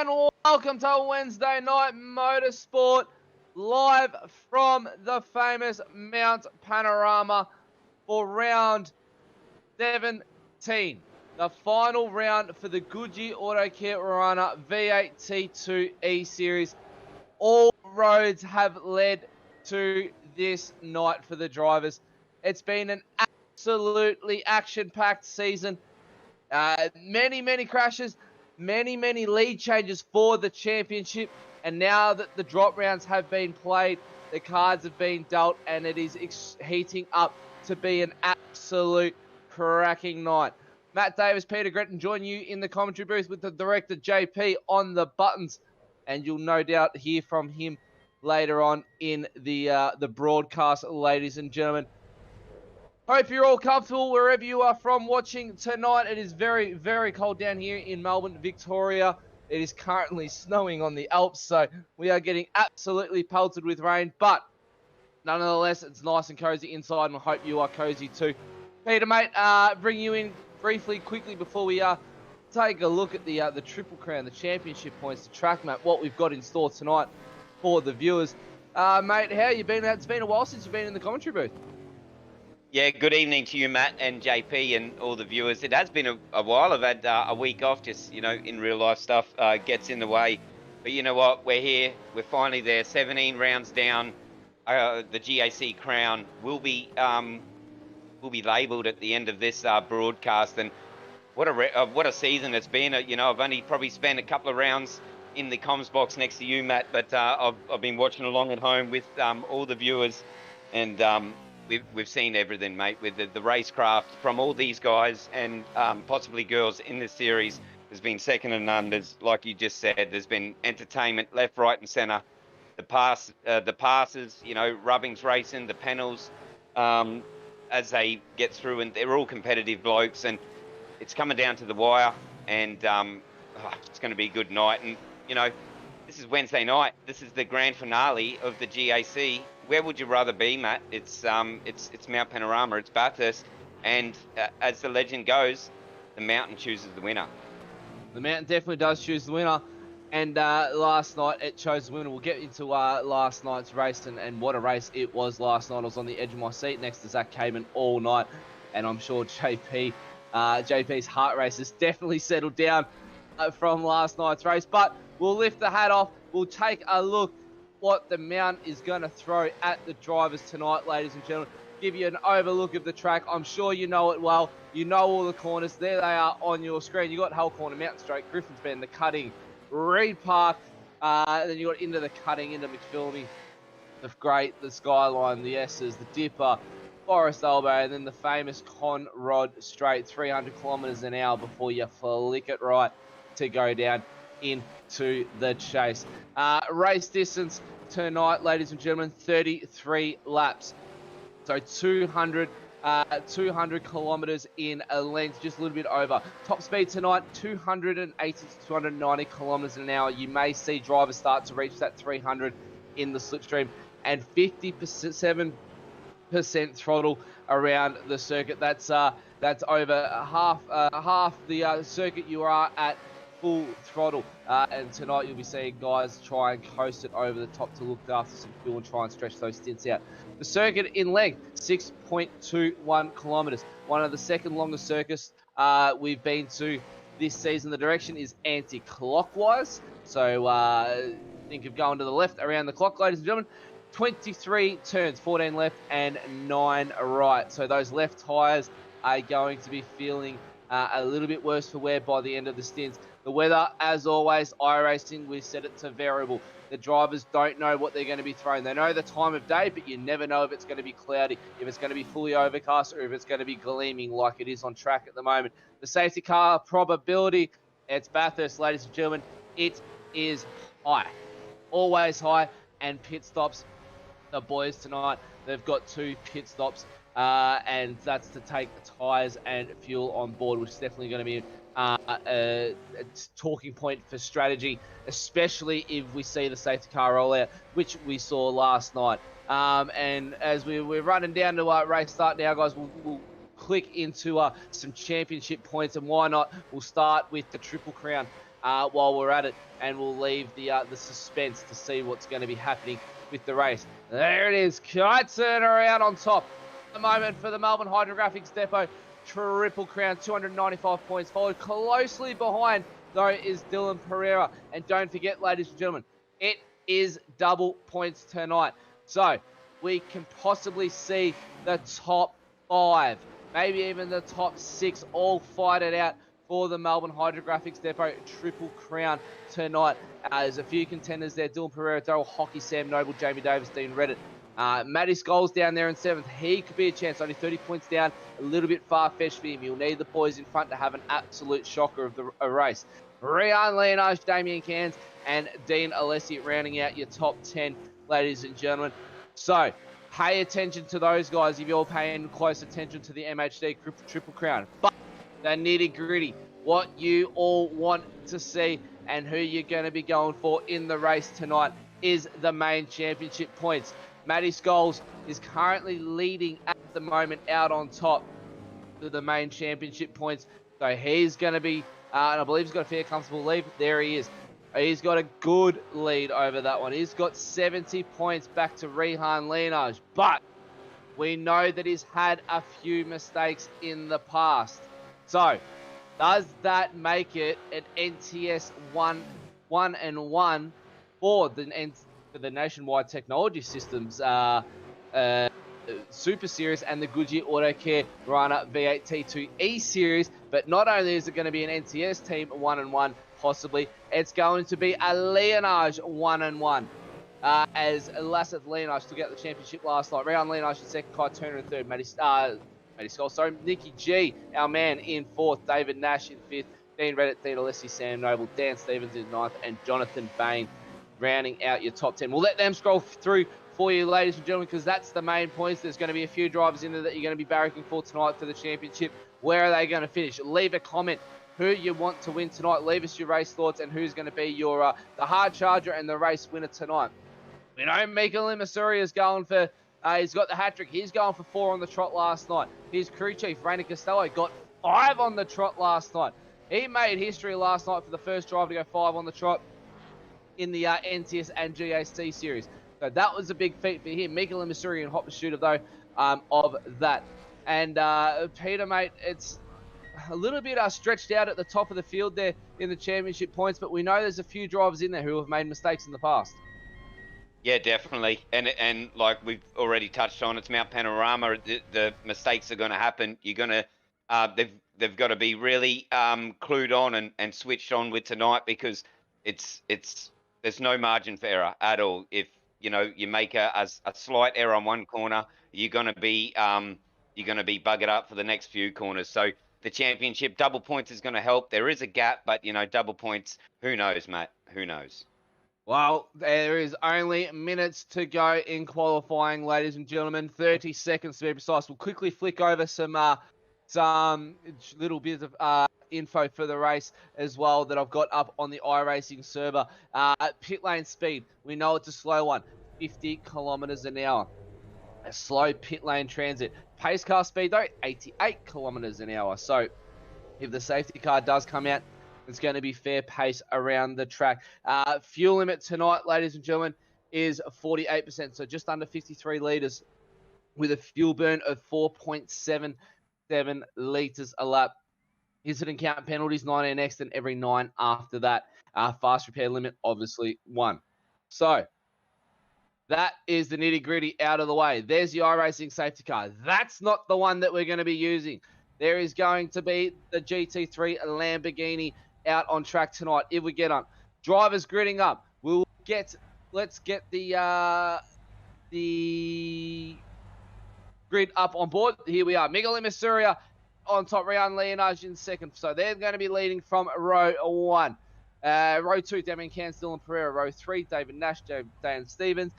And welcome to Wednesday Night Motorsport, live from the famous Mount Panorama for round 17. The final round for the Goodyear Autocare Warana V8T2 E-Series. All roads have led to this night for the drivers. It's been an absolutely action-packed season. Many crashes, many lead changes for the championship. And now that the drop rounds have been played, the cards have been dealt, and it is heating up to be an absolute cracking night. Matt Davis, Peter Gretton join you in the commentary booth with the director JP on the buttons, and you'll no doubt hear from him later on in the broadcast, ladies and gentlemen. Hope you're all comfortable wherever you are from watching tonight. It is very cold down here in Melbourne, Victoria. It is currently snowing on the Alps, so we are getting absolutely pelted with rain. But nonetheless, it's nice and cozy inside, and I hope you are cozy too. Peter, mate, bring you in briefly, quickly before we take a look at the Triple Crown, the championship points, the track map, what we've got in store tonight for the viewers. Mate, how you been? It's been a while since you've been in the commentary booth. Yeah, good evening to you, Matt, and JP, and all the viewers. It has been a while. I've had a week off, just, in real life stuff gets in the way. But you know what? We're here. We're finally there. 17 rounds down. The GAC crown will be labelled at the end of this broadcast. And what a season it's been. I've only probably spent a couple of rounds in the comms box next to you, Matt, but I've been watching along at home with all the viewers, and we've seen everything, mate, with the racecraft from all these guys and possibly girls in this series. There's been second to none. There's, like you just said, there's been entertainment left, right, and centre. The passes, Rubbings Racing, the panels, as they get through, and they're all competitive blokes, and it's coming down to the wire, and it's going to be a good night. And this is Wednesday night. This is the grand finale of the GAC. Where would you rather be, Matt? It's Mount Panorama. It's Bathurst, and as the legend goes, the mountain chooses the winner. The mountain definitely does choose the winner, and last night it chose the winner. We'll get into last night's race, and what a race it was last night. I was on the edge of my seat next to Zach Kamen all night, and I'm sure JP's heart race has definitely settled down from last night's race. But we'll lift the hat off. We'll take a look what the mount is going to throw at the drivers tonight, ladies and gentlemen. Give you an overlook of the track. I'm sure you know it well. You know all the corners. There they are on your screen. You got Hull Corner, Mountain Straight, Griffin's Bend, the cutting, Reed Park. Then you got into the cutting, into McPhilby, the Skyline, the S's, the Dipper, Forest Elbow, and then the famous Conrod Straight, 300 kilometres an hour before you flick it right to go down into the chase. Race distance tonight, ladies and gentlemen, 33 laps. So 200 kilometres in a length, just a little bit over. Top speed tonight, 280 to 290 kilometres an hour. You may see drivers start to reach that 300 in the slipstream, and 57% throttle around the circuit. That's over half the circuit you are at full throttle, and tonight you'll be seeing guys try and coast it over the top to look after some fuel and try and stretch those stints out. The circuit in length, 6.21 kilometres, one of the second longest circuits we've been to this season. The direction is anti-clockwise, so think of going to the left around the clock, ladies and gentlemen. 23 turns, 14 left and 9 right, so those left tyres are going to be feeling a little bit worse for wear by the end of the stints. The weather, as always, iRacing, we set it to variable. The drivers don't know what they're going to be thrown. They know the time of day, but you never know if it's going to be cloudy, if it's going to be fully overcast, or if it's going to be gleaming like it is on track at the moment. The safety car probability, it's Bathurst, ladies and gentlemen. It is high. Always high. And pit stops, the boys tonight, they've got 2 pit stops, and that's to take the tyres and fuel on board, which is definitely going to be a talking point for strategy, especially if we see the safety car roll out, which we saw last night. And as we're running down to race start now, guys, we'll click into some championship points, and why not? We'll start with the Triple Crown. while we're at it, and we'll leave the suspense to see what's going to be happening with the race. There it is, Kite are out on top at the moment for the Melbourne Hydrographix Depot. Triple Crown, 295 points, followed closely behind, though, is Dylan Pereira. And don't forget, ladies and gentlemen, it is double points tonight. So we can possibly see the top 5, maybe even the top 6, all fight it out for the Melbourne Hydrographix Depot Triple Crown tonight. There's a few contenders there: Dylan Pereira, Daryl Hockey, Sam Noble, Jamie Davis, Dean Reddit. Matty Scholes down there in 7th. He could be a chance, only 30 points down, a little bit far-fetched for him. You'll need the boys in front to have an absolute shocker of a race. Rian Leonage, Damien Cairns, and Dean Alessi rounding out your top 10, ladies and gentlemen. So, pay attention to those guys if you're paying close attention to the MHD Triple Crown. But the nitty-gritty, what you all want to see and who you're going to be going for in the race tonight is the main championship points. Matty Scholes is currently leading at the moment out on top to the main championship points. So he's going to be, and I believe he's got a fair comfortable lead. There he is. He's got a good lead over that one. He's got 70 points back to Rihan Leonage. But we know that he's had a few mistakes in the past. So does that make it an NTS 1-1 for the Nationwide Technology Systems SuperSeries and the Goodyear Autocare Warana V8T2 E-Series? But not only is it going to be an NTS team 1-1, possibly, it's going to be a Leonage 1-1. As Lasseth Leonage took out the championship last night. Rian Leonage in 2nd, Kai Turner in 3rd, Matty Scholes, sorry, Nicky G, our man, in 4th, David Nash in 5th, Dean Reddit, Dean Alessi, Sam Noble, Dan Stevens in 9th, and Jonathan Bain rounding out your top 10. We'll let them scroll through for you, ladies and gentlemen, because that's the main points. There's going to be a few drivers in there that you're going to be barracking for tonight for the championship. Where are they going to finish? Leave a comment who you want to win tonight. Leave us your race thoughts and who's going to be your the hard charger and the race winner tonight. We know Mikael Imasuri is going for, he's got the hat-trick. He's going for 4 on the trot last night. His crew chief, Rainer Costello, got 5 on the trot last night. He made history last night for the first driver to go 5 on the trot in the NTS and GAC series. So that was a big feat for him. Mikael Imasuri and hot pursuit of, though, of that. And Peter, mate, it's a little bit stretched out at the top of the field there in the championship points, but we know there's a few drivers in there who have made mistakes in the past. Yeah, definitely. And like we've already touched on, it's Mount Panorama. The mistakes are going to happen. You're going to, they've got to be really clued on and switched on with tonight, because there's no margin for error at all. If you make a slight error on one corner, you're going to be buggered up for the next few corners. So the championship double points is going to help. There is a gap, but double points, who knows, Matt? Who knows? Well, there is only minutes to go in qualifying, ladies and gentlemen. 30 seconds to be precise. We'll quickly flick over some little bits of info for the race as well that I've got up on the iRacing server. Pit lane speed, we know it's a slow one, 50 kilometers an hour. A slow pit lane transit. Pace car speed, though, 88 kilometers an hour. So if the safety car does come out, it's going to be fair pace around the track. Fuel limit tonight, ladies and gentlemen, is 48%, so just under 53 litres, with a fuel burn of 4.77 litres a lap. Incident count penalties, 19 next, and every 9 after that. Fast repair limit, obviously, 1. So that is the nitty-gritty out of the way. There's the iRacing safety car. That's not the one that we're going to be using. There is going to be the GT3 Lamborghini out on track tonight if we get on. Drivers gridding up. Let's get the grid up on board. Here we are. Mikael Imasuri on top, Rian Leonage in 2nd. So they're going to be leading from row 1. Row 2, Damien Cairns, Dylan Pereira. Row 3, David Nash, Dan Stevens.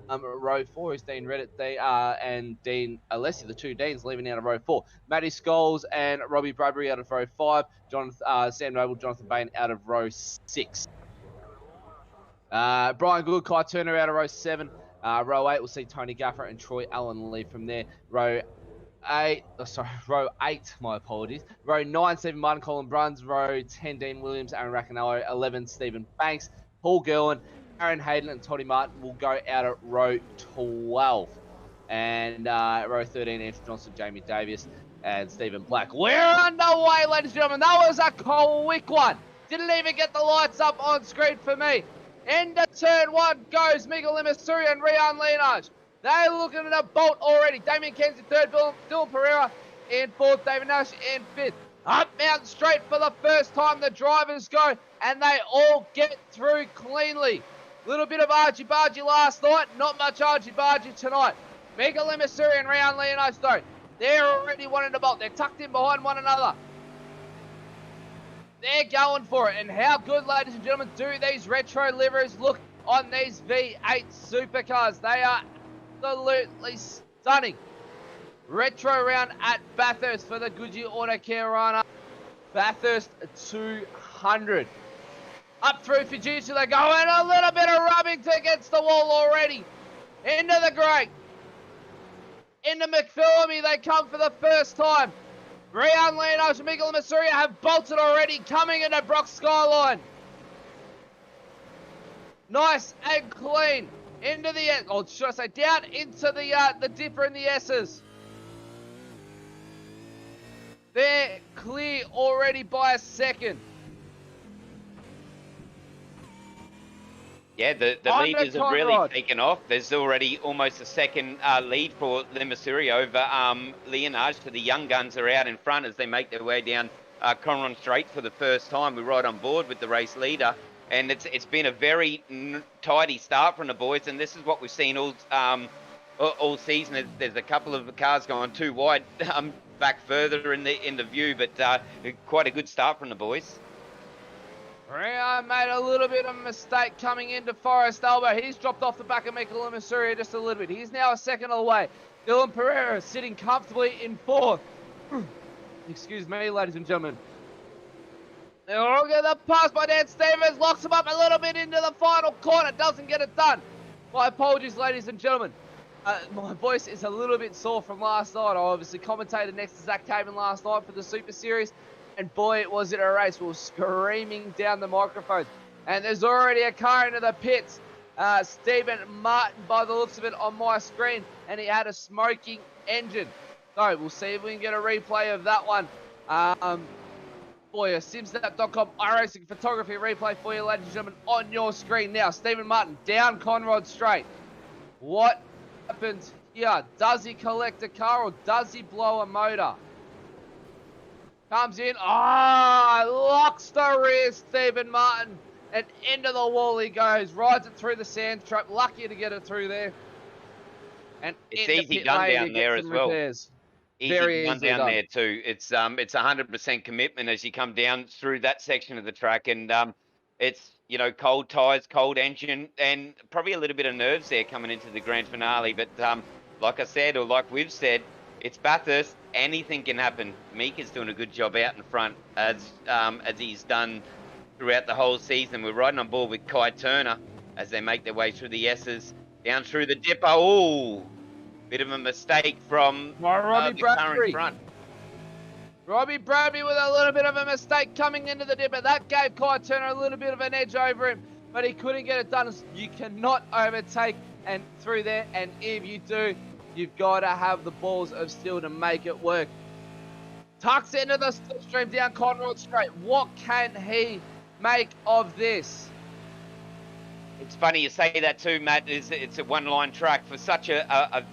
Row 4 is Dean Reddit and Dean Alessi, the 2 Deans, leaving out of row 4. Matty Scholes and Robbie Bradbury out of row 5. Sam Noble, Jonathan Bain out of row 6. Brian Good, Kai Turner out of row 7. Row 8 will see Tony Gaffer and Troy Allen leave from there. Row row 8, my apologies. Row 9, Stephen Martin, Colin Bruns. Row 10, Dean Williams, Aaron Racanello. 11, Stephen Banks, Paul Gerlin, Aaron Hayden, and Toddy Martin will go out at row 12. And row 13, Andrew Johnson, Jamie Davis, and Stephen Black. We're underway, ladies and gentlemen. That was a quick one. Didn't even get the lights up on screen for me. Into turn 1 goes Miguel Limasuri and Rian Leonage. They're looking at a bolt already. Damien Kenzie third, Dylan Pereira in fourth, David Nash in fifth. Up Mountain Straight for the first time the drivers go, and they all get through cleanly. Little bit of argy-bargy last night, not much argy-bargy tonight. Miguel Limasuri and Rian Leonage though, they're already wanting to bolt. They're tucked in behind one another. They're going for it. And how good, ladies and gentlemen, do these retro liveries look on these V8 supercars? They are absolutely stunning. Retro round at Bathurst for the Goodyear Autocare Warana Bathurst 200. Up through Fujitsu, they're going a little bit of rubbing against the wall already. Into the grate. Into McPhillamy, they come for the first time. Rian Leonage and Miguel Masuria have bolted already, coming into Brock Skyline. Nice and clean. Into the, or should I say, down into the dipper in the S's. They're clear already by a second. Yeah, the leaders have really taken off. There's already almost a second lead for Limasuri over Leonage. So the young guns are out in front as they make their way down Conron Straight for the first time. We're right on board with the race leader. And it's been a very tidy start from the boys. And this is what we've seen all season. There's a couple of cars going too wide back further in the view. But quite a good start from the boys. Rian made a little bit of a mistake coming into Forest Elbow. He's dropped off the back of Michael Limasuri just a little bit. He's now a second away. Dylan Pereira sitting comfortably in fourth. Excuse me, ladies and gentlemen. They're all getting the pass by Dan Stevens. Locks him up a little bit into the final corner. Doesn't get it done. My apologies, ladies and gentlemen. My voice is a little bit sore from last night. I obviously commentated next to Zach Caven last night for the Super Series. And boy, was it a race. We were screaming down the microphones. And there's already a car into the pits. Stephen Martin, by the looks of it, on my screen. And he had a smoking engine. So we'll see if we can get a replay of that one. Boy, a simsnap.com iRacing photography replay for you, ladies and gentlemen, on your screen now. Stephen Martin down Conrod Straight. What happens here? Does he collect a car or does he blow a motor? Comes in, locks the rear, Stephen Martin, and into the wall he goes, rides it through the sand trap, lucky to get it through there. And it's easy done down there as well. Repairs. Easy done down there too. It's 100% commitment as you come down through that section of the track, and it's, you know, cold tyres, cold engine, and probably a little bit of nerves there coming into the grand finale. But like I said, or like we've said, it's Bathurst. Anything can happen. Mika's doing a good job out in front as he's done throughout the whole season. We're riding on board with Kai Turner as they make their way through the S's, down through the dipper. Oh, bit of a mistake from Robbie Bradbury. Front. Robbie Bradbury with a little bit of a mistake coming into the dipper. That gave Kai Turner a little bit of an edge over him, but he couldn't get it done. You cannot overtake and through there, and if you do, you've got to have the balls of steel to make it work. Tucks into the slipstream down Conrod Straight. What can he make of this? It's funny you say that too, Matt. It's a one-line track for such a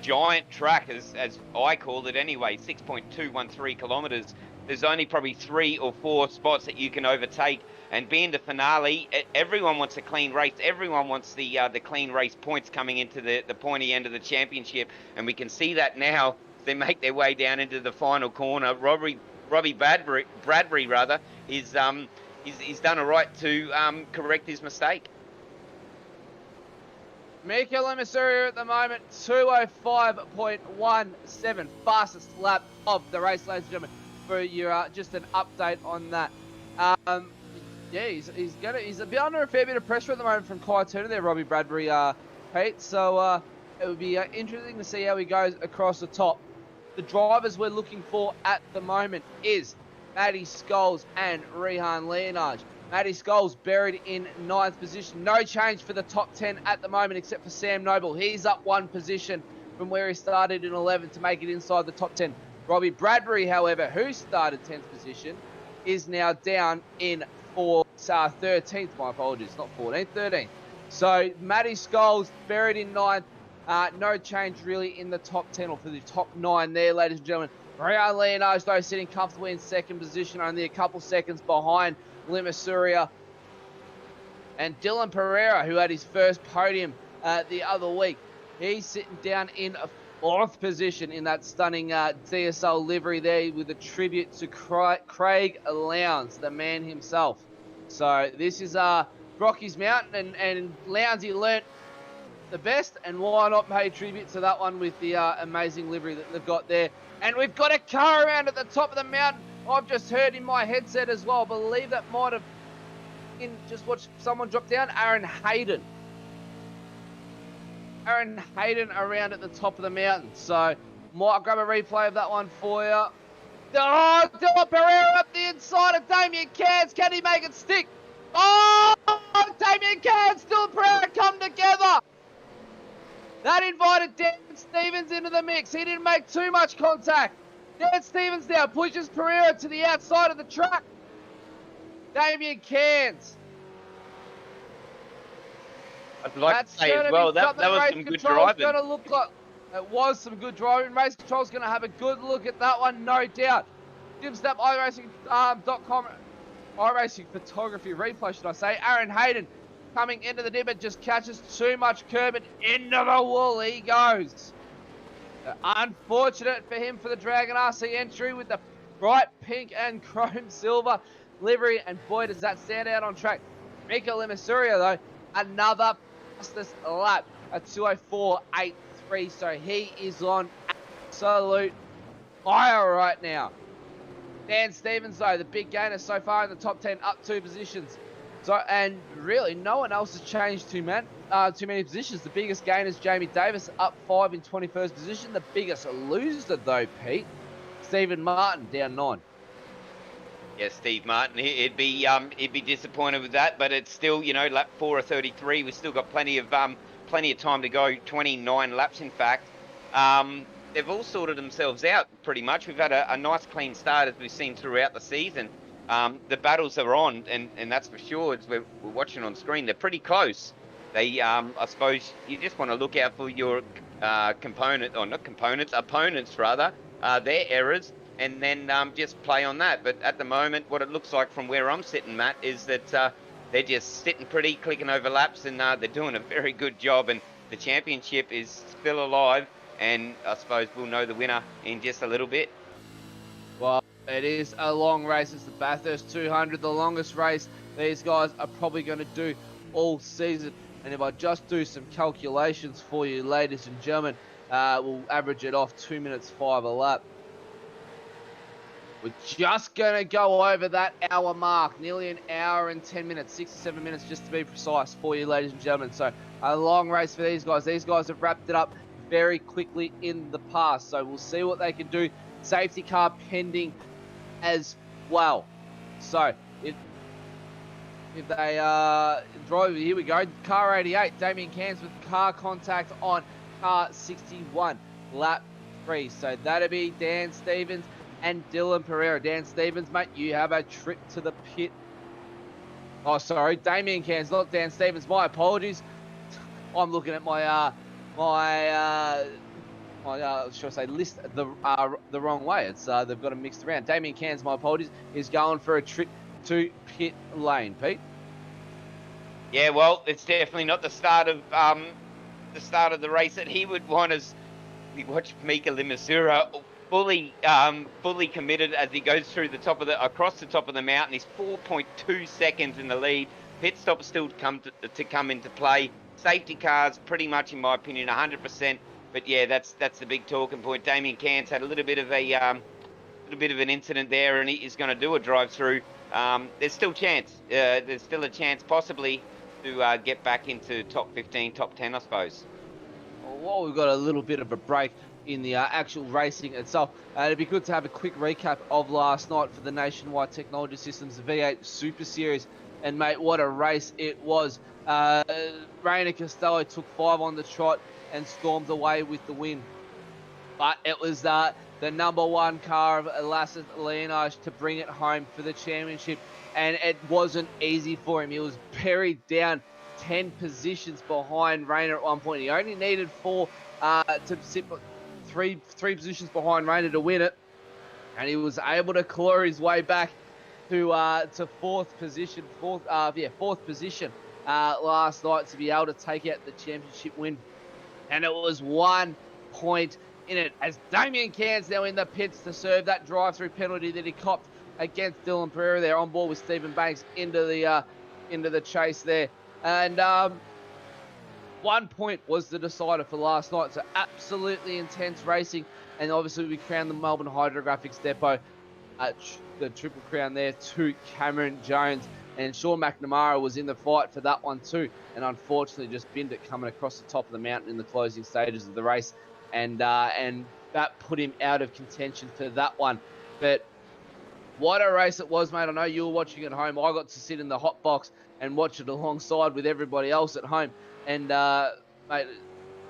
giant track, as I call it anyway, 6.213 kilometres. There's only probably 3 or 4 spots that you can overtake. And being the finale, everyone wants a clean race. Everyone wants the clean race points coming into the pointy end of the championship. And we can see that now. They make their way down into the final corner. Robbie Bradbury, he's done all right to correct his mistake. Mika Limasuri at the moment, 2:05.17, fastest lap of the race, ladies and gentlemen. For your just an update on that. Yeah, he's a bit under a fair bit of pressure at the moment from Kai Turner there, Robbie Bradbury, Pete. So it would be interesting to see how he goes across the top. The drivers we're looking for at the moment is Matty Scholes and Rehan Leonage. Matty Scholes buried in 9th position. No change for the top 10 at the moment except for Sam Noble. He's up 1 position from where he started in 11th to make it inside the top 10. Robbie Bradbury, however, who started 10th position, is now down in 13th. My apologies, not 14th, 13th. So Matty Scholes buried in 9th. No change really in the top 10 or for the top 9 there, ladies and gentlemen. Rehan Leonage, though, sitting comfortably in 2nd position, only a couple seconds behind Limasuria. And Dylan Pereira, who had his first podium the other week, he's sitting down in a 4th position in that stunning DSL livery there with a tribute to Craig Lowndes, the man himself. So this is Brocky's Mountain, and Lowndesy learnt the best, and why not pay tribute to that one with the amazing livery that they've got there. And we've got a car around at the top of the mountain. I've just heard in my headset as well. I believe that might have just watched someone drop down. Aaron Hayden around at the top of the mountain. So might grab a replay of that one for you. Oh, Dylan Pereira up the inside of Damien Cairns. Can he make it stick? Oh, Damien Cairns, Dylan Pereira come together. That invited Dan Stevens into the mix. He didn't make too much contact. Dan Stevens now pushes Pereira to the outside of the track. Damien Cairns. I'd like to say as well, that was some good driving. It was some good driving. Race Control's going to have a good look at that one, no doubt. Jimstep iRacing.com, iRacing photography replay, should I say. Aaron Hayden coming into the dip, it just catches too much curb and into the wall he goes. Unfortunate for him for the Dragon RC entry with the bright pink and chrome silver livery, and boy does that stand out on track. Mika Limasuria though, another fastest lap, a 2:04.83, so he is on absolute fire right now. Dan Stevens though, the big gainer so far in the top 10, up 2 positions. So, and really, no one else has changed too many positions. The biggest gainer is Jamie Davis, up 5 in 21st position. The biggest loser, though, Pete, Stephen Martin, down 9. Yeah, Steve Martin, he'd be disappointed with that, but it's still, you know, lap 4 of 33. We've still got plenty of time to go. 29 laps, in fact. They've all sorted themselves out pretty much. We've had a nice clean start as we've seen throughout the season. The battles are on, and that's for sure. As we're watching on screen, they're pretty close. They, I suppose, you just want to look out for your opponents rather, their errors, and then just play on that. But at the moment, what it looks like from where I'm sitting, Matt, is that they're just sitting pretty, clicking over laps, and they're doing a very good job. And the championship is still alive, and I suppose we'll know the winner in just a little bit. Well, it is a long race. It's the Bathurst 200, the longest race these guys are probably going to do all season. And if I just do some calculations for you, ladies and gentlemen, we'll average it off 2 minutes 5 a lap. We're just going to go over that hour mark, nearly an hour and 10 minutes, 67 minutes just to be precise for you, ladies and gentlemen. So a long race for these guys. These guys have wrapped it up very quickly in the past. So we'll see what they can do. Safety car pending as well. So if they drive, here we go, car 88, Damien Cairns with car contact on car 61, lap 3. So that'll be Dan Stevens and Dylan Pereira. Dan Stevens, mate, you have a trip to the pit. Oh, sorry, Damien Cairns, not Dan Stevens. My apologies. I'm looking at my should I say, list the wrong way. It's they've got them mixed around. Damien Cairns, my apologies, is going for a trip to pit lane. Pete. Yeah, well, it's definitely not the start of the race that he would want. As we watch Mika Limasuria fully committed as he goes through across the top of the mountain. He's 4.2 seconds in the lead. Pit stop still to come into play. Safety cars, pretty much, in my opinion, 100%. But yeah, that's the big talking point. Damien Cairns had a little bit of an incident there, and he is going to do a drive-through. There's still chance. There's still a chance, possibly, to get back into top 15, top 10, I suppose. Well, we've got a little bit of a break in the actual racing itself. It'd be good to have a quick recap of last night for the Nationwide Technology Systems V8 Super Series. And mate, what a race it was. Rainer Costello took 5 on the trot and stormed away with the win. But it was the number 1 car of Lasses Leonage to bring it home for the championship. And it wasn't easy for him. He was buried down 10 positions behind Rainer at one point. He only needed 4 to sit three positions behind Rainer to win it. And he was able to claw his way back to 4th position last night to be able to take out the championship win. And it was 1 point in it as Damien Cairns now in the pits to serve that drive-through penalty that he copped against Dylan Pereira there, on board with Stephen Banks into the chase there. And 1 point was the decider for last night. So absolutely intense racing. And obviously we crowned the Melbourne Hydrographix Depot the Triple Crown there to Cameron Jones. And Sean McNamara was in the fight for that one too. And unfortunately just binned it coming across the top of the mountain in the closing stages of the race. And that put him out of contention for that one. But what a race it was, mate. I know you were watching at home. I got to sit in the hot box and watch it alongside with everybody else at home. And, mate,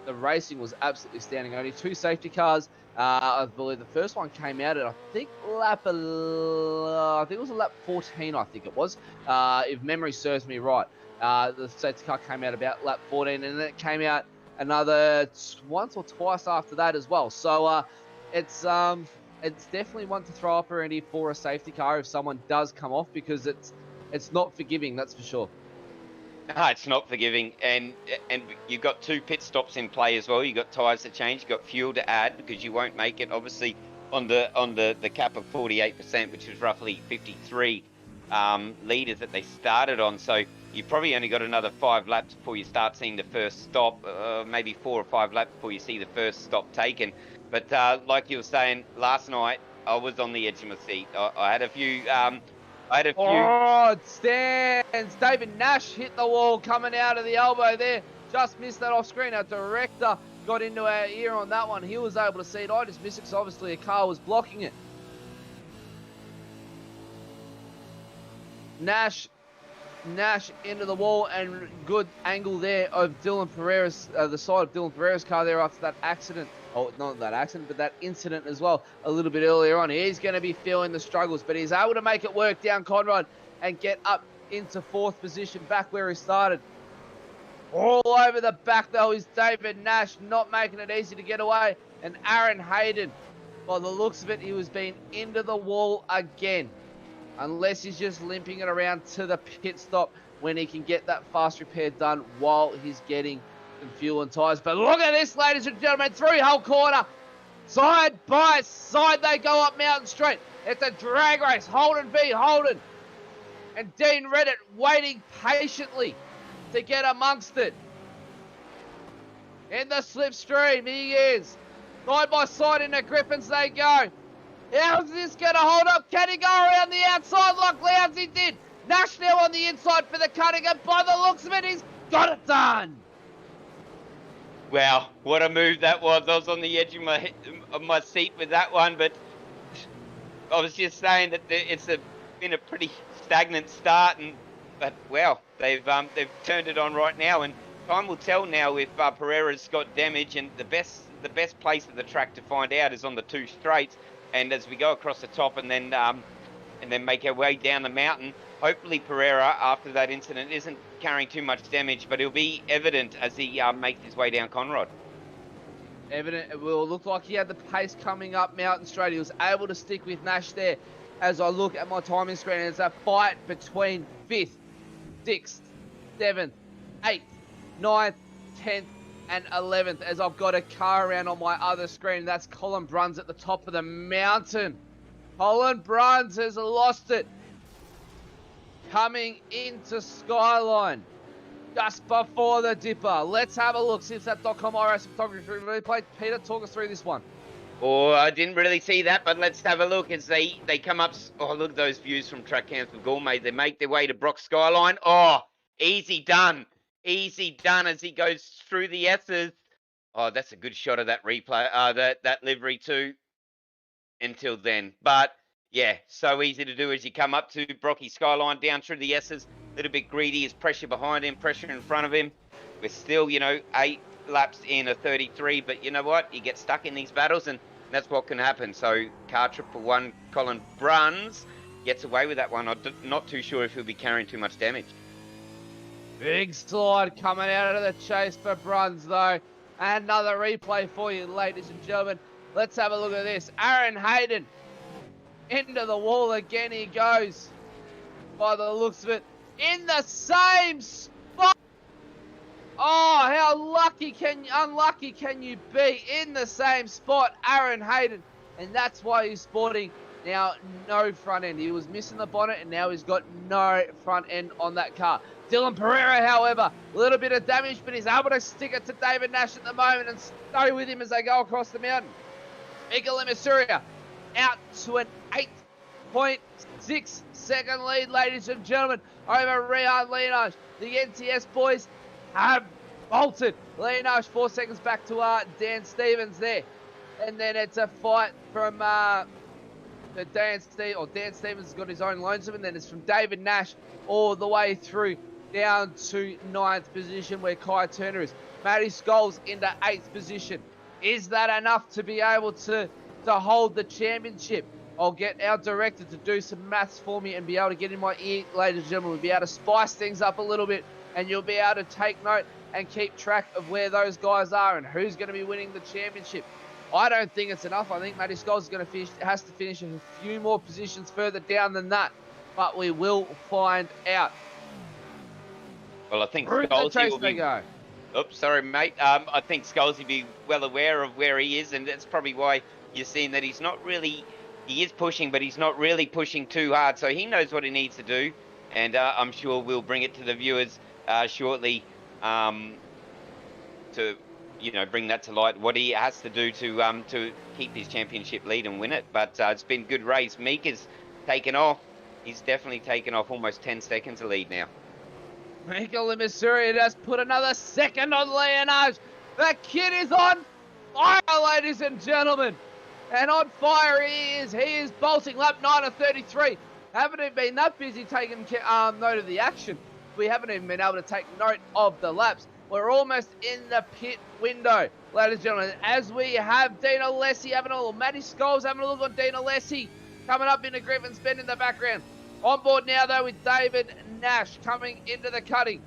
the racing was absolutely standing. Only 2 safety cars. I believe the first one came out at, I think it was a lap 14, I think it was, if memory serves me right. The safety car came out about lap 14, and then it came out another once or twice after that as well. So it's definitely one to throw up already for a safety car if someone does come off, because it's not forgiving, that's for sure. No, it's not forgiving, and you've got 2 pit stops in play as well. You've got tyres to change, you've got fuel to add, because you won't make it obviously on the cap of 48%, which is roughly 53 litres that they started on. So you've probably only got another 5 laps before you start seeing the first stop, maybe 4 or 5 laps before you see the first stop taken. But like you were saying, last night I was on the edge of my seat. I had a few. Oh, it stands. David Nash hit the wall coming out of the elbow there. Just missed that off screen. Our director got into our ear on that one. He was able to see it. I just missed it because obviously a car was blocking it. Nash into the wall, and good angle there of Dylan Pereira's, the side of Dylan Pereira's car there after that accident. Oh, not that accident, but that incident as well a little bit earlier on. He's going to be feeling the struggles, but he's able to make it work down Conrad and get up into 4th position, back where he started. All over the back, though, is David Nash, not making it easy to get away. And Aaron Hayden, by the looks of it, he was being into the wall again. Unless he's just limping it around to the pit stop when he can get that fast repair done while he's getting some fuel and tyres. But look at this, ladies and gentlemen, through Hull Corner. Side by side they go up Mountain Street. It's a drag race. Holden v Holden. And Dean Reddit waiting patiently to get amongst it. In the slipstream, he is. Side by side in the Griffins they go. How's this going to hold up? Can he go around the outside like Lounsey did? Nash now on the inside for the cutting, and by the looks of it, he's got it done. Wow, what a move that was. I was on the edge of my seat with that one, but I was just saying that it's been a pretty stagnant start, but wow, they've turned it on right now, and time will tell now if Pereira's got damage, and the best place of the track to find out is on the 2 straights. And as we go across the top and then make our way down the mountain, hopefully Pereira, after that incident, isn't carrying too much damage, but it'll be evident as he makes his way down Conrad. Evident. It will look like he had the pace coming up Mountain Straight. He was able to stick with Nash there. As I look at my timing screen, it's a fight between 5th, 6th, 7th, 8th, 9th, 10th, and 11th, as I've got a car around on my other screen. That's Colin Bruns at the top of the mountain. Colin Bruns has lost it. Coming into Skyline just before the dipper. Let's have a look. Since that .com iRace photography replay, Peter, talk us through this one. Oh, I didn't really see that, but let's have a look as they come up. Oh, look at those views from Track Council Gourmet. They make their way to Brock Skyline. Oh, easy done. Easy done as he goes through the S's. Oh, that's a good shot of that replay, that livery too. Until then, but yeah, so easy to do as you come up to Brocky Skyline down through the S's. A little bit greedy, is pressure behind him, pressure in front of him. We're still, 8 laps in a 33, but you know what? You get stuck in these battles, and that's what can happen. So car 111 Colin Bruns gets away with that one. I'm not too sure if he'll be carrying too much damage. Big slide coming out of the chase for Bruns, though. Another replay for you, ladies and gentlemen. Let's have a look at this. Aaron Hayden into the wall again. He goes, by the looks of it, in the same spot. Oh, how unlucky can you be? In the same spot, Aaron Hayden. And that's why he's sporting now no front end. He was missing the bonnet, and now he's got no front end on that car. Dylan Pereira, however, a little bit of damage, but he's able to stick it to David Nash at the moment and stay with him as they go across the mountain. Miguel Imasuria out to an 8.6 second lead, ladies and gentlemen, over Rian Leonage. The NTS boys have bolted. Leonage 4 seconds back to Dan Stevens there. And then it's a fight from Dan Stevens has got his own lonesome, and then it's from David Nash all the way through down to 9th position where Kai Turner is. Matty Scholes into 8th position. Is that enough to be able to hold the championship? I'll get our director to do some maths for me and be able to get in my ear, ladies and gentlemen. We'll be able to spice things up a little bit, and you'll be able to take note and keep track of where those guys are and who's going to be winning the championship. I don't think it's enough. I think Matty Scholes is going to has to finish a few more positions further down than that, but we will find out. Well, I think Scholes will be... go. Oops, sorry, mate. I think Scholes will be well aware of where he is, and that's probably why you're seeing that he's not really... He is pushing, but he's not really pushing too hard, so he knows what he needs to do, and I'm sure we'll bring it to the viewers shortly to, bring that to light, what he has to do to keep his championship lead and win it. But it's been a good race. Meek has taken off. He's definitely taken off almost 10 seconds of lead now. Michael Missouri has put another second on Leonage. The kid is on fire, ladies and gentlemen. And on fire he is. He is bolting lap 9 of 33. Haven't even been that busy taking note of the action. We haven't even been able to take note of the laps. We're almost in the pit window, ladies and gentlemen, as we have Dean Alessi having a look. Matty Scholes having a look on Dean Alessi. Coming up into Griffin's Bend in the background. On board now, though, with David Nash coming into the cutting.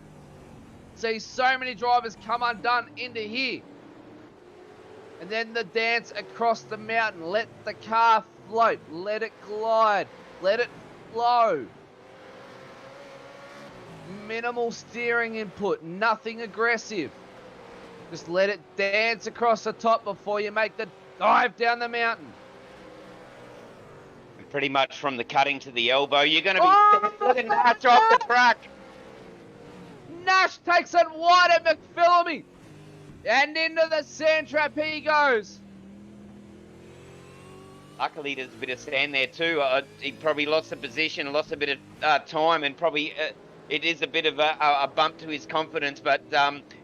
See so many drivers come undone into here. And then the dance across the mountain. Let the car float. Let it glide. Let it flow. Minimal steering input. Nothing aggressive. Just let it dance across the top before you make the dive down the mountain. Pretty much from the cutting to the elbow, you're going to be letting Nash off the track. Nash takes it wide at McPhillamy. And into the sand trap he goes. Luckily, there's a bit of sand there too. He probably lost the position, lost a bit of time, and probably it is a bit of a bump to his confidence, but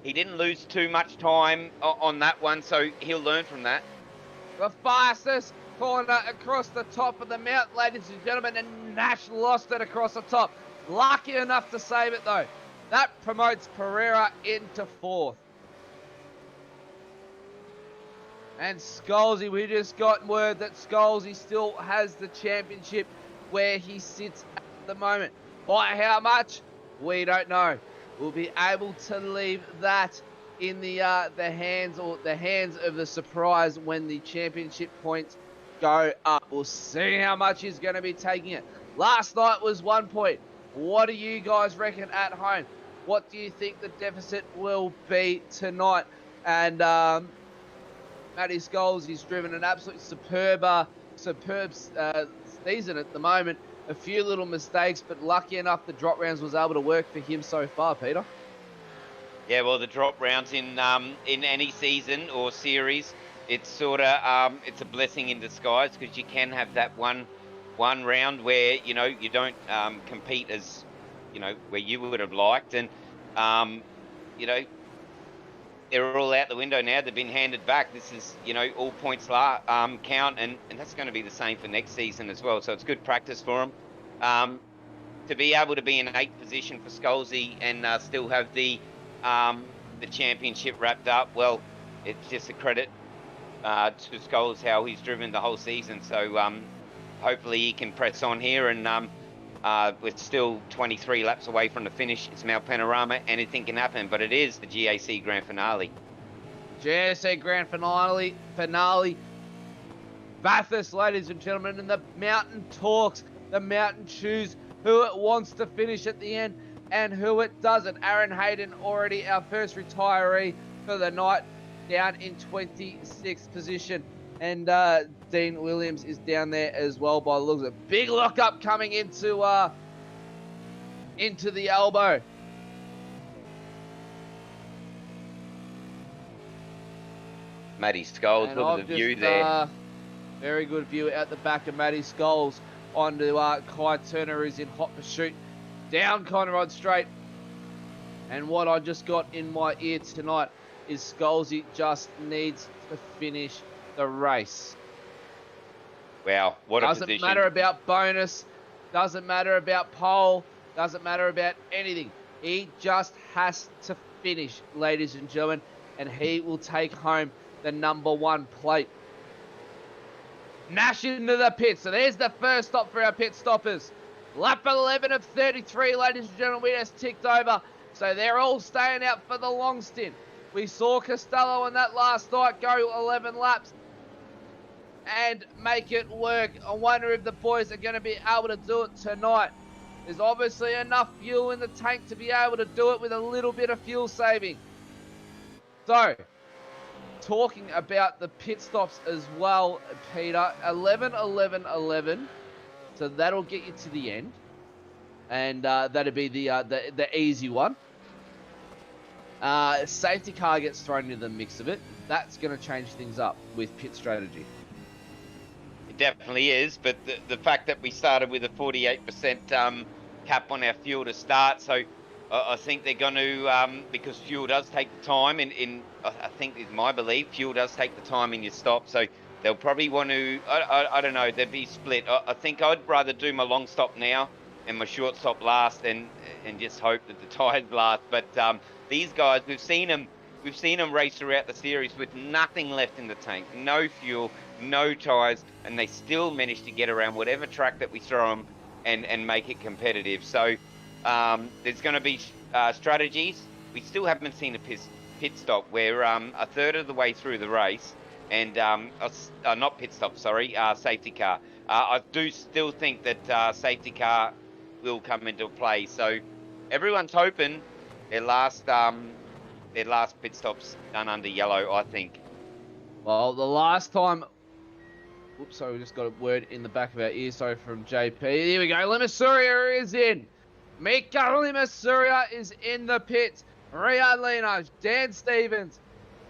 he didn't lose too much time on that one, so he'll learn from that. The fastest corner across the top of the mountain, ladies and gentlemen, and Nash lost it across the top. Lucky enough to save it, though. That promotes Pereira into 4th. And Scholesy, we just got word that Scholesy still has the championship where he sits at the moment. By how much? We don't know. We'll be able to leave that in the hands of the surprise when the championship points go up. We'll see how much he's going to be taking it. Last night was 1 point. What do you guys reckon at home? What do you think the deficit will be tonight? And Matty Scholes, he's driven an absolute superb season at the moment. A few little mistakes, but lucky enough the drop rounds was able to work for him so far, Peter. Yeah, well, the drop rounds in any season or series, it's sort of it's a blessing in disguise, because you can have that one round where you don't compete as where you would have liked, and they're all out the window now. They've been handed back. This is, you know, all points count, and that's going to be the same for next season as well. So it's good practice for them. To be able to be in 8th position for Scholesy and still have the championship wrapped up, well, it's just a credit to Scholes how he's driven the whole season. So hopefully he can press on here, and we're still 23 laps away from the finish. It's Mount Panorama. Anything can happen, but it is the GAC Grand Finale. GAC Grand Finale. Bathurst, ladies and gentlemen, and the mountain talks. The mountain choose who it wants to finish at the end and who it doesn't. Aaron Hayden, already our first retiree for the night, down in 26th position. And Dean Williams is down there as well by the looks of it. Big lockup coming into the elbow. Matty Scholes, look at the view there. Very good view out the back of Matty Scholes onto Kai Turner, who's in hot pursuit. Down Conrod Straight. And what I just got in my ear tonight is Scholesy just needs to finish the race. Wow, what a position. Doesn't matter about bonus, doesn't matter about pole, doesn't matter about anything. He just has to finish, ladies and gentlemen, and he will take home the #1 plate. Nash into the pit. So there's the first stop for our pit stoppers. Lap 11 of 33, ladies and gentlemen, we just ticked over. So they're all staying out for the long stint. We saw Costello on that last night go 11 laps and make it work. I wonder if the boys are going to be able to do it tonight. There's obviously enough fuel in the tank to be able to do it with a little bit of fuel saving. So, talking about the pit stops as well, Peter. 11, 11, 11. So that'll get you to the end. And that'll be the easy one. Safety car gets thrown into the mix of it. That's going to change things up with pit strategy. It definitely is, but the fact that we started with a 48% cap on our fuel to start, so I think they're going to, because fuel does take the time, I think is my belief, fuel does take the time in your stop, so they'll probably want to, I don't know, they'll be split. I think I'd rather do my long stop now and my short stop last and just hope that the tyres last. But these guys, we've seen them race throughout the series with nothing left in the tank, no fuel, no tyres, and they still manage to get around whatever track that we throw them and make it competitive. So there's going to be strategies. We still haven't seen a pit stop. We're a third of the way through the race, and not pit stop, sorry, safety car. I do still think that safety car will come into play. So everyone's hoping their last pit stop's done under yellow, I think. Well, the last time... Oops, sorry, we just got a word in the back of our ear, sorry, from JP. Here we go, Limasuria is in. Mika Limasuria is in the pits. Riyad Linaj, Dan Stevens,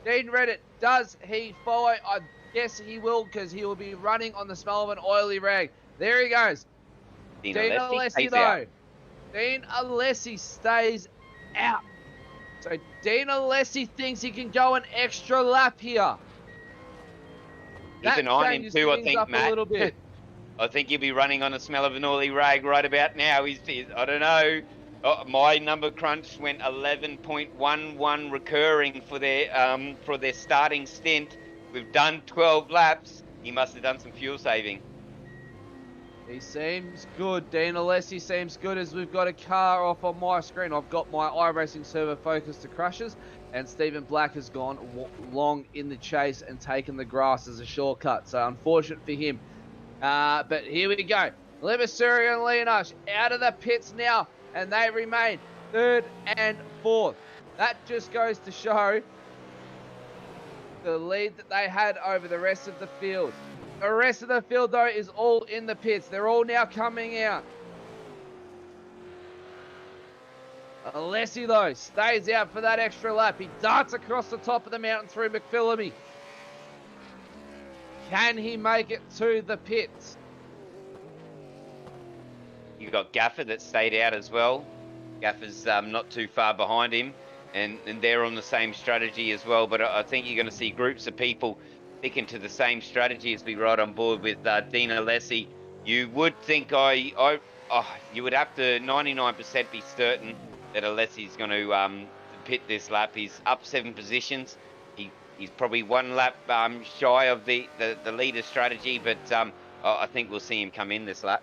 Dean Reddit, does he follow? I guess he will, because he will be running on the smell of an oily rag. There he goes. Dean Alessi, though. Dean Alessi stays out. So Dean Alessi thinks he can go an extra lap here. Keep an eye on him too, I think, Matt. I think he'll be running on the smell of an oily rag right about now. He's I don't know. Oh, my number crunch went 11.11 recurring for their starting stint. We've done 12 laps. He must have done some fuel saving. He seems good. Dean Alessi seems good, as we've got a car off on my screen. I've got my iRacing server focused to crashes, and Stephen Black has gone long in the chase and taken the grass as a shortcut. So unfortunate for him. But here we go. Limasuria and Leonash out of the pits now, and they remain 3rd and 4th. That just goes to show the lead that they had over the rest of the field. The rest of the field, though, is all in the pits. They're all now coming out. Alessi, though, stays out for that extra lap. He darts across the top of the mountain through McPhillamy. Can he make it to the pits? You've got Gaffer that stayed out as well. Gaffer's not too far behind him. and they're on the same strategy as well. But I think you're going to see groups of people sticking to the same strategy as we ride on board with Dean Alessi. You would think you would have to 99% be certain that Alessi's going to pit this lap. He's up 7 positions. He's probably 1 lap shy of the leader strategy, but I think we'll see him come in this lap.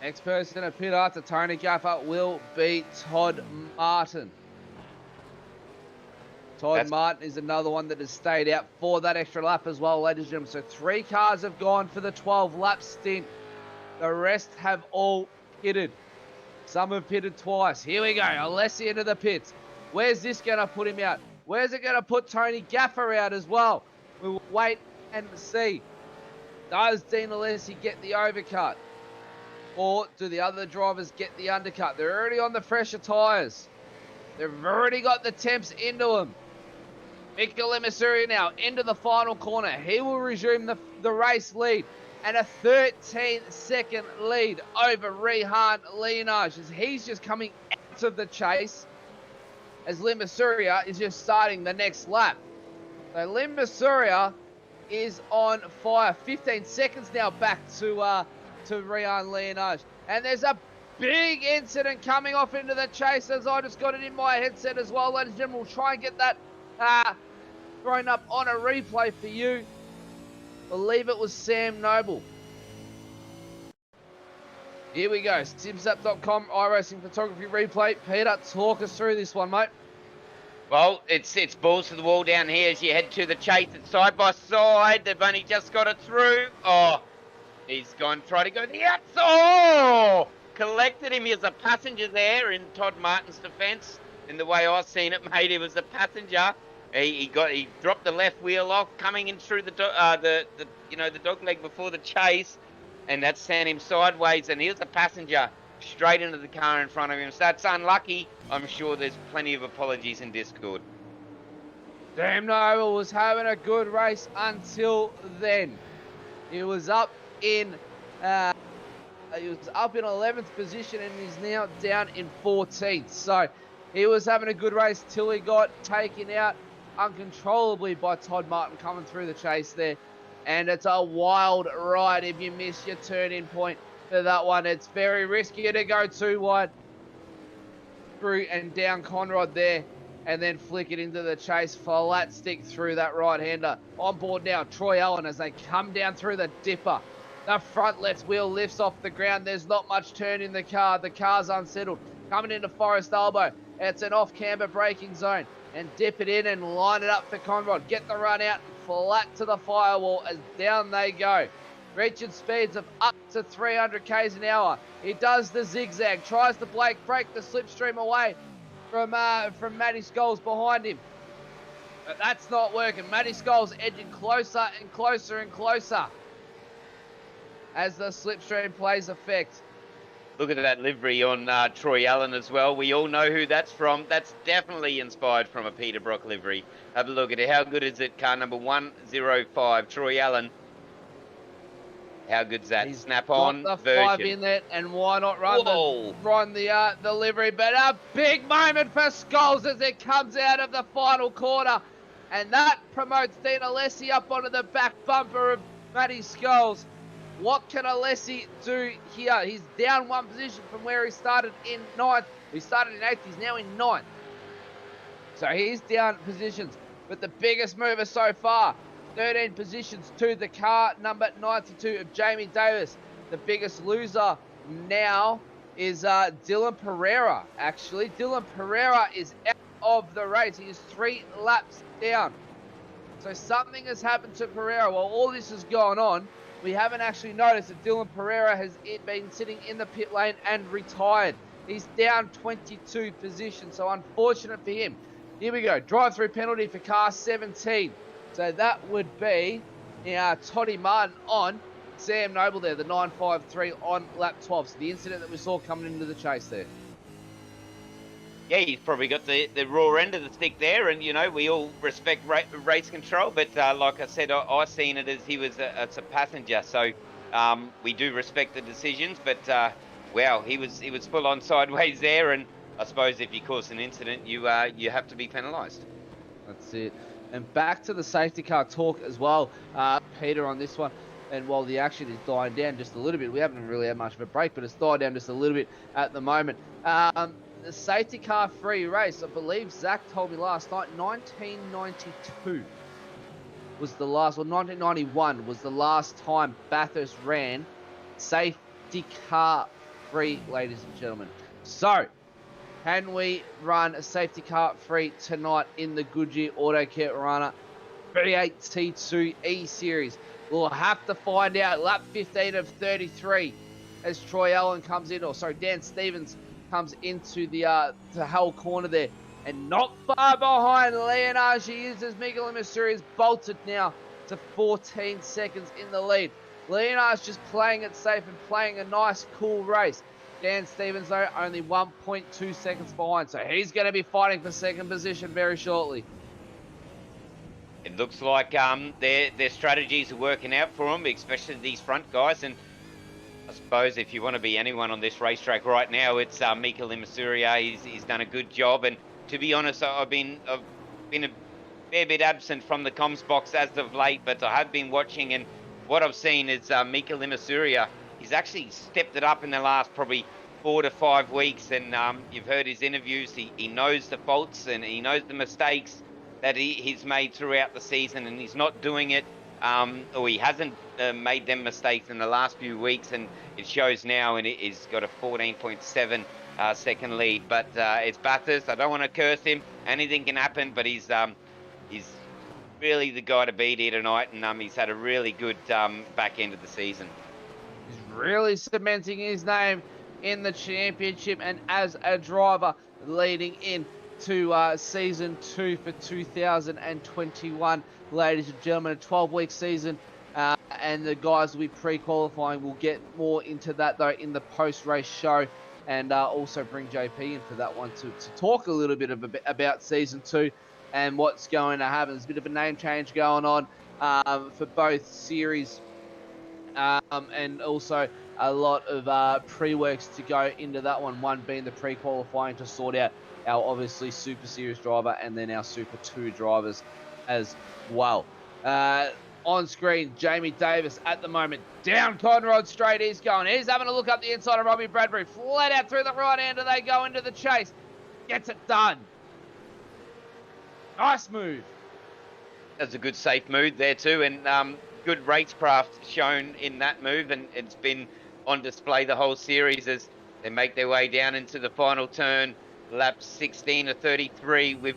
Next person to pit after Tony Gaffer will be Todd Martin. Martin is another one that has stayed out for that extra lap as well, ladies and gentlemen. So 3 cars have gone for the 12-lap stint. The rest have all pitted. Some have pitted twice. Here we go. Alessi into the pits. Where's this going to put him out? Where's it going to put Tony Gaffer out as well? We'll wait and see. Does Dean Alessi get the overcut? Or do the other drivers get the undercut? They're already on the fresher tyres. They've already got the temps into them. Mikel Lemisuri now into the final corner. He will resume the race lead. And a 13-second lead over Rehan Leonage as he's just coming out of the chase as Lemisuri is just starting the next lap. So Lemisuri is on fire. 15 seconds now back to Rehan Leonage. And there's a big incident coming off into the chase as I just got it in my headset as well. Ladies and gentlemen, we'll try and get that thrown up on a replay for you. Believe it was Sam Noble. Here we go. Simsap.com, iRacing Photography Replay. Peter, talk us through this one, mate. Well, it's balls to the wall down here as you head to the chase. It's side by side. They've only just got it through. Oh, he's try to go the outside. Oh, collected him. He was a passenger there in Todd Martin's defence. In the way I've seen it, mate, he was a passenger. He dropped the left wheel off, coming in through the dog leg before the chase, and that sent him sideways. And here's a passenger straight into the car in front of him. So that's unlucky. I'm sure there's plenty of apologies in Discord. Sam Noble was having a good race until then. He was up in 11th position and he's now down in 14th. So he was having a good race till he got taken out uncontrollably by Todd Martin coming through the chase there. And it's a wild ride if you miss your turn-in point for that one. It's very risky to go too wide through and down Conrad there and then flick it into the chase. Flat stick through that right-hander. On board now, Troy Allen as they come down through the dipper. The front left wheel lifts off the ground. There's not much turn in the car. The car's unsettled. Coming into Forest Elbow. It's an off-camber braking zone. And dip it in and line it up for Conrad. Get the run out, flat to the firewall as down they go. Reaching speeds of up to 300 k's an hour. He does the zigzag, tries to break the slipstream away from Matty Scholes behind him. But that's not working. Matty Scholes edging closer and closer and closer as the slipstream plays effect. Look at that livery on Troy Allen as well. We all know who that's from. That's definitely inspired from a Peter Brock livery. Have a look at it. How good is it? Car number 105, Troy Allen. How good's that? He's Snap-on got the version. 5 in there, and why not run the livery? But a big moment for Scholes as it comes out of the final quarter, and that promotes Dean Alessi up onto the back bumper of Matty Scholes. What can Alessi do here? He's down 1 position from where he started in 9th. He started in 8th. He's now in 9th. So he's down positions. But the biggest mover so far, 13 positions to the car number 92 of Jamie Davis. The biggest loser now is Dylan Pereira, actually. Dylan Pereira is out of the race. He is 3 laps down. So something has happened to Pereira. While all this has gone on, we haven't actually noticed that Dylan Pereira has been sitting in the pit lane and retired. He's down 22 positions, so unfortunate for him. Here we go, drive-through penalty for car 17. So that would be Toddy Martin on Sam Noble there, the 953 on lap 12. So the incident that we saw coming into the chase there. Yeah, he's probably got the raw end of the stick there, and, you know, we all respect race control, but like I said, I seen it as he was a passenger, so we do respect the decisions, but, wow, he was full on sideways there, and I suppose if you cause an incident, you have to be penalised. That's it. And back to the safety car talk as well, Peter, on this one. And while the action is dying down just a little bit, we haven't really had much of a break, but it's died down just a little bit at the moment. The safety car free race, I believe Zach told me last night, 1992 was the last, or 1991 was the last time Bathurst ran safety car free, ladies and gentlemen. So, can we run a safety car free tonight in the Goodyear Autocare Warana V8T2 E-Series? We'll have to find out. Lap 15 of 33 as Troy Allen comes in, or sorry, Dan Stevens comes into the Hull corner there. And not far behind Leonard she is, as Miguel Missouri is bolted now to 14 seconds in the lead. Leonard's just playing it safe and playing a nice, cool race. Dan Stevens, though, only 1.2 seconds behind, so he's going to be fighting for second position very shortly. It looks like their strategies are working out for them, especially these front guys. And I suppose if you want to be anyone on this racetrack right now, it's Mika Limasurier. He's done a good job. And to be honest, I've been a fair bit absent from the comms box as of late, but I have been watching, and what I've seen is Mika Limasurier. He's actually stepped it up in the last probably 4 to 5 weeks, and you've heard his interviews. He knows the faults and he knows the mistakes that he's made throughout the season, and he's not doing it, or he hasn't made them mistakes in the last few weeks, and it shows now, and he's got a 14.7 second lead. But it's Bathurst. I don't want to curse him. Anything can happen, but he's really the guy to beat here tonight, and he's had a really good back end of the season. He's really cementing his name in the championship and as a driver leading in to season 2 for 2021, ladies and gentlemen. A 12-week season, and the guys will be pre-qualifying. We'll get more into that though in the post-race show, and also bring JP in for that one to talk a little bit about season 2 and what's going to happen. There's a bit of a name change going on for both series, and also a lot of pre-works to go into that one being the pre-qualifying to sort out our obviously Super Series driver and then our Super 2 drivers as well. On screen, Jamie Davis at the moment. Down Conrod straight he's going. He's having a look up the inside of Robbie Bradbury. Flat out through the right hander they go into the chase. Gets it done. Nice move. That's a good safe move there too, and good racecraft shown in that move, and it's been on display the whole series as they make their way down into the final turn. Lap 16 of 33 with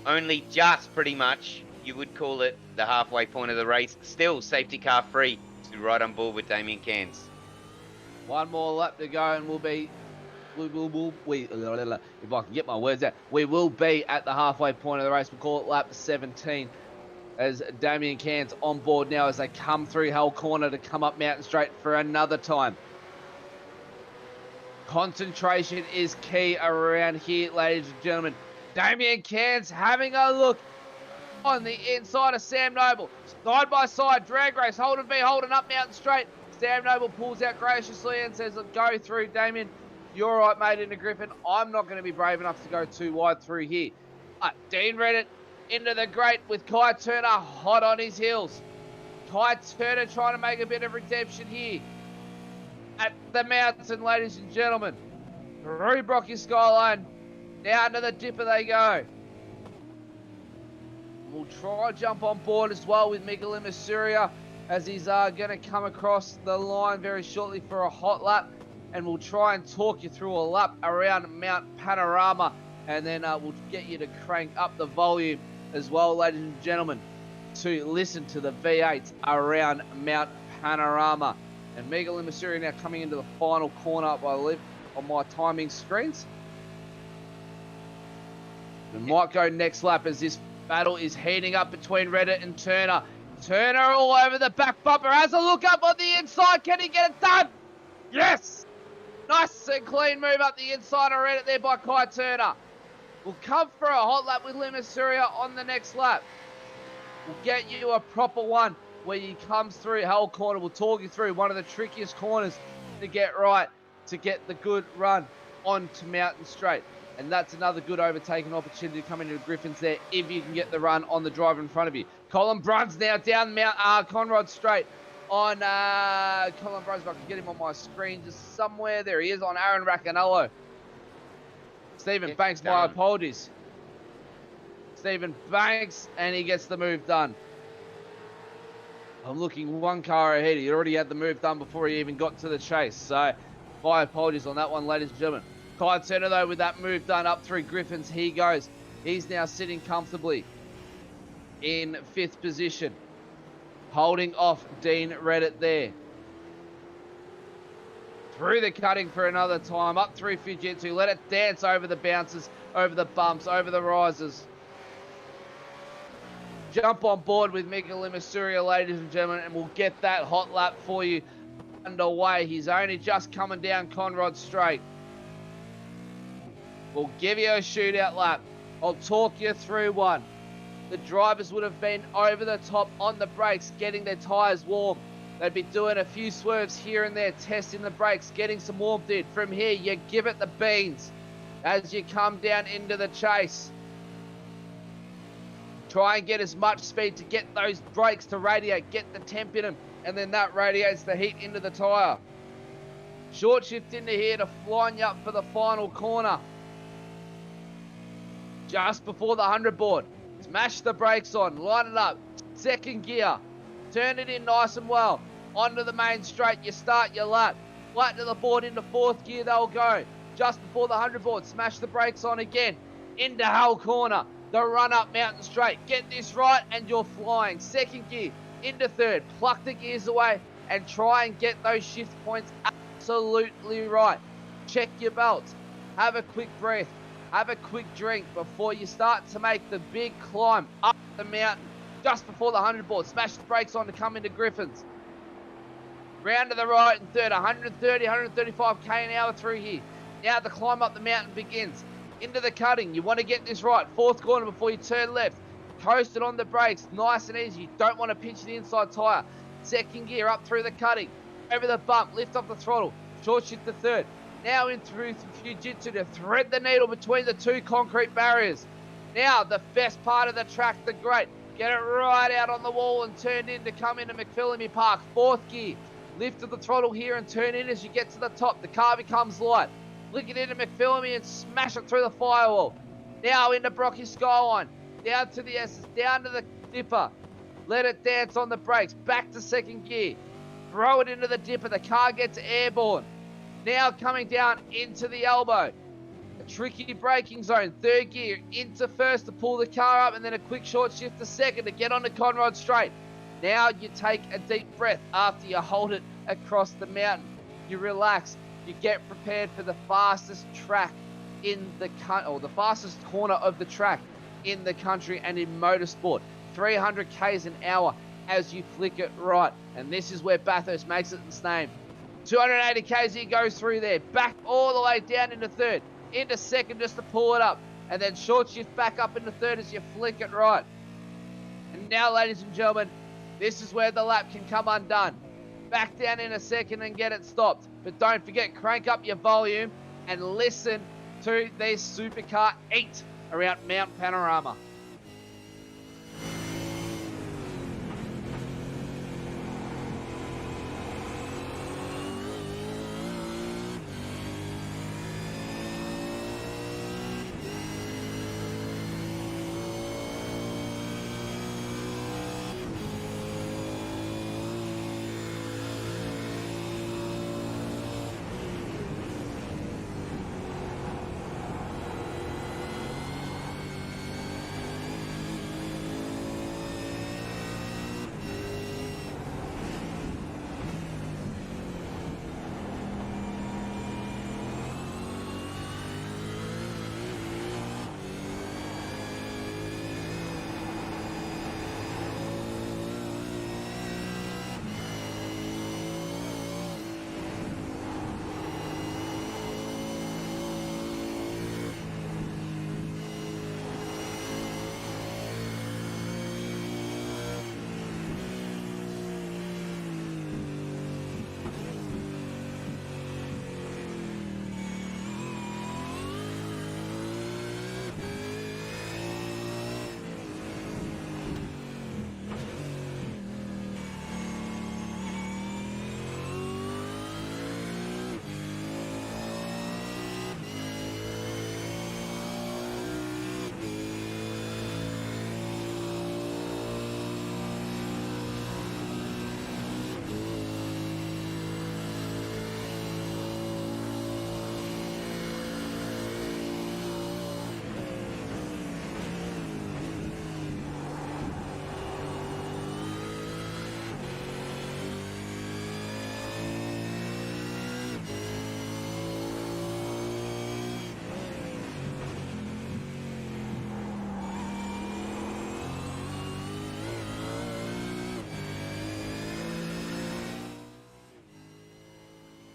only just pretty much, you would call it the halfway point of the race. Still safety car free to ride on board with Damien Cairns. One more lap to go and if I can get my words out, we will be at the halfway point of the race. We'll call it lap 17 as Damien Cairns on board now as they come through Hull Corner to come up Mountain Straight for another time. Concentration is key around here, ladies and gentlemen. Damien Cairns having a look on the inside of Sam Noble. Side by side, drag race, Holden B holding up Mountain Straight. Sam Noble pulls out graciously and says, go through, Damien. You're all right, mate, into Griffin. I'm not going to be brave enough to go too wide through here. Dean Reddit into the grate with Kai Turner hot on his heels. Kai Turner trying to make a bit of redemption here at the mountain, ladies and gentlemen. Through Brocky Skyline, down to the dipper they go. We'll try and jump on board as well with Miguel Missouri as he's going to come across the line very shortly for a hot lap. And we'll try and talk you through a lap around Mount Panorama, and then we'll get you to crank up the volume as well, ladies and gentlemen, to listen to the V8 around Mount Panorama. And Miguel Missouri now coming into the final corner, I believe, on my timing screens. We might go next lap as this battle is heating up between Reddit and Turner. Turner all over the back bumper, has a look up on the inside. Can he get it done? Yes! Nice and clean move up the inside of Reddit there by Kai Turner. We'll come for a hot lap with Limassuria on the next lap. We'll get you a proper one where he comes through Hull Corner. We'll talk you through one of the trickiest corners to get right, to get the good run onto Mountain Straight. And that's another good overtaking opportunity to come into the Griffins there if you can get the run on the driver in front of you. Colin Bruns now down Conrod Straight on Colin Bruns. If I can get him on my screen just somewhere. There he is on Aaron Raccanello. Stephen Banks, my apologies. Stephen Banks, and he gets the move done. I'm looking one car ahead. He already had the move done before he even got to the chase. So my apologies on that one, ladies and gentlemen. Kai Turner, though, with that move done up through Griffins, he goes. He's now sitting comfortably in 5th position, holding off Dean Reddit there. Through the cutting for another time, up through Fujitsu. Let it dance over the bounces, over the bumps, over the rises. Jump on board with Mika Limasuria, ladies and gentlemen, and we'll get that hot lap for you underway. He's only just coming down Conrod Straight. We'll give you a shootout lap. I'll talk you through one. The drivers would have been over the top on the brakes, getting their tyres warm. They'd be doing a few swerves here and there, testing the brakes, getting some warmth in. From here, you give it the beans as you come down into the chase. Try and get as much speed to get those brakes to radiate, get the temp in them, and then that radiates the heat into the tyre. Short shift into here to line you up for the final corner. Just before the 100 board. Smash the brakes on, line it up, 2nd gear. Turn it in nice and well. Onto the main straight, you start your lap. Flat to the board into 4th gear they'll go. Just before the 100 board, smash the brakes on again. Into Hull Corner, the run up Mountain Straight. Get this right and you're flying. 2nd gear, into 3rd. Pluck the gears away and try and get those shift points absolutely right. Check your belts. Have a quick breath. Have a quick drink before you start to make the big climb up the mountain. Just before the 100 board, smash the brakes on to come into Griffins. Round to the right in 3rd, 130, 135 k an hour through here. Now the climb up the mountain begins. Into the cutting, you want to get this right. 4th corner before you turn left. Coast it on the brakes, nice and easy. You don't want to pinch the inside tyre. 2nd gear up through the cutting. Over the bump, lift off the throttle. Short shift to 3rd. Now in through Fujitsu to thread the needle between the 2 concrete barriers. Now the best part of the track, the great. Get it right out on the wall and turn in to come into McPhillamy Park. 4th gear. Lift of the throttle here and turn in as you get to the top. The car becomes light. Flick it into McPhillamy and smash it through the firewall. Now into Brocky Skyline. Down to the S's, down to the dipper. Let it dance on the brakes. Back to 2nd gear. Throw it into the dipper. The car gets airborne. Now coming down into the elbow. A tricky braking zone. 3rd gear into 1st to pull the car up and then a quick short shift to 2nd to get onto Conrod Straight. Now you take a deep breath after you hold it across the mountain. You relax. You get prepared for the fastest track in the the fastest corner of the track in the country and in motorsport. 300 k's an hour as you flick it right. And this is where Bathurst makes it its name. 280 k's he goes through there. Back all the way down into 3rd. Into 2nd just to pull it up. And then short shift back up into 3rd as you flick it right. And now, ladies and gentlemen, this is where the lap can come undone. Back down in a 2nd and get it stopped. But don't forget, crank up your volume and listen to this Supercar 8 around Mount Panorama.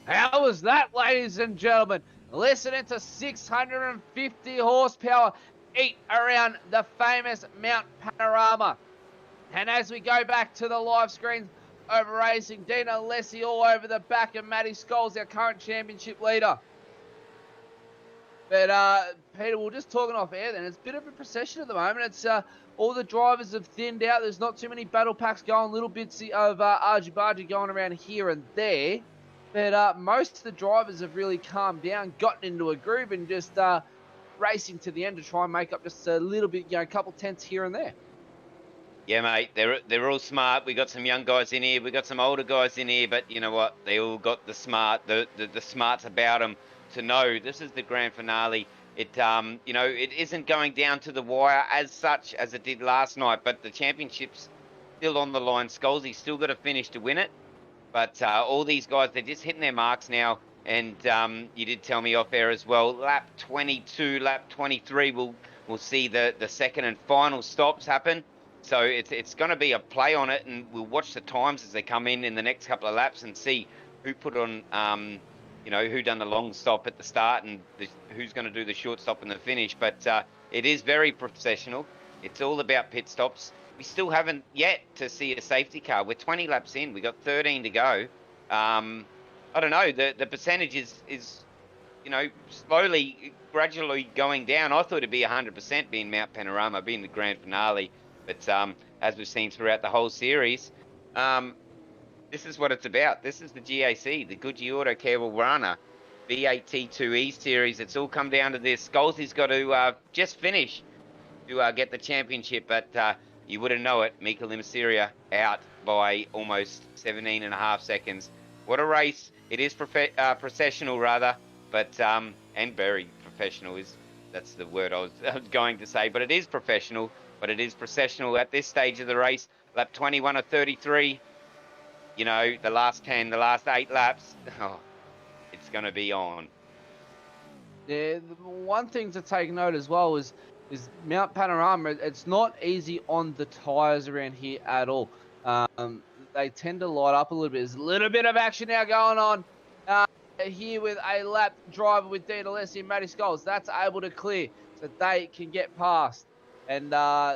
How was that, ladies and gentlemen? Listening to 650 horsepower eat around the famous Mount Panorama. And as we go back to the live screens over racing, Dina Alessi all over the back of Matty Scholes, our current championship leader. But Peter, we're just talking off air then. It's a bit of a procession at the moment. It's all the drivers have thinned out. There's not too many battle packs going, little bits of argy-bargy going around here and there. But most of the drivers have really calmed down, gotten into a groove, and just racing to the end to try and make up just a little bit, a couple tenths here and there. Yeah, mate, they're all smart. We got some young guys in here, we got some older guys in here, but you know what? They all got the smarts about them to know this is the grand finale. It it isn't going down to the wire as such as it did last night, but the championship's still on the line. Scholesy still got to finish to win it, but all these guys, they're just hitting their marks now. And you did tell me off air as well. Lap 22, lap 23, we'll see the second and final stops happen. So it's going to be a play on it, and we'll watch the times as they come in the next couple of laps and see who put on, who done the long stop at the start and who's going to do the short stop in the finish. But it is very professional. It's all about pit stops. We still haven't yet to see a safety car. We're 20 laps in. We got 13 to go. I don't know. The percentage is slowly, gradually going down. I thought it'd be 100% being Mount Panorama, being the grand finale. But as we've seen throughout the whole series, this is what it's about. This is the GAC, the Goodyear Autocare Warana V8T2 E-Series. It's all come down to this. Scholes's got to just finish to get the championship, but you wouldn't know it. Mika Limaseria out by almost 17.5 seconds. What a race. It is processional, rather, but and very professional that's the word I was going to say. But it is professional. But it is processional at this stage of the race. Lap 21 of 33. The last 10, the last 8 laps. Oh, it's going to be on. Yeah, one thing to take note as well is Mount Panorama. It's not easy on the tyres around here at all. They tend to light up a little bit. There's a little bit of action now going on here with a lap driver with Dean Alessi and Matty Scholes. That's able to clear so they can get past. And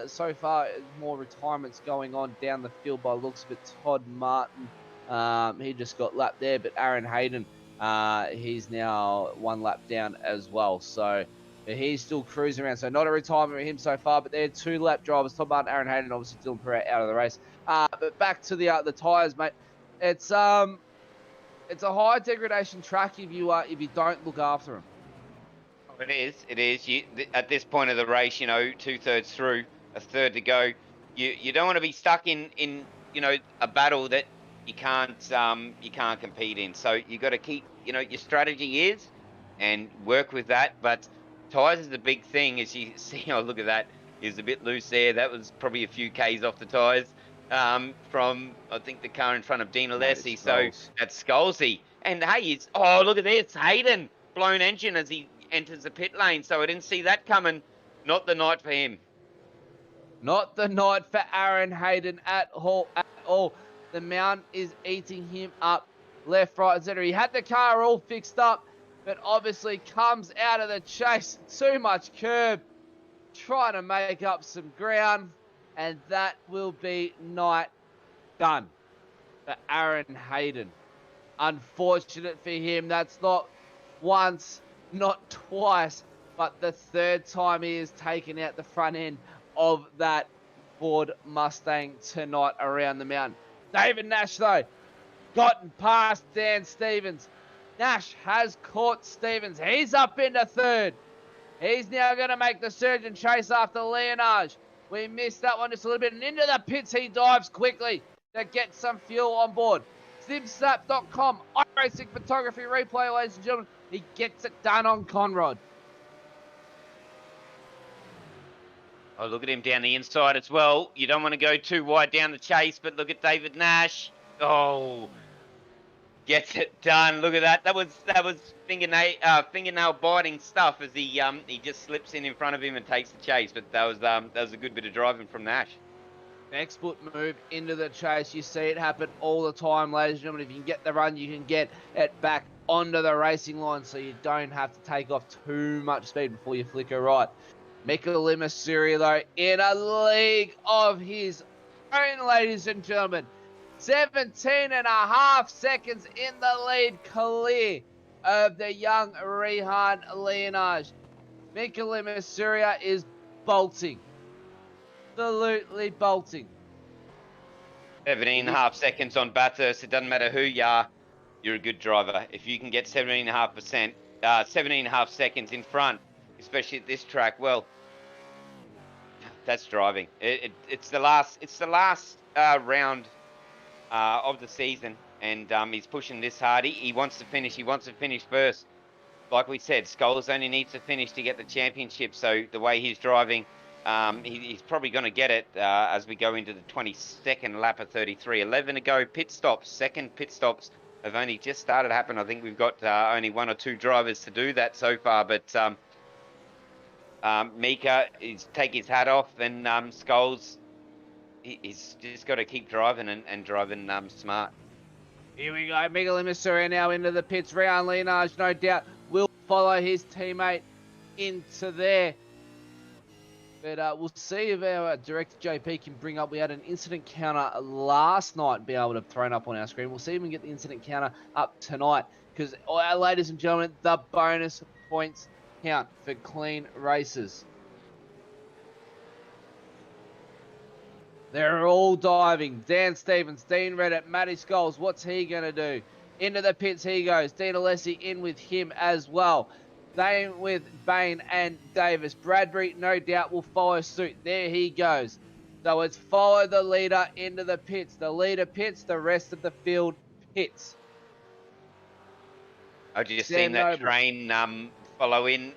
so far, more retirements going on down the field by the looks of it. Todd Martin, he just got lapped there. But Aaron Hayden, he's now 1 lap down as well. So he's still cruising around. So not a retirement for him so far. But they're 2 lap drivers. Todd Martin, Aaron Hayden, obviously Dylan Perret out of the race. But back to the tyres, mate. It's a high degradation track if you don't look after them. It is. At this point of the race, 2/3 through, a third to go. You don't want to be stuck in a battle that you can't compete in. So you got to keep your strategy is, and work with that. But tyres is the big thing. As you see, oh look at that, is a bit loose there. That was probably a few Ks off the tyres from I think the car in front of Dean Alessi. So that's Scholesy. And hey, oh look at this, Hayden blown engine as he enters the pit lane, so I didn't see that coming. Not the night for him. Not the night for Aaron Hayden at all. The Mount is eating him up left, right, etc. He had the car all fixed up, but obviously comes out of the chase. Too much curb, trying to make up some ground, and that will be night done for Aaron Hayden. Unfortunate for him. That's not once, not twice, but the 3rd time he has taken out the front end of that Ford Mustang tonight around the mountain. David Nash, though, gotten past Dan Stevens. Nash has caught Stevens. He's up into 3rd. He's now going to make the surge and chase after Leonage. We missed that one just a little bit. And into the pits he dives quickly to get some fuel on board. Simsnap.com, iRacing photography replay, ladies and gentlemen. He gets it done on Conrod. Oh, look at him down the inside as well. You don't want to go too wide down the chase, but look at David Nash. Oh, gets it done. Look at that. That was fingernail biting stuff as he just slips in front of him and takes the chase. But that was a good bit of driving from Nash. Next foot move into the chase. You see it happen all the time, ladies and gentlemen. If you can get the run, you can get it back onto the racing line so you don't have to take off too much speed before you flicker right. Michael Masuri, though, in a league of his own, ladies and gentlemen. 17.5 seconds in the lead, clear of the young Rehan Leonage. Michael Masuri is bolting. Absolutely bolting. 17.5 seconds on Bathurst. It doesn't matter who you are, you're a good driver. If you can get 17.5 seconds in front, especially at this track, well, that's driving. It's the last round of the season, and he's pushing this hard. He wants to finish. He wants to finish first. Like we said, Scholes only needs to finish to get the championship. So the way he's driving, he's probably going to get it as we go into the 22nd lap of 33. 11 to go. Pit stops. Second pit stops have only just started to happen. I think we've got only 1 or 2 drivers to do that so far. But Mika is take his hat off, and Scholes, he's just got to keep driving and driving smart. Here we go. Miguel Masuri now into the pits. Rehan Leonage, no doubt, will follow his teammate into there. But we'll see if our director JP can bring up. We had an incident counter last night, be able to thrown up on our screen. We'll see if we can get the incident counter up tonight. Because, ladies and gentlemen, the bonus points count for clean races. They're all diving. Dan Stevens, Dean Reddit, Matty Scholes. What's he going to do? Into the pits he goes. Dean Alessi in with him as well. Same with Bain and Davis. Bradbury, no doubt, will follow suit. There he goes. So it's follow the leader into the pits. The leader pits, the rest of the field pits. I just seen that train follow in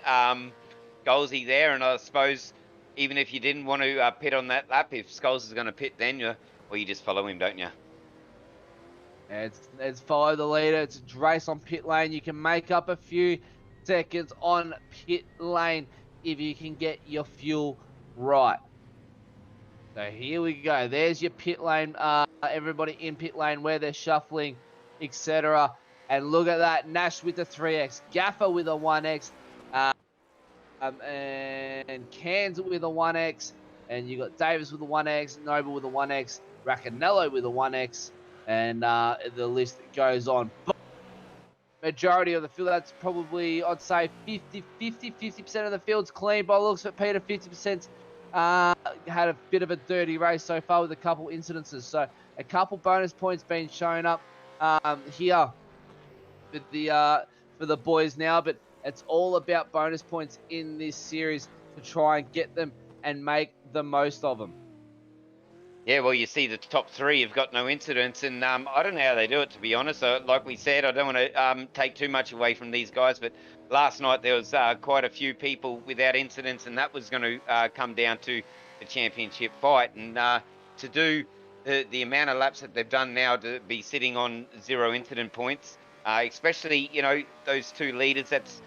Golsey there, and I suppose even if you didn't want to pit on that lap, if Scholes is going to pit, then you just follow him, don't you? It's follow the leader. It's a race on pit lane. You can make up a few seconds on pit lane if you can get your fuel right. So here we go. There's your pit lane. Everybody in pit lane where they're shuffling, etc. And look at that. Nash with the 3X. Gaffer with a 1X. And Cairns with a 1X, and you got Davis with a 1X, Noble with a 1X, Raccanello with a 1X, and the list goes on. But majority of the field, that's probably, I'd say 50% of the field's clean by the looks of it. Peter, 50% had a bit of a dirty race so far with a couple incidences. So a couple bonus points being shown up here for the boys now, but it's all about bonus points in this series to try and get them and make the most of them. Yeah, well, you see the top 3 have got no incidents, and I don't know how they do it, to be honest. Like we said, I don't want to take too much away from these guys, but last night there was quite a few people without incidents, and that was going to come down to the championship fight. And to do the amount of laps that they've done now, to be sitting on 0 incident points, especially, those 2 leaders, that's...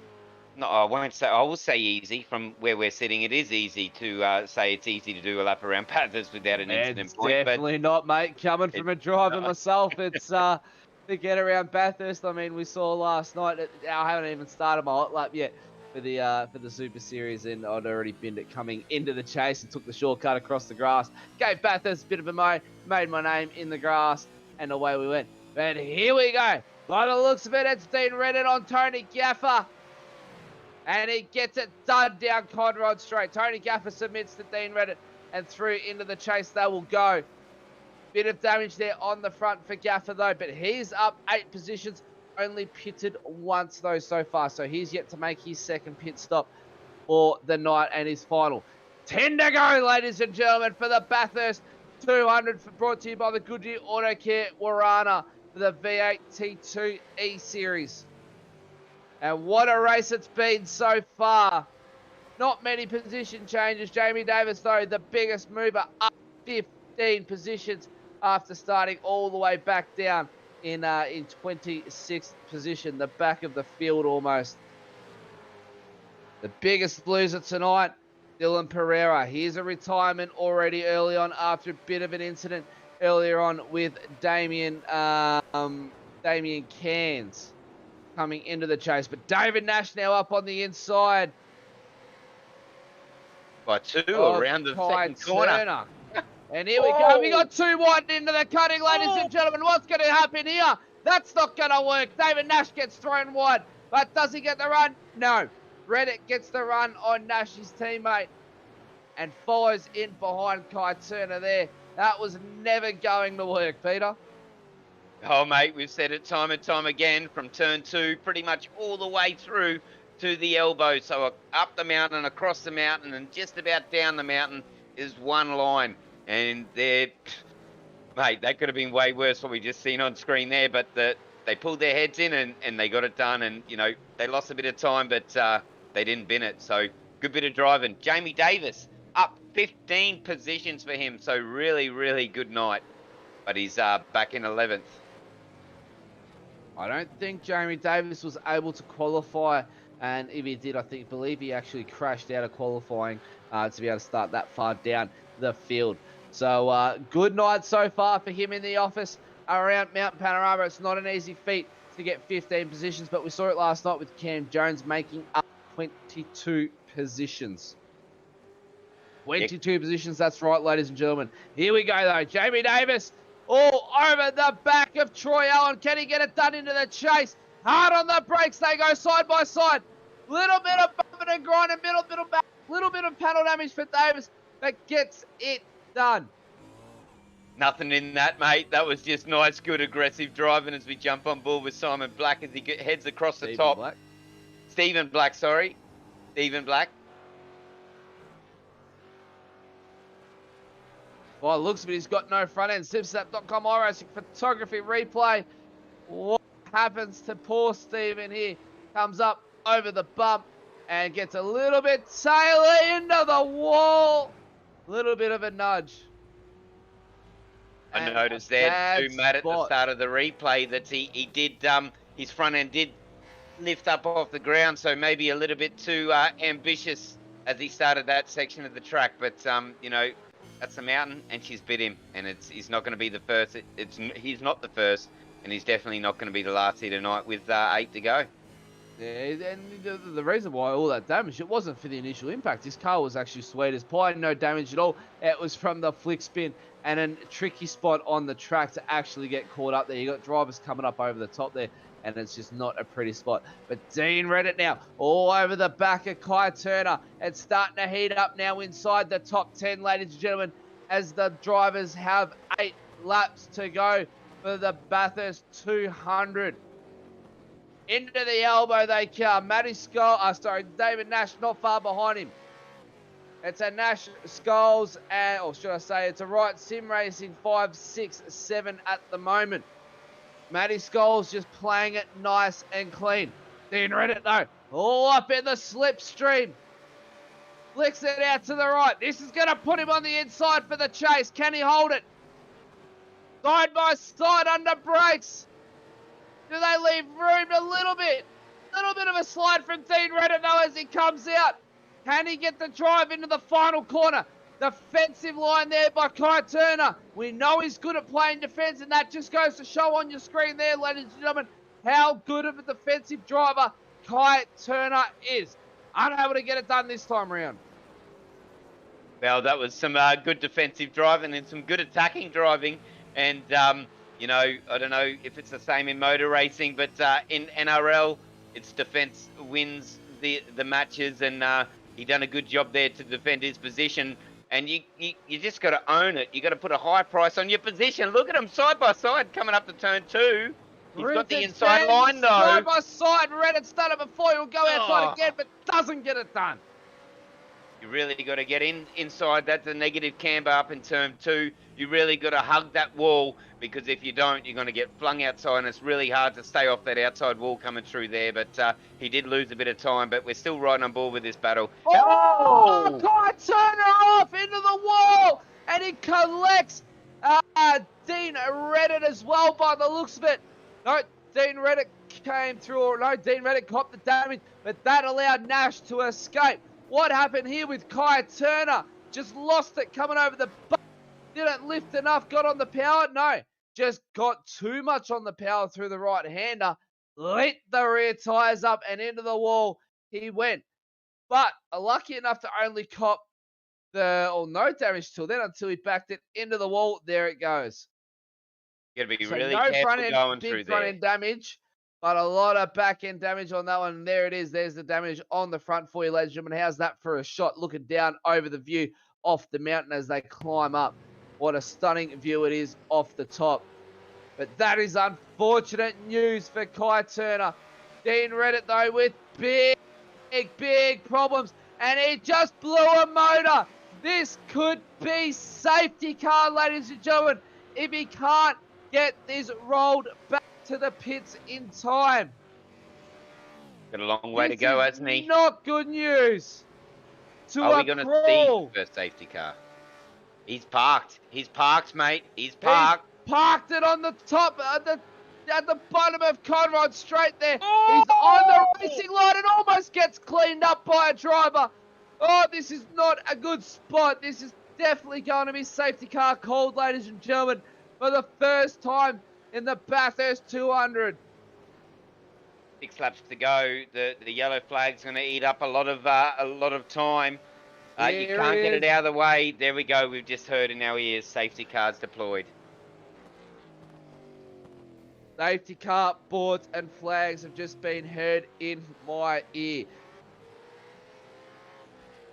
No, I will say easy from where we're sitting. It is easy to say it's easy to do a lap around Bathurst without an incident point. It's definitely not, mate. Coming from a driver myself, it's to get around Bathurst. I mean, we saw last night. I haven't even started my hot lap yet for the Super Series, and I'd already binned it coming into the chase and took the shortcut across the grass. Gave Bathurst a bit of a moan, made my name in the grass, and away we went. But here we go. By the looks of it, it's Dean Reddit on Tony Gaffer. And he gets it done down Conrod straight. Tony Gaffer submits to Dean Reddit and through into the chase they will go. Bit of damage there on the front for Gaffer though, but he's up 8 positions. Only pitted once though so far, so he's yet to make his second pit stop for the night and his final. 10 to go, ladies and gentlemen, for the Bathurst 200, brought to you by the Goodyear Autocare Warana for the V8T2 E-Series. And what a race it's been so far. Not many position changes. Jamie Davis, though, the biggest mover, up 15 positions after starting all the way back down in 26th position, the back of the field almost. The biggest loser tonight, Dylan Pereira. Here's a retirement already early on after a bit of an incident earlier on with Damien Cairns. coming into the chase. But David Nash now up on the inside. By 2 around the second corner. And here we go. We got 2 wide into the cutting, ladies and gentlemen. What's going to happen here? That's not going to work. David Nash gets thrown wide. But does he get the run? No. Reddick gets the run on Nash's teammate and follows in behind Kai Turner there. That was never going to work, Peter. Oh, mate, we've said it time and time again, from turn 2, pretty much all the way through to the elbow. So up the mountain, across the mountain, and just about down the mountain is one line. And mate, that could have been way worse what we just seen on screen there. But they pulled their heads in and they got it done. And, you know, they lost a bit of time, but they didn't bin it. So good bit of driving. Jamie Davis up 15 positions for him. So really, really good night. But he's back in 11th. I don't think Jamie Davis was able to qualify, and if he did, believe he actually crashed out of qualifying to be able to start that far down the field. So good night so far for him in the office around Mount Panorama. It's not an easy feat to get 15 positions, but we saw it last night with Cam Jones making up 22 positions. 22 positions, that's right, ladies and gentlemen. Here we go, though. Jamie Davis all over the back of Troy Allen. Can he get it done into the chase? Hard on the brakes. They go side by side. Little bit of bumping and grinding, little bit of panel damage for Davis, but gets it done. Nothing in that, mate. That was just nice, good, aggressive driving as we jump on board with Simon Black as he heads across the top. Stephen Black, sorry. Stephen Black. Well, it looks like he's got no front end. Simsnap.com iRacing photography replay. What happens to poor Stephen here? Comes up over the bump and gets a little bit taily into the wall. Little bit of a nudge. I noticed there too, Matt, at the start of the replay that he did, his front end did lift up off the ground, so maybe a little bit too ambitious as he started that section of the track. But, you know, that's the mountain, and she's bit him, and he's not going to be the first. He's not the first, and he's definitely not going to be the last here tonight with 8 to go. Yeah, and the reason why all that damage, it wasn't for the initial impact. This car was actually sweet as pie, no damage at all. It was from the flick spin and a tricky spot on the track to actually get caught up there. You got drivers coming up over the top there, and it's just not a pretty spot. But Dean Reddit now all over the back of Kai Turner. It's starting to heat up now inside the top 10, ladies and gentlemen, as the drivers have 8 laps to go for the Bathurst 200. Into the elbow they come. David Nash not far behind him. It's a Nash Skulls, or should I say, it's a Wright Sim Racing 5, 6, 7 at the moment. Matty Skulls just playing it nice and clean. Dean Reddit though, all up in the slipstream. Flicks it out to the right. This is going to put him on the inside for the chase. Can he hold it? Side by side under brakes. Do they leave room a little bit? A little bit of a slide from Dean Reddit though as he comes out. Can he get the drive into the final corner? Defensive line there by Kai Turner. We know he's good at playing defense, and that just goes to show on your screen there, ladies and gentlemen, how good of a defensive driver Kai Turner is. Unable to get it done this time around. Well, that was some good defensive driving and some good attacking driving. And, you know, I don't know if it's the same in motor racing, but in NRL, it's defense wins the matches, and he done a good job there to defend his position. And you just got to own it. You got to put a high price on your position. Look at him side by side coming up to turn 2. He's got the inside line though. Side by side, Reddit's done it before. He'll go outside again, but doesn't get it done. You really got to get inside. That's a negative camber up in turn 2. You really got to hug that wall, because if you don't, you're going to get flung outside, and it's really hard to stay off that outside wall coming through there. But he did lose a bit of time, but we're still riding on board with this battle. Oh! Kai Turner off into the wall, and he collects Dean Reddit as well by the looks of it. No, Dean Reddit came through, or no, Dean Reddit copped the damage, but that allowed Nash to escape. What happened here with Kai Turner? Just lost it coming over the bump. Didn't lift enough, got on the power? No, just got too much on the power through the right-hander. lit the rear tyres up and into the wall he went. But lucky enough to only cop no damage till then until he backed it into the wall. There it goes. You got to be So really no careful going big through front there. end damage, but a lot of back end damage on that one. And there it is. There's the damage on the front for you, ladies and gentlemen. How's that for a shot looking down over the view off the mountain as they climb up? What a stunning view it is off the top. But that is unfortunate news for Kai Turner. Dean Reddit, though, with big problems. And he just blew a motor. This could be safety car, ladies and gentlemen, if he can't get this rolled back to the pits in time. Got a long way to go, hasn't he? Not good news. Are we going to see the first safety car? He's parked. He's parked, mate. He's parked. Parked it on the top, at the bottom of Conrod Straight there. Oh! He's on the racing line and almost gets cleaned up by a driver. Oh, this is not a good spot. This is definitely going to be safety car called, ladies and gentlemen, for the first time in the Bathurst 200. 6 laps to go. The yellow flag's going to eat up a lot of time. You can't get it out of the way. There we go. We've just heard in our ears, safety cars deployed. Safety car boards and flags have just been heard in my ear.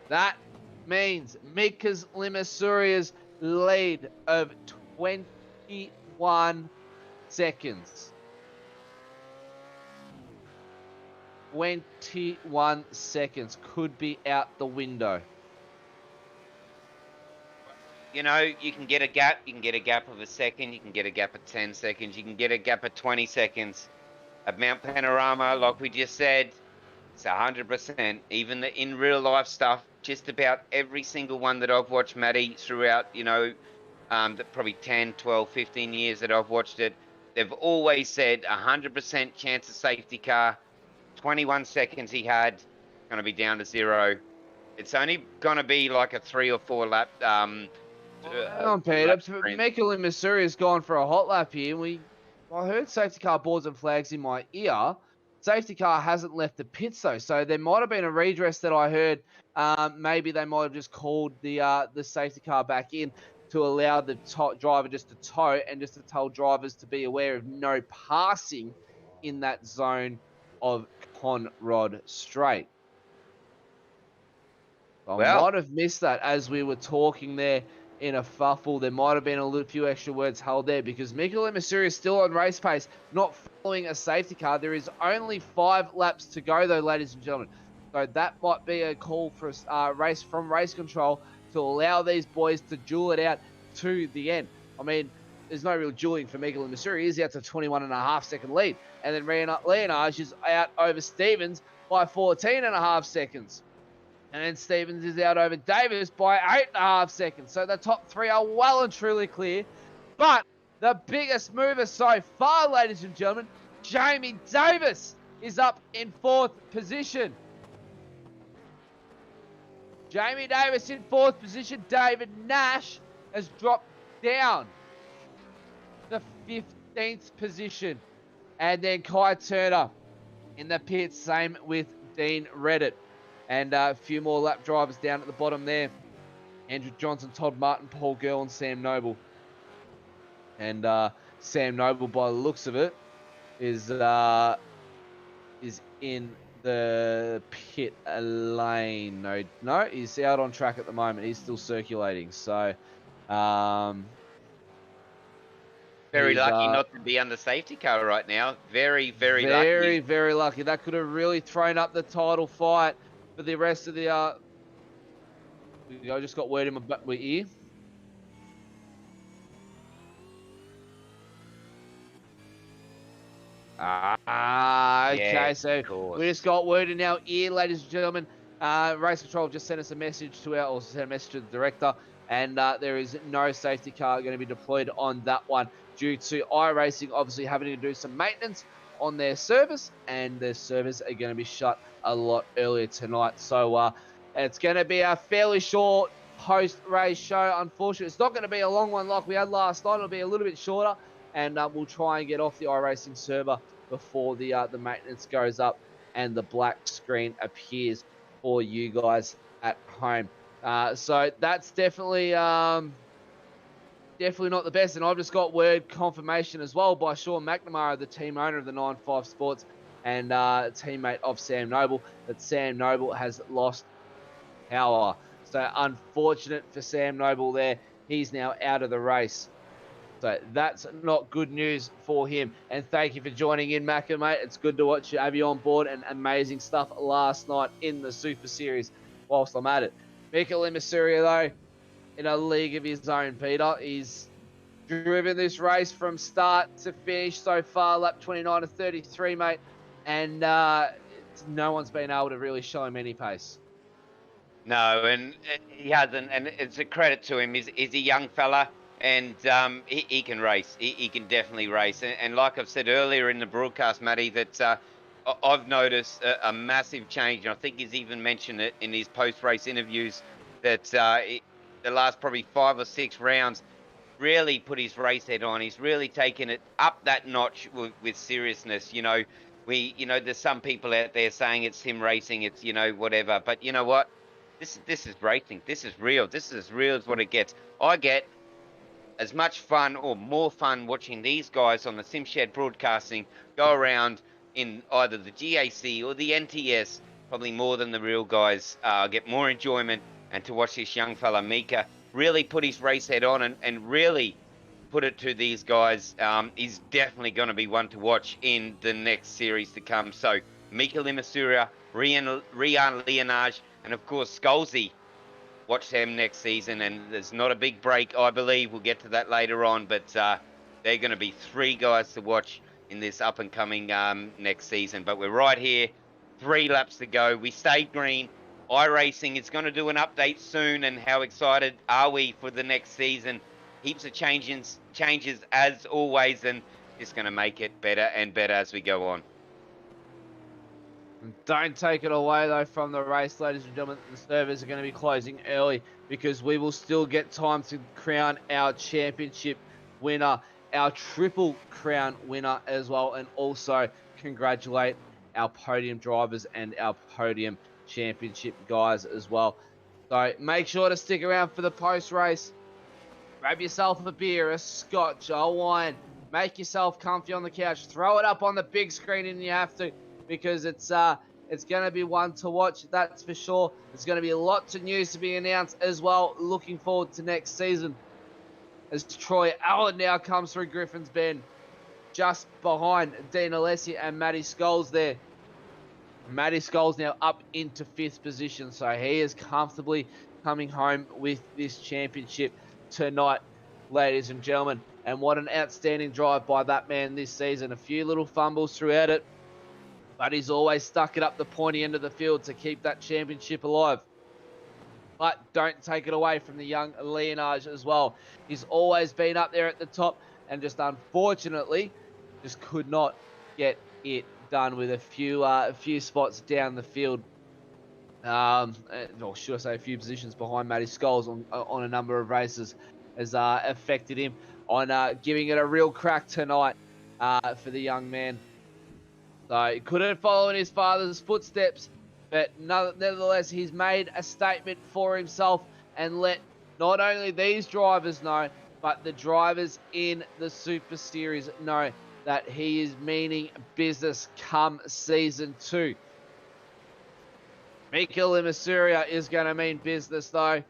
That means Mika's Limasuria's lead of 21 seconds. 21 seconds could be out the window. You know, you can get a gap. You can get a gap of a second. You can get a gap of 10 seconds. You can get a gap of 20 seconds. At Mount Panorama, like we just said, it's 100%. Even the in real life stuff, just about every single one that I've watched, Matty, throughout, you know, probably 10, 12, 15 years that I've watched it, they've always said 100% chance of safety car. 21 seconds he had, going to be down to 0. It's only going to be like a 3 or 4 lap. Hang on, Peter. Mika Limasuri has gone for a hot lap here. I heard safety car boards and flags in my ear. Safety car hasn't left the pits though, so there might have been a redress that I heard. Maybe they might have just called the safety car back in to allow the driver just to tow and just to tell drivers to be aware of no passing in that zone of Conrod Straight. I might have missed that as we were talking there in a fuffle. There might have been a few extra words held there because Mika Limasuri is still on race pace, not following a safety car. There is only 5 laps to go though, ladies and gentlemen. So that might be a call for race control to allow these boys to duel it out to the end. I mean, there's no real dueling for Mika Limasuri. He's out to 21.5 second lead. And then Leonage is out over Stevens by 14.5 seconds. And then Stevens is out over Davis by 8.5 seconds. So the top 3 are well and truly clear. But the biggest mover so far, ladies and gentlemen, Jamie Davis is up in 4th position. Jamie Davis in 4th position. David Nash has dropped down the 15th position. And then Kai Turner in the pits, same with Dean Reddit. And a few more lap drivers down at the bottom there. Andrew Johnson, Todd Martin, Paul Girl, and Sam Noble. And Sam Noble, by the looks of it, is in the pit lane. No, he's out on track at the moment. He's still circulating. So, very lucky not to be on the safety car right now. Very lucky. Very lucky. That could have really thrown up the title fight for the rest of the... I just got word in my ear. Okay, yeah, so we just got word in our ear, ladies and gentlemen. Race Control just sent us a message to the director, and there is no safety car going to be deployed on that one due to iRacing obviously having to do some maintenance on their service, and their servers are going to be shut a lot earlier tonight. So it's going to be a fairly short post-race show. Unfortunately, it's not going to be a long one like we had last night. It'll be a little bit shorter, and we'll try and get off the iRacing server before the maintenance goes up and the black screen appears for you guys at home. So that's definitely definitely not the best. And I've just got word confirmation as well by Sean McNamara, the team owner of the 9-5 Sports and teammate of Sam Noble, that Sam Noble has lost power. So unfortunate for Sam Noble there. He's now out of the race. So that's not good news for him. And thank you for joining in, Macca, mate. It's good to watch you, have you on board, and amazing stuff last night in the Super Series whilst I'm at it. Mikel Imasuria, though, in a league of his own, Peter. He's driven this race from start to finish so far, lap 29 to 33, mate. And no one's been able to really show him any pace. No, and he hasn't, and it's a credit to him. He's a young fella, and he can race. He can definitely race. And like I've said earlier in the broadcast, Matty, that I've noticed a massive change, and I think he's even mentioned it in his post-race interviews, that the last probably 5 or 6 rounds really put his race head on. He's really taken it up that notch with seriousness. You know, there's some people out there saying it's him racing, it's, whatever. But you know what? This is racing. This is real. This is as real as what it gets. I get as much fun or more fun watching these guys on the SimShed broadcasting go around in either the GAC or the NTS, probably more than the real guys. I get more enjoyment, and to watch this young fella, Mika, really put his race head on and really put it to these guys. He's definitely going to be one to watch in the next series to come. So, Mika Imasuria, Rian Leonage, and of course, Scholesy. Watch them next season, and there's not a big break, I believe. We'll get to that later on, but they're going to be 3 guys to watch in this up-and-coming next season. But we're right here, 3 laps to go. We stay green. iRacing is going to do an update soon, and how excited are we for the next season? Heaps of changes as always, and it's going to make it better and better as we go on. Don't take it away, though, from the race, ladies and gentlemen. The servers are going to be closing early because we will still get time to crown our championship winner, our triple crown winner as well, and also congratulate our podium drivers and our podium championship guys as well. So make sure to stick around for the post-race. Grab yourself a beer, a scotch, a wine. Make yourself comfy on the couch. Throw it up on the big screen and you have to, because it's going to be one to watch, that's for sure. There's going to be lots of news to be announced as well. Looking forward to next season as Troy Allen now comes through Griffin's Bend, just behind Dean Alessi and Matty Scholes there. Matty Scholes now up into 5th position, so he is comfortably coming home with this championship tonight, ladies and gentlemen. And what an outstanding drive by that man this season. A few little fumbles throughout it, but he's always stuck it up the pointy end of the field to keep that championship alive. But don't take it away from the young Leonage as well. He's always been up there at the top and just unfortunately just could not get it done with a few spots down the field. Or should I say a few positions behind Matty Scholes on a number of races has affected him on giving it a real crack tonight for the young man. So he couldn't follow in his father's footsteps, but nevertheless, he's made a statement for himself and let not only these drivers know, but the drivers in the Super Series know that he is meaning business come season 2. Mikel Imasuria is going to mean business though.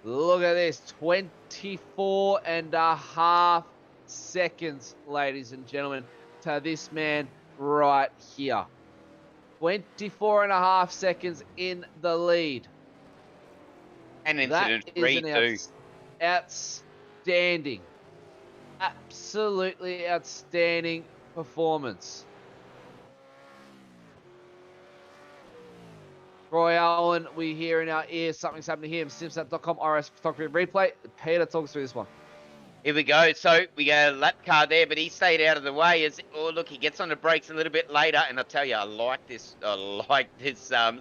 Look at this, 24 and a half seconds, ladies and gentlemen, to this man right here. 24 and a half seconds in the lead. And incident 3 too. Outstanding. Absolutely outstanding performance. Troy Allen, we hear in our ears something's happening here. Simsat.com, RS Photography Replay. Peter, talk us through this one. Here we go. So we got a lap car there, but he stayed out of the way. Oh, look, he gets on the brakes a little bit later, and I tell you, I like this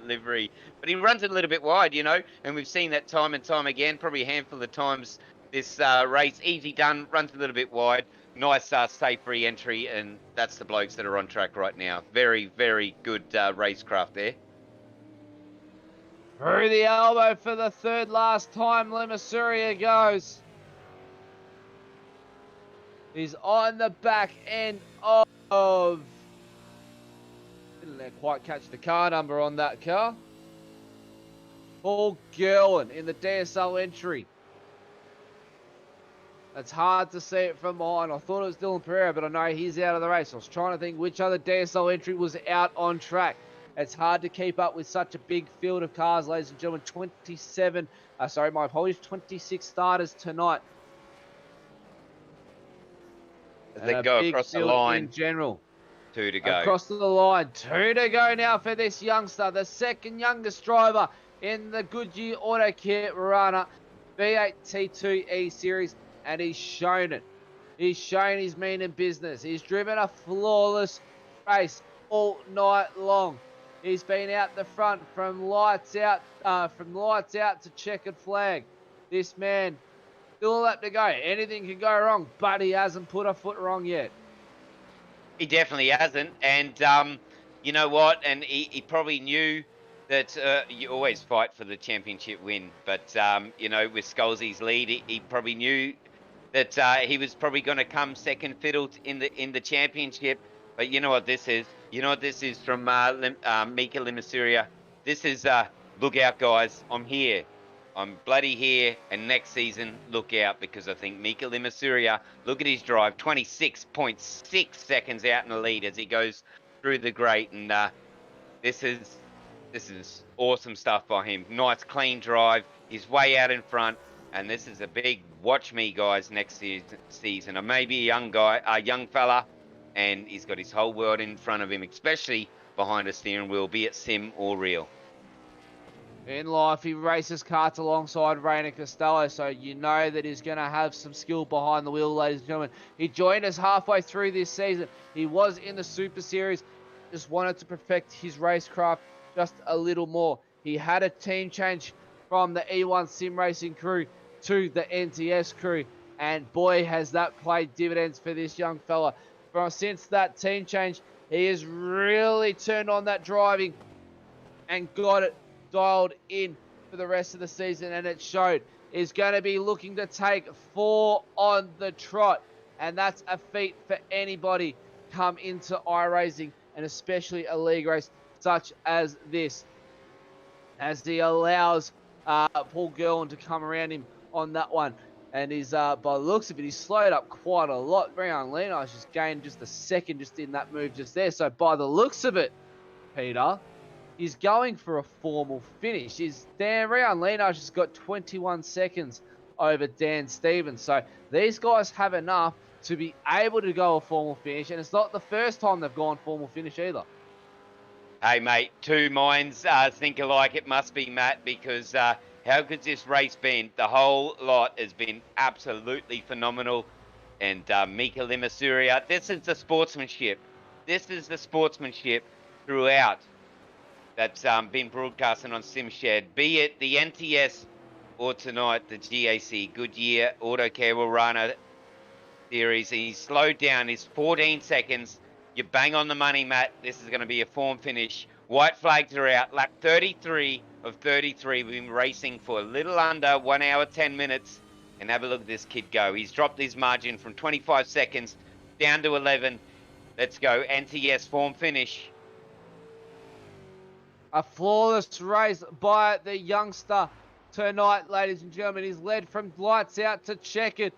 livery. But he runs it a little bit wide, and we've seen that time and time again, probably a handful of times this race. Easy done, runs a little bit wide. Nice safe re-entry, and that's the blokes that are on track right now. Very, very good racecraft there. Through the elbow for the third last time, Limasuria goes. He's on the back end of... Didn't quite catch the car number on that car. Paul Gerwin in the DSL entry. It's hard to see it from behind. I thought it was Dylan Pereira, but I know he's out of the race. I was trying to think which other DSL entry was out on track. It's hard to keep up with such a big field of cars, ladies and gentlemen. 26 starters tonight. As they go across the line. In general. 2 to go. Across the line. 2 to go now for this youngster, the second youngest driver in the Goodyear Autocare Warana V8T2 E-Series, and he's shown it. He's shown his mean in business. He's driven a flawless race all night long. He's been out the front from lights out to checkered flag. This man, still a lap to go. Anything can go wrong, but he hasn't put a foot wrong yet. He definitely hasn't, and you know what? And he probably knew that you always fight for the championship win, but you know, with Scholes's lead, he probably knew that he was probably going to come second fiddle in the championship. But you know what this is? You know what this is from Mika Limasuria? This is, look out, guys. I'm here. I'm bloody here. And next season, look out, because I think Mika Limasuria, look at his drive, 26.6 seconds out in the lead as he goes through the grate. And this is awesome stuff by him. Nice, clean drive. He's way out in front. And this is a big watch me, guys, next season. I may be a young fella, and he's got his whole world in front of him, especially behind a steering wheel, be it sim or real. In life, he races karts alongside Rainer Costello, so you know that he's going to have some skill behind the wheel, ladies and gentlemen. He joined us halfway through this season. He was in the SuperSeries, just wanted to perfect his racecraft just a little more. He had a team change from the E1 sim racing crew to the NTS crew, and boy, has that paid dividends for this young fella. Since that team change, he has really turned on that driving and got it dialed in for the rest of the season, and it showed. He's going to be looking to take 4 on the trot, and that's a feat for anybody come into iRacing, and especially a league race such as this, as he allows Paul Gerwin to come around him on that one. And he's, by the looks of it, he's slowed up quite a lot. Brian Leonage just gained just a second just in that move just there. So by the looks of it, Peter, he's going for a formal finish. Brian Leonage has got 21 seconds over Dan Stevens. So these guys have enough to be able to go a formal finish. And it's not the first time they've gone formal finish either. Hey, mate, two minds think alike. It must be, Matt, because... how good's this race been? The whole lot has been absolutely phenomenal. And Mika Limasuria, this is the sportsmanship. This is the sportsmanship throughout that's been broadcasted on SimShed. Be it the NTS or tonight the GAC, Goodyear Autocare Warana series. And he slowed down his 14 seconds. You bang on the money, Matt. This is going to be a form finish. White flags are out. Lap 33 of 33. We've been racing for a little under 1 hour, 10 minutes. And have a look at this kid go. He's dropped his margin from 25 seconds down to 11. Let's go. NTS form finish. A flawless race by the youngster tonight, ladies and gentlemen. He's led from lights out to checkered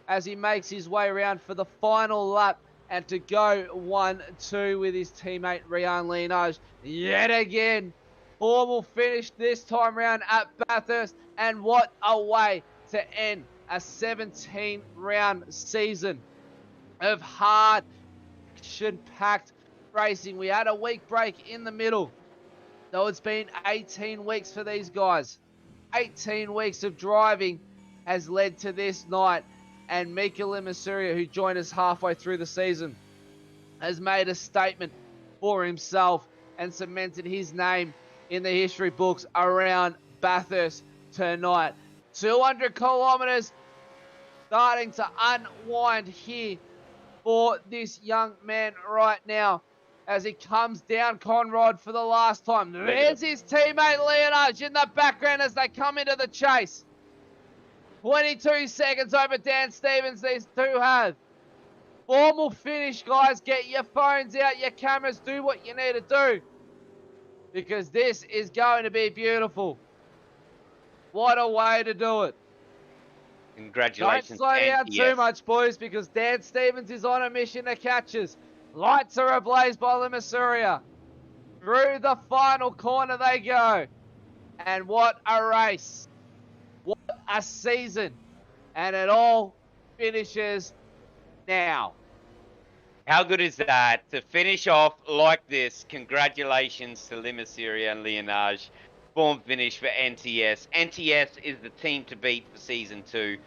as he makes his way around for the final lap. And to go 1-2 with his teammate Rian Leonage. Yet again, formal finish this time round at Bathurst. And what a way to end a 17-round season of hard, action-packed racing. We had a week break in the middle, though it's been 18 weeks for these guys. 18 weeks of driving has led to this night. And Mika Limasuria, who joined us halfway through the season, has made a statement for himself and cemented his name in the history books around Bathurst tonight. 200 kilometres starting to unwind here for this young man right now as he comes down Conrod for the last time. There's his teammate Leonage in the background as they come into the chase. 22 seconds over Dan Stevens, these two have. Formal finish, guys. Get your phones out, your cameras, do what you need to do, because this is going to be beautiful. What a way to do it. Congratulations. Don't slow down too much, boys, because Dan Stevens is on a mission to catch us. Lights are ablaze by Limasuria. Through the final corner they go. And what a race. What a season. And it all finishes now. How good is that? To finish off like this, congratulations to Limasuria and Leonage. Form finish for NTS. NTS is the team to beat for Season 2.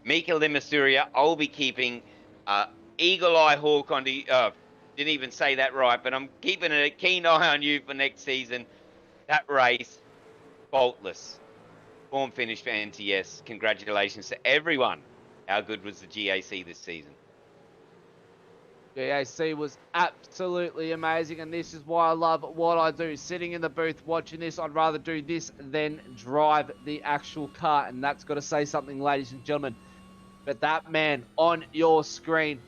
Mika Limasuria, I'll be keeping eagle eye hawk on the... didn't even say that right, but I'm keeping a keen eye on you for next season. That race, faultless. Form finish for NTS. Congratulations to everyone. How good was the GAC this season? GAC was absolutely amazing, and this is why I love what I do. Sitting in the booth watching this, I'd rather do this than drive the actual car, and that's got to say something, ladies and gentlemen. But that man on your screen,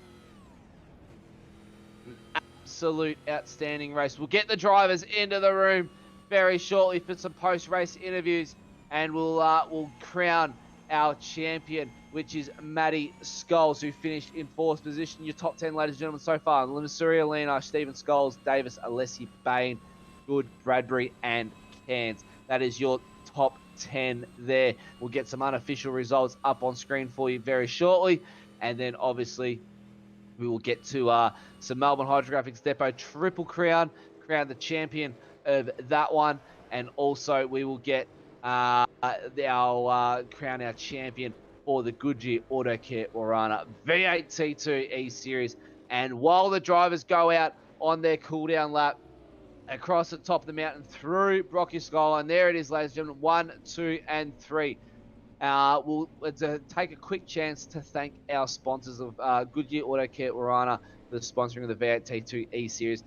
an absolute outstanding race. We'll get the drivers into the room very shortly for some post-race interviews, and we'll crown our champion, which is Matty Scholes, who finished in 4th position. Your top 10, ladies and gentlemen, so far: Limasuria, Leonage, Stephen Scholes, Davis, Alessi, Bain, Good, Bradbury, and Cairns. That is your top 10 there. We'll get some unofficial results up on screen for you very shortly, and then obviously we will get to some Melbourne Hydrographix Depot triple crown the champion of that one, and also we will get crown our champion for the Goodyear Autocare Warana V8T2 E-Series. And while the drivers go out on their cool-down lap across the top of the mountain through Brocky Skyline, there it is, ladies and gentlemen, 1, 2, and 3. We'll take a quick chance to thank our sponsors of Goodyear Autocare Warana for sponsoring of the V8T2 E-Series,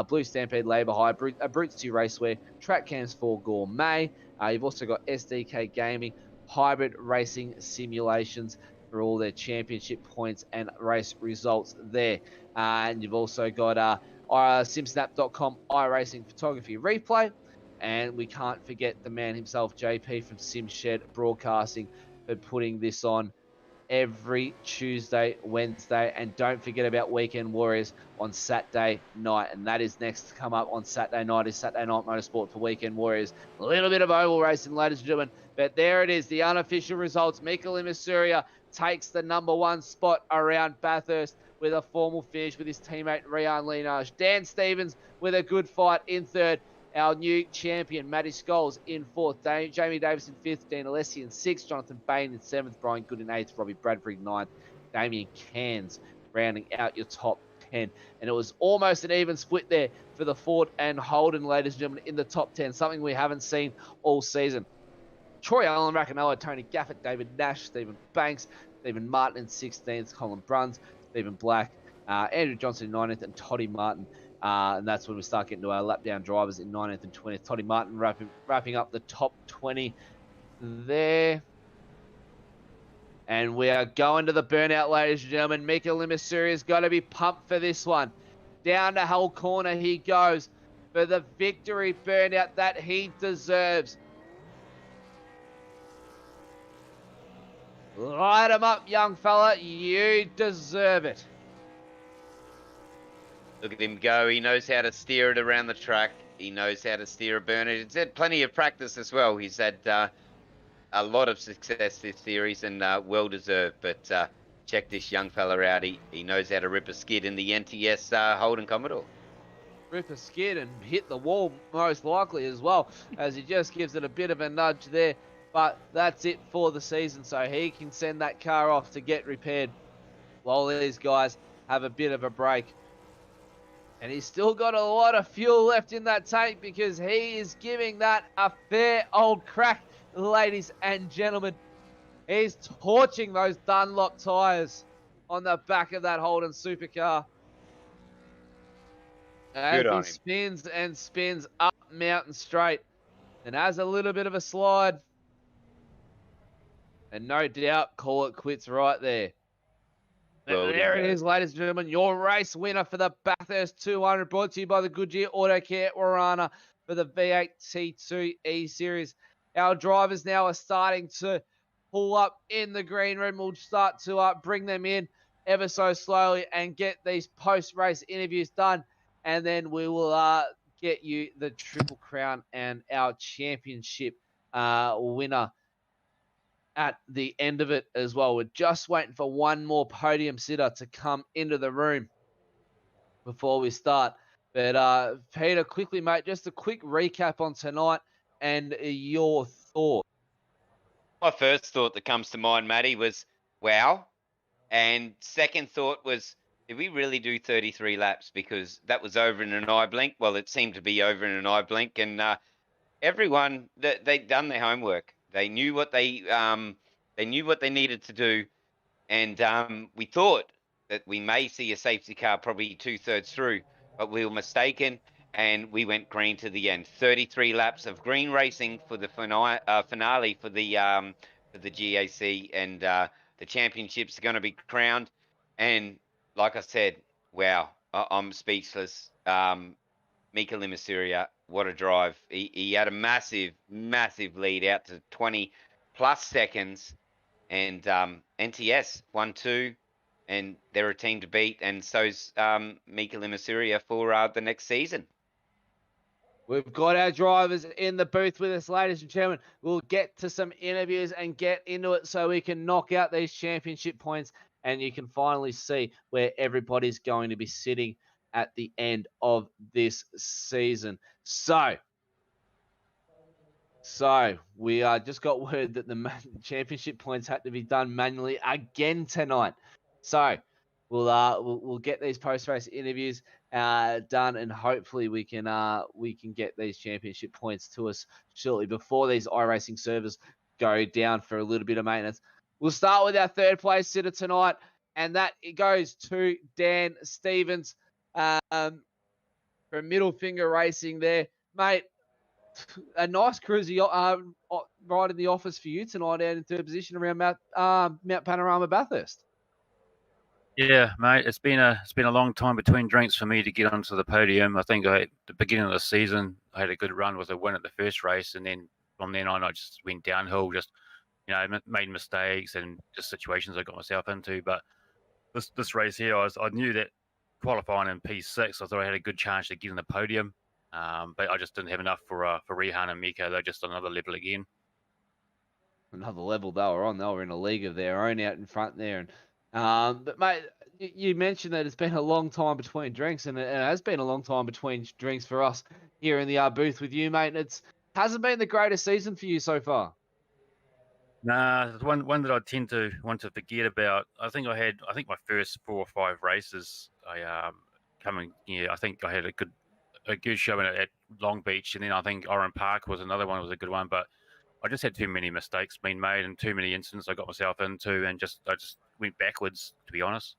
Blue Stampede Labour Hire, Brutes 2 Racewear, Track Cams 4 Gourmet. You've also got SDK Gaming, Hybrid Racing Simulations for all their championship points and race results there. And you've also got simsnap.com, iRacing Photography Replay. And we can't forget the man himself, JP from SimShed Broadcasting, for putting this on every Tuesday, Wednesday, and don't forget about Weekend Warriors on Saturday night, and that is next to come up on Saturday night. Is Saturday Night Motorsport for Weekend Warriors. A little bit of oval racing, ladies and gentlemen, but there it is, the unofficial results. Mika Limasuria takes the #1 spot around Bathurst with a formal finish with his teammate Rian Leonage. Dan Stevens with a good fight in 3rd. Our new champion, Matty Scholes, in 4th. Jamie Davis in 5th. Dean Alessi in 6th. Jonathan Bain in 7th. Brian Good in 8th. Robbie Bradbury in 9th. Damien Cairns rounding out your top 10. And it was almost an even split there for the Ford and Holden, ladies and gentlemen, in the top 10. Something we haven't seen all season. Troy Allen, Racanello, Tony Gaffett, David Nash, Stephen Banks, Stephen Martin in 16th. Colin Bruns, Stephen Black, Andrew Johnson in 19th, and Toddy Martin. And that's when we start getting to our lap down drivers in 19th and 20th. Toddy Martin wrapping up the top 20 there. And we are going to the burnout, ladies and gentlemen. Mika Limasuria's got to be pumped for this one. Down to Hull Corner he goes for the victory burnout that he deserves. Light him up, young fella. You deserve it. Look at him go. He knows how to steer it around the track. He knows how to steer a burner. He's had plenty of practice as well. He's had a lot of success this series, and well-deserved. But check this young fella out. He knows how to rip a skid in the NTS Holden Commodore. Rip a skid and hit the wall most likely as well, as he just gives it a bit of a nudge there. But that's it for the season, so he can send that car off to get repaired while these guys have a bit of a break. And he's still got a lot of fuel left in that tank because he is giving that a fair old crack, ladies and gentlemen. He's torching those Dunlop tyres on the back of that Holden supercar. As Good he on him. spins and spins up Mountain Straight and has a little bit of a slide. And no doubt, call it quits right there. And there it is, ladies and gentlemen, your race winner for the Bathurst 200, brought to you by the Goodyear Autocare Warana for the V8T2 E-Series. Our drivers now are starting to pull up in the green room. We'll start to bring them in ever so slowly and get these post-race interviews done. And then we will get you the Triple Crown and our championship winner at the end of it as well. We're just waiting for one more podium sitter to come into the room before we start. But Peter, quickly, mate, just a quick recap on tonight and your thoughts. My first thought that comes to mind, Matty, was wow. And second thought was, did we really do 33 laps? Because that was over in an eye blink. Well, it seemed to be over in an eye blink. And everyone, they'd done their homework. They knew what they needed to do. And we thought that we may see a safety car probably 2/3 through, but we were mistaken, and we went green to the end. 33 laps of green racing for the finale for the GAC, and the championships are going to be crowned. And like I said, wow, I'm speechless. Mika Limassuria, what a drive! He had a massive lead out to 20 plus seconds. And NTS 1-2, and they're a team to beat, and so's Mika Limassuria for the next season. We've got our drivers in the booth with us, ladies and gentlemen. We'll get to some interviews and get into it so we can knock out these championship points, and you can finally see where everybody's going to be sitting at the end of this season. So we just got word that the championship points had to be done manually again tonight. So we'll get these post-race interviews done, and hopefully we can get these championship points to us shortly before these iRacing servers go down for a little bit of maintenance. We'll start with our third place sitter tonight, and that it goes to Dan Stevens from Middle Finger Racing there, mate. A nice cruisy ride in the office for you tonight, out in third position around Mount Panorama Bathurst. Yeah, mate, it's been a long time between drinks for me to get onto the podium. I think at the beginning of the season, I had a good run with a win at the first race, and then from then on, I just went downhill. Just made mistakes and just situations I got myself into. But this race here, I knew that qualifying in P6, I thought I had a good chance to get in the podium. But I just didn't have enough for Rehan and Mika. They're just another level again. Another level they were on. They were in a league of their own out in front there. And but mate, you mentioned that it's been a long time between drinks, and it has been a long time between drinks for us here in the booth with you, mate. It hasn't been the greatest season for you so far. Nah, one that I tend to want to forget about. I think my first 4 or 5 races. I think I had a good showing at Long Beach, and then I think Oran Park was another one. Was a good one, but I just had too many mistakes being made and too many incidents I got myself into, and I just went backwards, to be honest.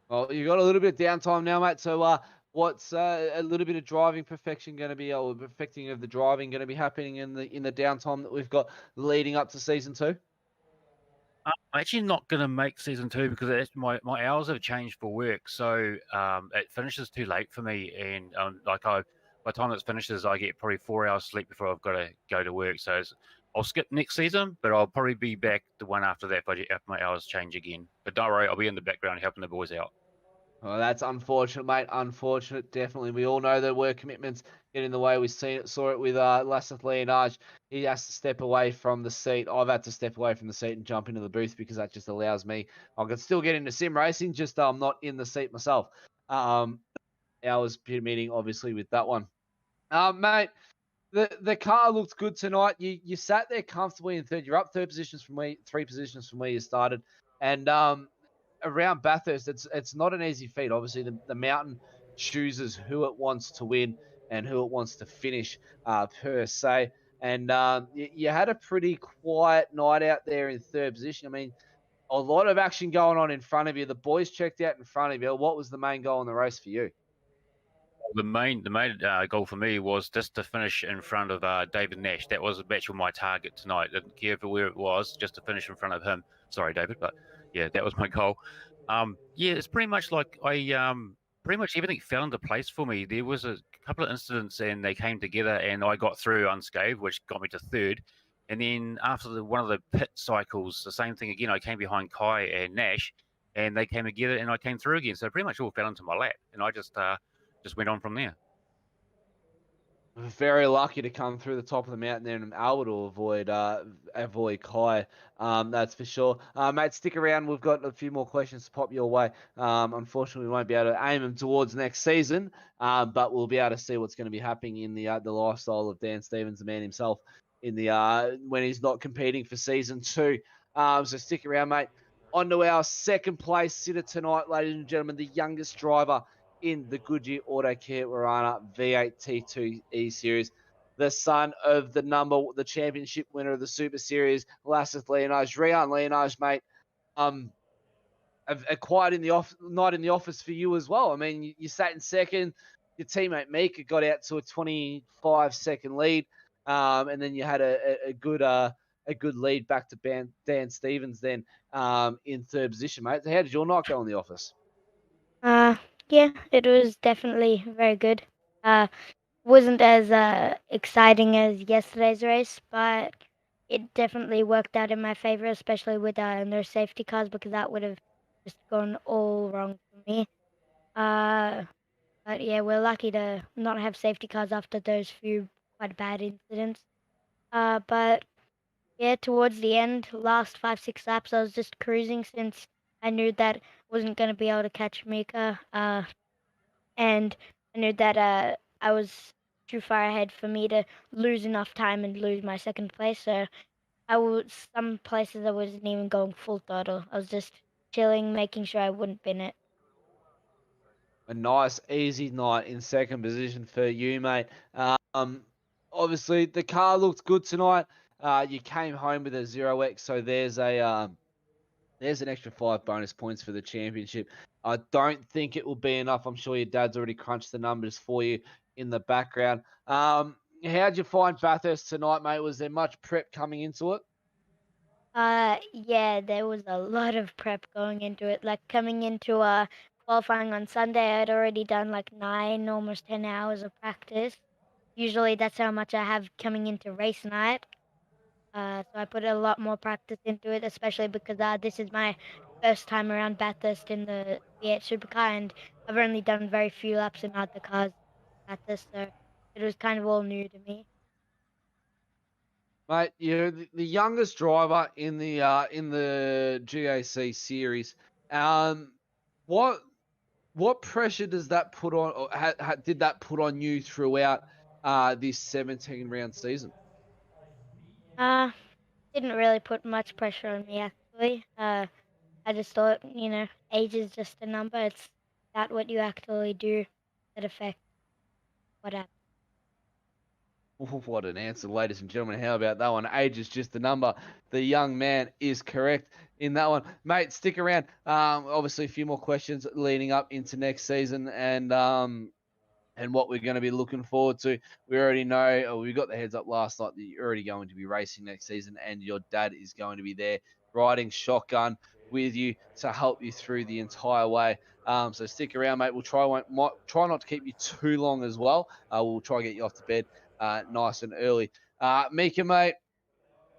Well, you got a little bit of downtime now, mate. So, what's a little bit of driving perfection going to be, or perfecting of the driving going to be happening in the downtime that we've got leading up to season 2? I'm actually not going to make season 2 because my hours have changed for work, so it finishes too late for me, and by the time it finishes, I get probably 4 hours sleep before I've got to go to work. So I'll skip next season, but I'll probably be back the one after that if my hours change again. But don't worry, I'll be in the background helping the boys out. Well, that's unfortunate, mate. Unfortunate, definitely. We all know that work commitments get in the way. We saw it with Lasseth Leonage. He has to step away from the seat. I've had to step away from the seat and jump into the booth because that just allows me. I can still get into sim racing, just I'm not in the seat myself. Hours meeting, obviously, with that one. Mate, the car looked good tonight. You sat there comfortably in third. You're up 3 positions from where you started, and around Bathurst, it's not an easy feat. Obviously, the mountain chooses who it wants to win and who it wants to finish per se. And you had a pretty quiet night out there in third position. I mean, a lot of action going on in front of you. The boys checked out in front of you. What was the main goal in the race for you? The main goal for me was just to finish in front of David Nash. That was actually my target tonight. Didn't care for where it was, just to finish in front of him. Sorry, David, but yeah, that was my goal. Yeah, it's pretty much like pretty much everything fell into place for me. There was a couple of incidents and they came together, and I got through unscathed, which got me to third. And then after one of the pit cycles, the same thing again. I came behind Kai and Nash, and they came together, and I came through again. So it pretty much all fell into my lap, and I just went on from there. Very lucky to come through the top of the mountain there and able to avoid Kai. That's for sure. Mate, stick around. We've got a few more questions to pop your way. Unfortunately, we won't be able to aim them towards next season, but we'll be able to see what's going to be happening in the lifestyle of Dan Stevens, the man himself, in the when he's not competing for season 2. So stick around, mate. On to our second place sitter tonight, ladies and gentlemen, the youngest driver in the Goodyear Autocare Warana V8T2 E-Series. The son of the championship winner of the SuperSeries, Lassus Leonage. Rian Leonage, mate, a quiet night in the office for you as well. I mean, you sat in second. Your teammate Mika got out to a 25-second lead, and then you had a good lead back to Dan Stevens then in third position, mate. How did your night go in the office? Yeah, it was definitely very good. Wasn't as exciting as yesterday's race, but it definitely worked out in my favor, especially with no safety cars, because that would have just gone all wrong for me. But yeah, we're lucky to not have safety cars after those few quite bad incidents. But yeah, towards the end, last 5-6 laps, I was just cruising since I knew that I wasn't going to be able to catch Mika. And I knew that I was too far ahead for me to lose enough time and lose my second place. So some places I wasn't even going full throttle. I was just chilling, making sure I wouldn't bin it. A nice, easy night in second position for you, mate. Obviously, the car looked good tonight. You came home with a 0x, so there's an extra 5 bonus points for the championship. I don't think it will be enough. I'm sure your dad's already crunched the numbers for you in the background. How'd you find Bathurst tonight, mate? Was there much prep coming into it? Yeah, there was a lot of prep going into it. Like coming into qualifying on Sunday, I'd already done like 9, almost 10 hours of practice. Usually that's how much I have coming into race night. So I put a lot more practice into it, especially because this is my first time around Bathurst in the V8 Supercar, and I've only done very few laps in other cars Bathurst, so it was kind of all new to me. Mate, you're the youngest driver in the GAC series. What pressure does that put on, or did that put on you throughout this 17-round season? Didn't really put much pressure on me actually. I just thought, age is just a number. It's not what you actually do that affects what happens. What an answer, ladies and gentlemen. How about that one? Age is just a number. The young man is correct in that one. Mate, stick around. Obviously, a few more questions leading up into next season and what we're going to be looking forward to. We already know, or we got the heads up last night that you're already going to be racing next season, and your dad is going to be there riding shotgun with you to help you through the entire way. So stick around, mate. We'll try not to keep you too long as well. We'll try and get you off to bed nice and early. Mika, mate,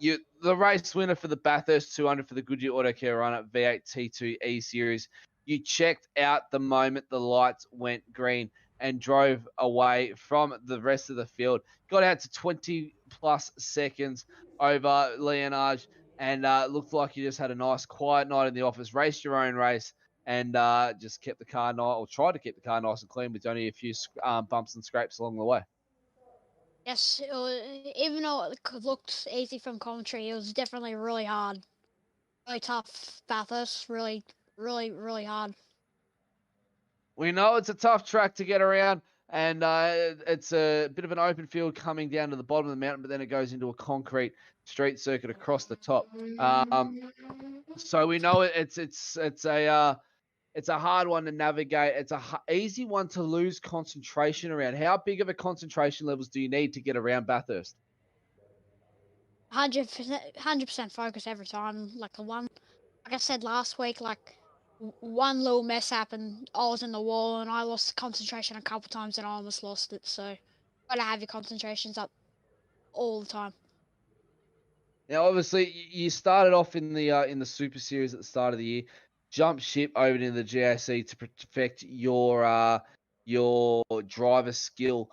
the race winner for the Bathurst 200 for the Goodyear Autocare Warana V8T2 E-Series. You checked out the moment the lights went green and drove away from the rest of the field. Got out to 20-plus seconds over Leonage and looked like you just had a nice, quiet night in the office, raced your own race, and just kept the car nice, or tried to keep the car nice and clean with only a few bumps and scrapes along the way. Yes, even though it looked easy from commentary, it was definitely really hard. Really tough, Bathurst. Really, really, really hard. We know it's a tough track to get around. and it's a bit of an open field coming down to the bottom of the mountain, but then it goes into a concrete street circuit across the top. So we know it's a hard one to navigate. It's a easy one to lose concentration around. How big of a concentration levels do you need to get around Bathurst? 100% focus every time. Like I said last week, like one little mess happened. I was in the wall and I lost concentration a couple times and I almost lost it. So gotta have your concentrations up all the time. Now, obviously, you started off in the SuperSeries at the start of the year, jumped ship over into the GAC to perfect your driver skill.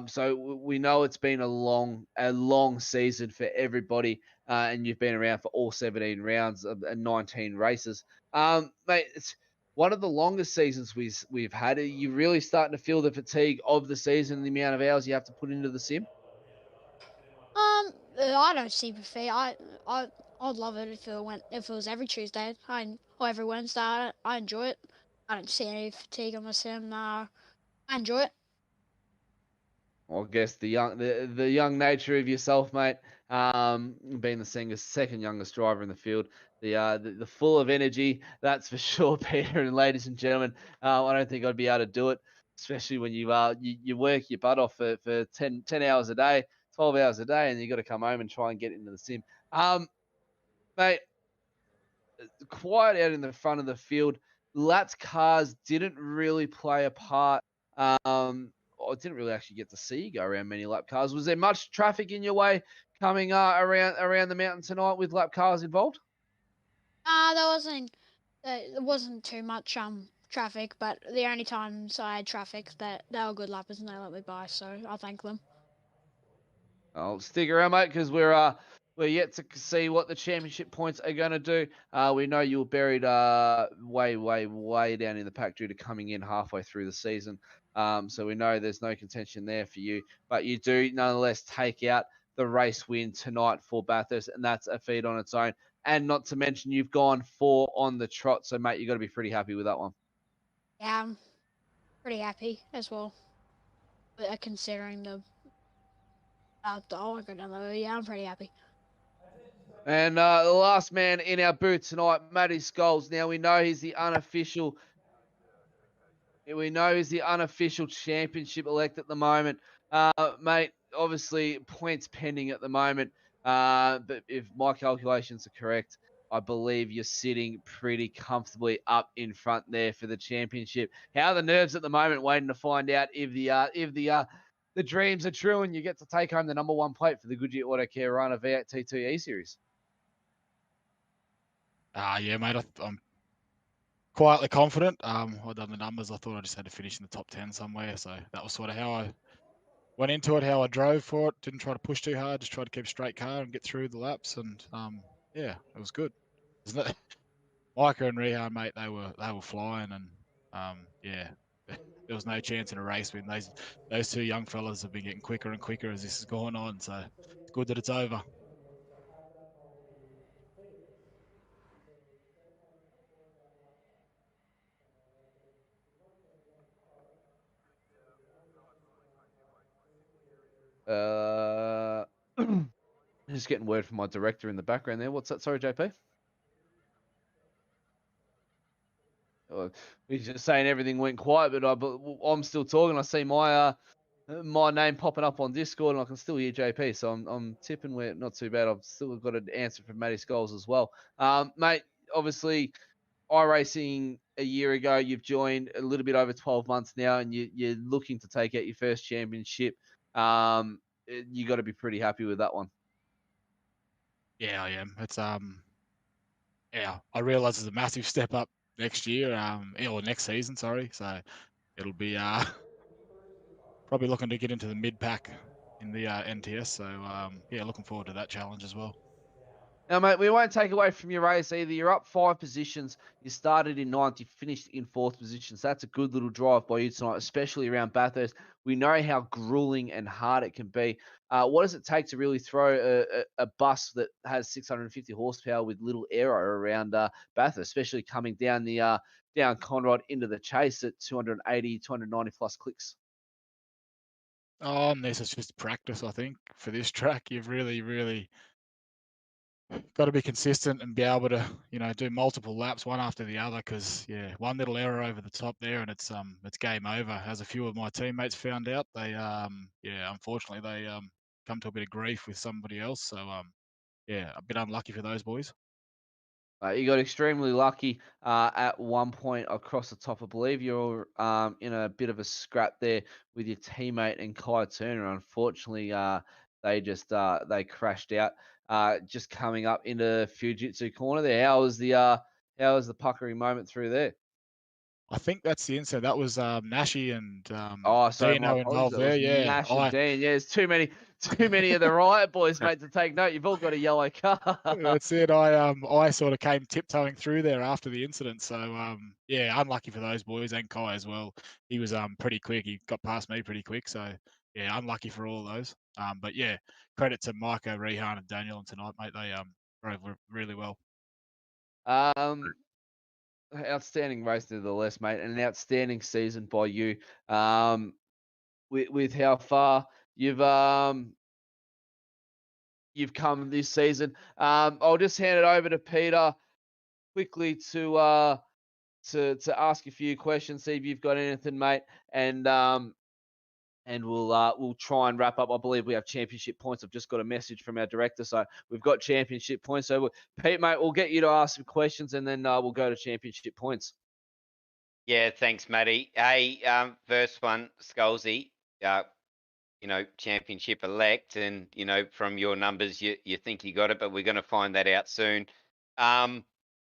So we know it's been a long season for everybody, and you've been around for all 17 rounds and 19 races. Mate, it's one of the longest seasons we've had. Are you really starting to feel the fatigue of the season and the amount of hours you have to put into the sim? I don't see buffet. I'd love it if it was every Tuesday. Or every Wednesday. I enjoy it. I don't see any fatigue on the sim. I enjoy it. Well, I guess the young nature of yourself, mate, being the second youngest driver in the field, the full of energy, that's for sure, Peter. And ladies and gentlemen, I don't think I'd be able to do it, especially when you work your butt off for 10 hours a day, 12 hours a day, and you got to come home and try and get into the sim. Mate, quiet out in the front of the field. Lat's cars didn't really play a part. I didn't really actually get to see you go around many lap cars. Was there much traffic in your way coming around the mountain tonight with lap cars involved? There wasn't too much traffic, but the only times I had traffic, that they were good lappers and they let me by, so I thank them. I'll stick around, mate, because we're yet to see what the championship points are going to do. We know you were buried way down in the pack due to coming in halfway through the season. So we know there's no contention there for you, but you do nonetheless take out the race win tonight for Bathurst, and that's a feat on its own. And not to mention you've gone 4 on the trot, so mate, you got to be pretty happy with that one. Yeah, I'm pretty happy as well. Considering the yeah, I'm pretty happy. And the last man in our booth tonight, Matty Scholes. Now we know he's the unofficial championship elect at the moment. Mate, obviously points pending at the moment. But if my calculations are correct, I believe you're sitting pretty comfortably up in front there for the championship. How are the nerves at the moment, waiting to find out if the dreams are true and you get to take home the #1 plate for the Goodyear Autocare Warana V8T2 E-Series? Yeah, mate, I'm quietly confident. I've done the numbers. I thought I just had to finish in the top 10 somewhere. So that was sort of how I went into it, how I drove for it. Didn't try to push too hard, just tried to keep a straight car and get through the laps. And yeah, it was good. Isn't it? Micah and Rehan, mate, they were flying, and yeah, there was no chance in a race when those two young fellas have been getting quicker and quicker as this has gone on. So it's good that it's over. Just getting word from my director in the background there. What's that? Sorry, JP. He's just saying everything went quiet, but I'm still talking. I see my name popping up on Discord, and I can still hear JP. So I'm tipping we're not too bad. I've still got an answer from Matty Scholes as well. Mate, obviously, iRacing a year ago, you've joined a little bit over 12 months now, and you're looking to take out your first championship. You got to be pretty happy with that one. Yeah, I am. It's yeah, I realise it's a massive step up next year, or next season, sorry. So it'll be probably looking to get into the mid pack in the NTS. So yeah, looking forward to that challenge as well. Now, mate, we won't take away from your race either. You're up 5 positions. You started in 9th. You finished in 4th position. So that's a good little drive by you tonight, especially around Bathurst. We know how grueling and hard it can be. What does it take to really throw a bus that has 650 horsepower with little aero around Bathurst, especially coming down the down Conrod into the chase at 280, 290 plus clicks? Oh, and this is just practice, I think. For this track, you've really got to be consistent and be able to, do multiple laps, one after the other. Because one little error over the top there, and it's game over. As a few of my teammates found out, they unfortunately they come to a bit of grief with somebody else. So a bit unlucky for those boys. You got extremely lucky at one point across the top. I believe you're in a bit of a scrap there with your teammate and Kai Turner. Unfortunately, they just they crashed out. Just coming up into Fujitsu corner there. How was the puckering moment through there? I think that's the inside. That was Nashi and Oh, sorry, my Dino apologies. involved It there. was Yeah, Nash and Dean. Yeah, there's too many of the riot boys, mate, to take note. You've all got a yellow card. that's it. I sort of came tiptoeing through there after the incident. So unlucky for those boys and Kai as well. He was pretty quick. He got past me pretty quick. So yeah, unlucky for all those. But yeah, credit to Micah, Rehan, and Daniel tonight, mate. They drove really well. Outstanding race nevertheless, mate, and an outstanding season by you. With how far you've come this season. I'll just hand it over to Peter quickly to ask a few questions, see if you've got anything, mate, and we'll try and wrap up. I believe we have championship points. I've just got a message from our director, so we've got championship points. So Pete, mate, we'll get you to ask some questions, and then we'll go to championship points. Yeah, thanks, Matty. Hey, first one, Scalzi, championship elect, and from your numbers, you think you got it, but we're going to find that out soon.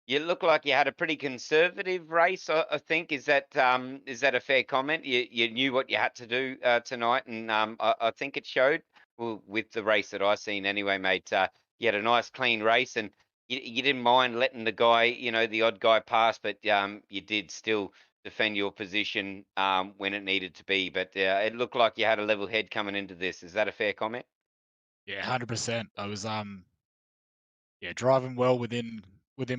You look like you had a pretty conservative race, I think. Is that a fair comment? You knew what you had to do tonight, and I think it showed. Well, with the race that I seen anyway, mate. You had a nice clean race, and you didn't mind letting the guy, the odd guy pass, but you did still defend your position when it needed to be. But it looked like you had a level head coming into this. Is that a fair comment? Yeah, 100%. I was driving well within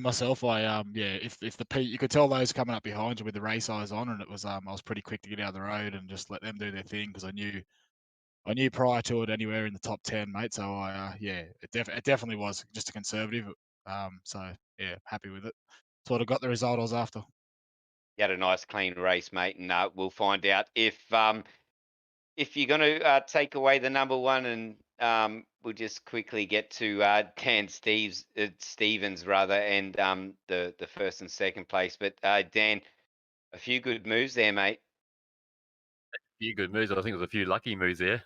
myself. If the you could tell those coming up behind you with the race I was on, and it was I was pretty quick to get out of the road and just let them do their thing because I knew prior to it anywhere in the top 10, mate. So it definitely was just a conservative. So yeah, happy with it. Sort of got the result I was after. You had a nice clean race, mate, and we'll find out if you're going to take away the number one, and we'll just quickly get to Dan Stevens rather, and the first and second place. But Dan, a few good moves there, mate. A few good moves. I think there's a few lucky moves there.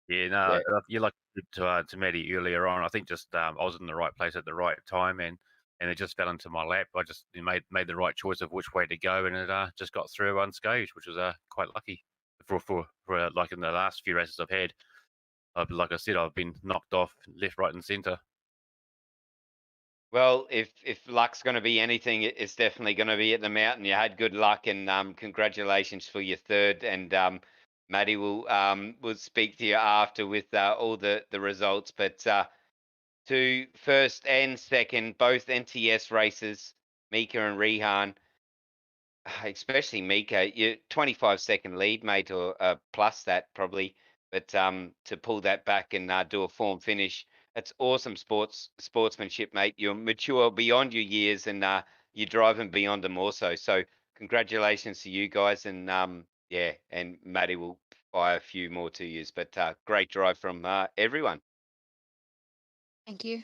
Yeah, no, Yeah. you're like to Maddie earlier on. I think just I was in the right place at the right time, and it just fell into my lap. I just made the right choice of which way to go, and it just got through unscathed, which was quite lucky for like in the last few races I've had. Like I said, I've been knocked off left, right, and centre. Well, if luck's going to be anything, it's definitely going to be at the mountain. You had good luck, and congratulations for your third. And Maddie will speak to you after with all the results. But to first and second, both NTS races, Mika and Rehan, especially Mika, you 25-second lead, mate, or plus that probably. But to pull that back and do a form finish, that's awesome sportsmanship, mate. You're mature beyond your years, and you're driving beyond them also. So congratulations to you guys, and and Matty will fire a few more to you. But great drive from everyone. Thank you.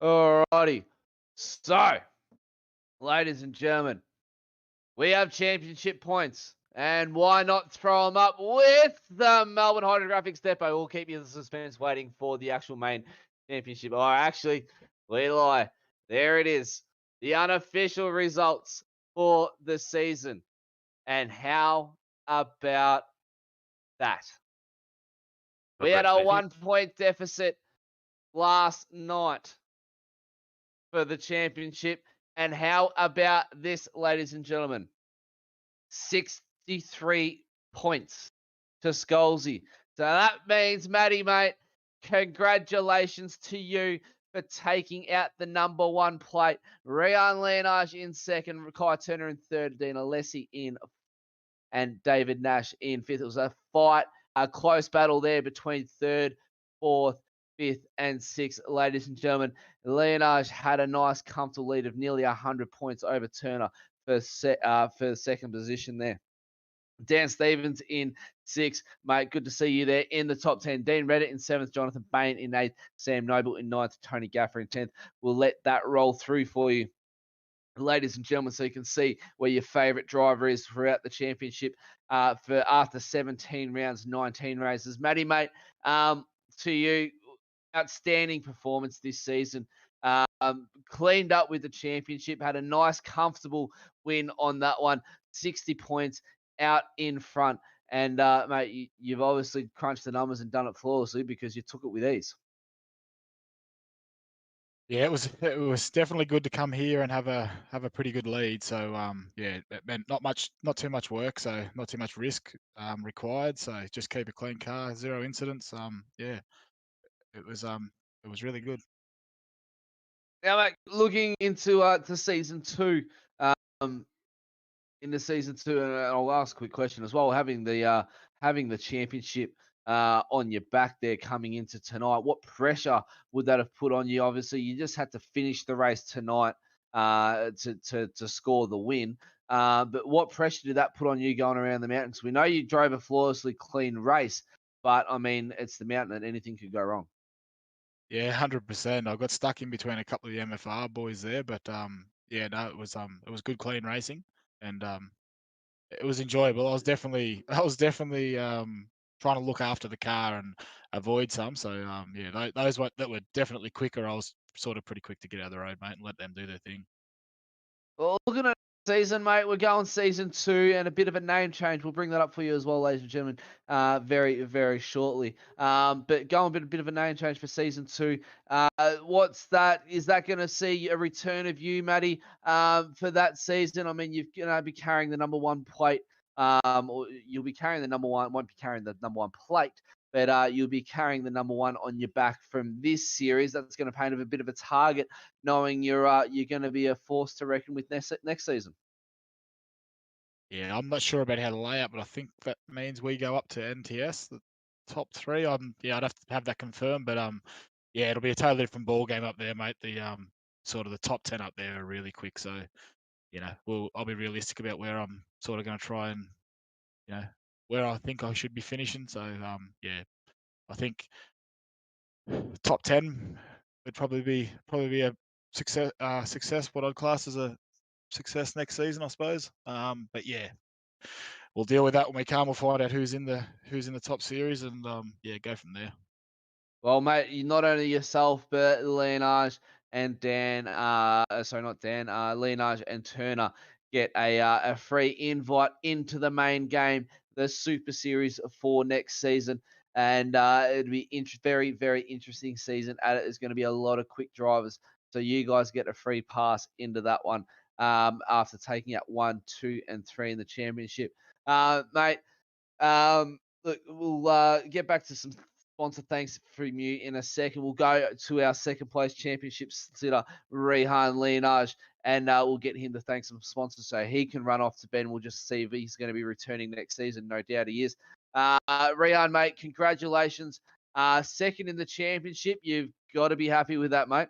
Alrighty. So, ladies and gentlemen, we have championship points. And why not throw them up with the Melbourne Hydrographix Depot? We'll keep you in suspense waiting for the actual main championship. Oh, actually, we lie. There it is. The unofficial results for the season. And how about that? We had a 1-point deficit last night for the championship. And how about this, ladies and gentlemen? 63 points to Scalzi. So that means, Matty, mate, congratulations to you. for taking out the number 1 plate. Rian Lenage in second, Kai Turner in third, Dean Alessi in and David Nash in fifth. It was a fight, a close battle there between third, fourth, fifth, and sixth. Ladies and gentlemen, Lenage had a nice, comfortable lead of nearly 100 points over Turner for the second position there. Dan Stevens in sixth, mate. Good to see you there in the top 10. Dean Reddit in seventh, Jonathan Bain in eighth, Sam Noble in ninth, Tony Gaffer in 10th. We'll let that roll through for you, ladies and gentlemen, so you can see where your favourite driver is throughout the championship for after 17 rounds, 19 races. Matty, mate, to you, outstanding performance this season. Cleaned up with the championship, had a nice, comfortable win on that one, 60 points out in front. And, mate, you've obviously crunched the numbers and done it flawlessly because you took it with ease. Yeah, it was definitely good to come here and have a pretty good lead. So yeah, it meant not too much work, so not too much risk required. So just keep a clean car, 0 incidents. Yeah, it was really good. Now, mate, looking into to season 2, into season 2, and I'll ask a quick question as well. Having the championship on your back there coming into tonight, what pressure would that have put on you? Obviously, you just had to finish the race tonight to score the win. But what pressure did that put on you going around the mountains? We know you drove a flawlessly clean race, but I mean, it's the mountain and anything could go wrong. Yeah, 100%. I got stuck in between a couple of the MFR boys there, but yeah, no, it was good clean racing, and it was enjoyable. I was definitely trying to look after the car and avoid some. So yeah, those that were definitely quicker. I was sort of pretty quick to get out of the road, mate, and let them do their thing. Well, looking at season, mate, we're going season 2 and a bit of a name change. We'll bring that up for you as well, ladies and gentlemen, very, very shortly. But going a bit of a name change for season 2. What's that? Is that going to see a return of you, Matty, for that season? I mean, you're going to be carrying the number 1 plate, or you'll be carrying the number 1, won't be carrying the number 1 plate, but you'll be carrying the number 1 on your back from this series. That's going to paint a bit of a target, knowing you're going to be a force to reckon with next season. Yeah, I'm not sure about how to lay out, but I think that means we go up to NTS, the top 3. I'd have to have that confirmed, but yeah, it'll be a totally different ball game up there, mate. The sort of the top 10 up there are really quick, so I'll be realistic about where I'm sort of going to try and where I think I should be finishing. So yeah, I think top 10 would probably be a success. What I'd class as a success next season, I suppose. But yeah, we'll deal with that when we come. We'll find out who's in the top series, and yeah, go from there. Well, mate, you not only yourself, but Lenage and Dan, sorry, not Dan, Lenage and Turner get a free invite into the main game, the SuperSeries for next season. And it'll be very, very interesting season. There's going to be a lot of quick drivers. So you guys get a free pass into that one after taking out 1, 2, and 3 in the championship. Mate, look, we'll get back to some sponsor thanks from you in a second. We'll go to our second place championship sitter, Rehan Lenage, and we'll get him to thank some sponsors so he can run off to Ben. We'll just see if he's going to be returning next season. No doubt he is. Rehan, mate, congratulations. Second in the championship. You've got to be happy with that, mate.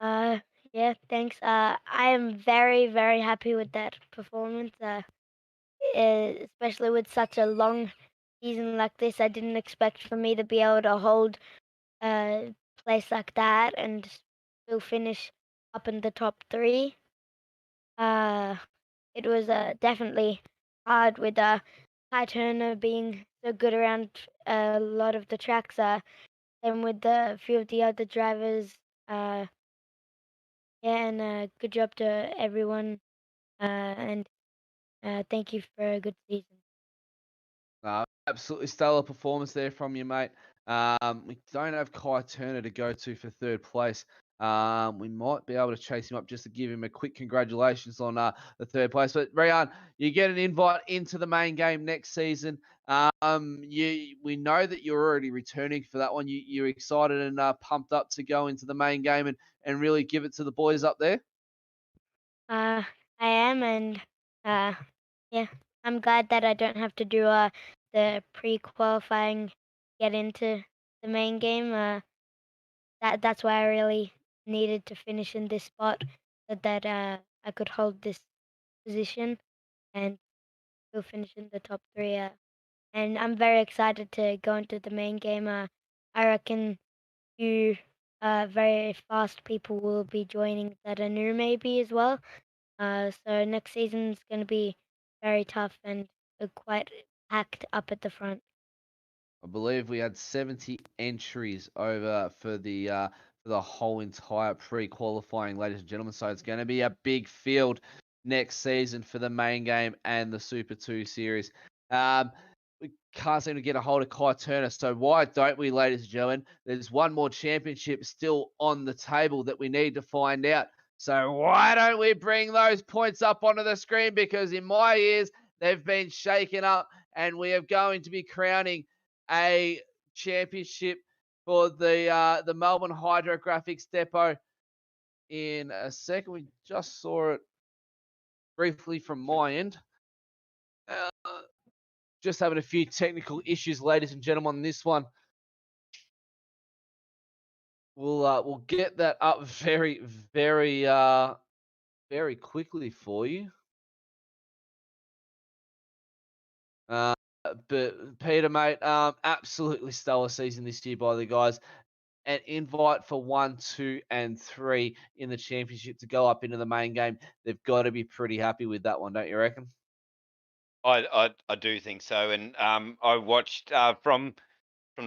Yeah, thanks. I am very, very happy with that performance. Especially with such a long season like this, I didn't expect for me to be able to hold a place like that and still finish up in the top 3. It was definitely hard with Kai Turner being so good around a lot of the tracks. And with a few of the other drivers. Yeah, and good job to everyone. And thank you for a good season. Absolutely stellar performance there from you, mate. We don't have Kai Turner to go to for third place. We might be able to chase him up just to give him a quick congratulations on the third place. But Rayan, you get an invite into the main game next season. We know that you're already returning for that one. You're excited and pumped up to go into the main game and really give it to the boys up there. I am, and yeah, I'm glad that I don't have to do the pre-qualifying get into the main game. That's why I really needed to finish in this spot so that I could hold this position and still finish in the top 3. And I'm very excited to go into the main game. I reckon you very fast people will be joining that are new maybe as well. So next season's going to be very tough and quite packed up at the front. I believe we had 70 entries over for the whole entire pre-qualifying, ladies and gentlemen. So it's going to be a big field next season for the main game and the Super 2 series. We can't seem to get a hold of Kai Turner. So why don't we, ladies and gentlemen? There's one more championship still on the table that we need to find out. So why don't we bring those points up onto the screen? Because in my ears, they've been shaken up, and we are going to be crowning a championship for the Melbourne Hydrographix depot in a second. We just saw it briefly from my end. Just having a few technical issues, ladies and gentlemen, on this one. We'll get that up very, very, very quickly for you. But Peter, mate, absolutely stellar season this year by the guys. An invite for 1, 2, and 3 in the championship to go up into the main game. They've got to be pretty happy with that one, don't you reckon? I do think so, and I watched from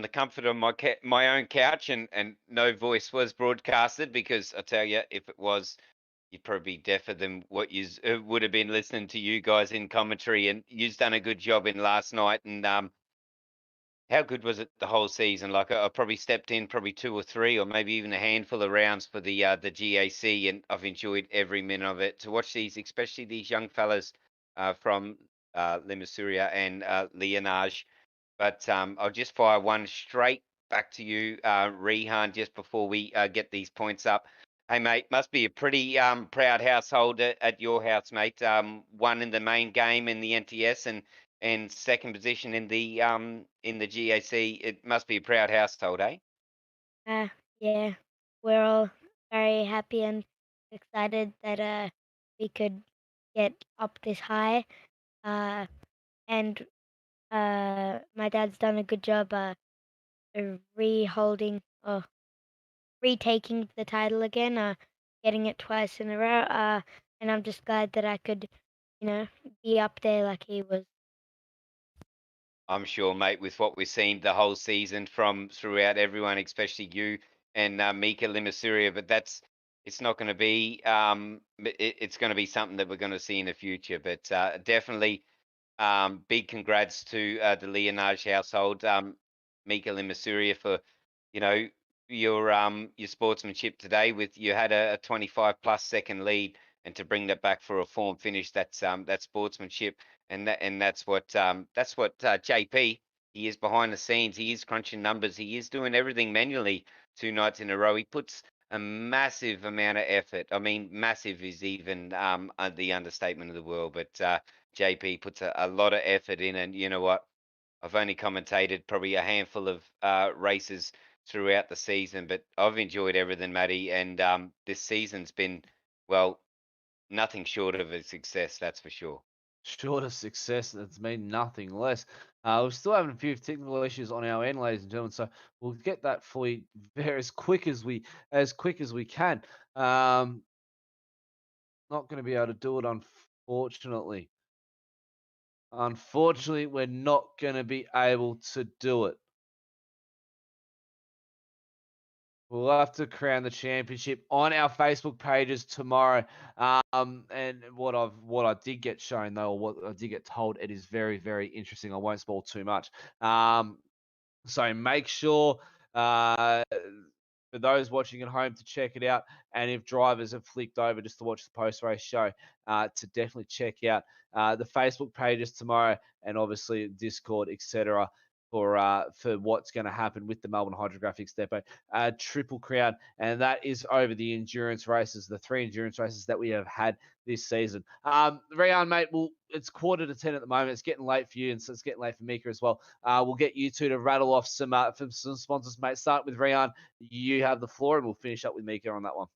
the comfort of my own couch, and no voice was broadcasted, because I tell you, if it was, you'd probably be deafer than what you would have been listening to you guys in commentary, and you've done a good job in last night. And how good was it the whole season? Like, I probably stepped in probably 2 or 3, or maybe even a handful of rounds for the GAC, and I've enjoyed every minute of it. To watch these, especially these young fellas from Limasuria and Leonage. But I'll just fire one straight back to you, Rehan, just before we get these points up. Hey, mate, must be a pretty proud household at your house, mate. One in the main game in the NTS, and second position in the GAC. It must be a proud household, eh? Yeah, we're all very happy and excited that we could get up this high. And my dad's done a good job retaking the title again, getting it twice in a row. And I'm just glad that I could, be up there like he was. I'm sure, mate, with what we've seen the whole season from throughout everyone, especially you and Mika Limasuria, but it's not going to be it's going to be something that we're going to see in the future. But definitely big congrats to the Leonage household, Mika Limasuria, for your sportsmanship today. With you had a 25+ second lead, and to bring that back for a form finish, that's sportsmanship. And that's what JP, he is behind the scenes. He is crunching numbers. He is doing everything manually 2 nights in a row. He puts a massive amount of effort. I mean, massive is even the understatement of the world. But JP puts a lot of effort in, and you know what? I've only commentated probably a handful of races throughout the season, but I've enjoyed everything, Matty. And this season's been, well, nothing short of a success, that's for sure. Short of success, that's mean nothing less. We're still having a few technical issues on our end, ladies and gentlemen, so we'll get that for you as quick as we can. Not going to be able to do it, unfortunately. Unfortunately, we're not going to be able to do it. We'll have to crown the championship on our Facebook pages tomorrow. And what I did get shown, though, or what I did get told, it is very, very interesting. I won't spoil too much. So make sure for those watching at home to check it out. And if drivers have flicked over just to watch the post-race show, to definitely check out the Facebook pages tomorrow, and obviously Discord, etc., for what's going to happen with the Melbourne Hydrographix Depot Triple Crown. And that is over the endurance races, the 3 endurance races that we have had this season. Rian, mate, it's 9:45 at the moment. It's getting late for you, and so it's getting late for Mika as well. We'll get you two to rattle off some sponsors, mate. Start with Rian. You have the floor, and we'll finish up with Mika on that one.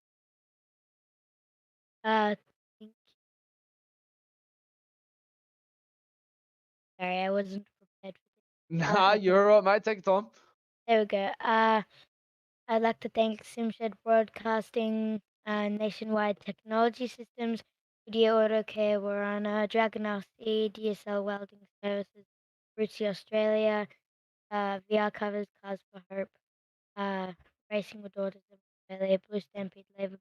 Sorry, I wasn't prepared for this. Nah, you're all right, mate. Take your time. There we go. I'd like to thank SimShed Broadcasting, Nationwide Technology Systems, Goodyear Autocare Warana, Dragon RC, DSL Welding Services, Rutsy Australia, VR Covers, Cars for Hope, Racing with Daughters of Australia, Blue Stampede Labour.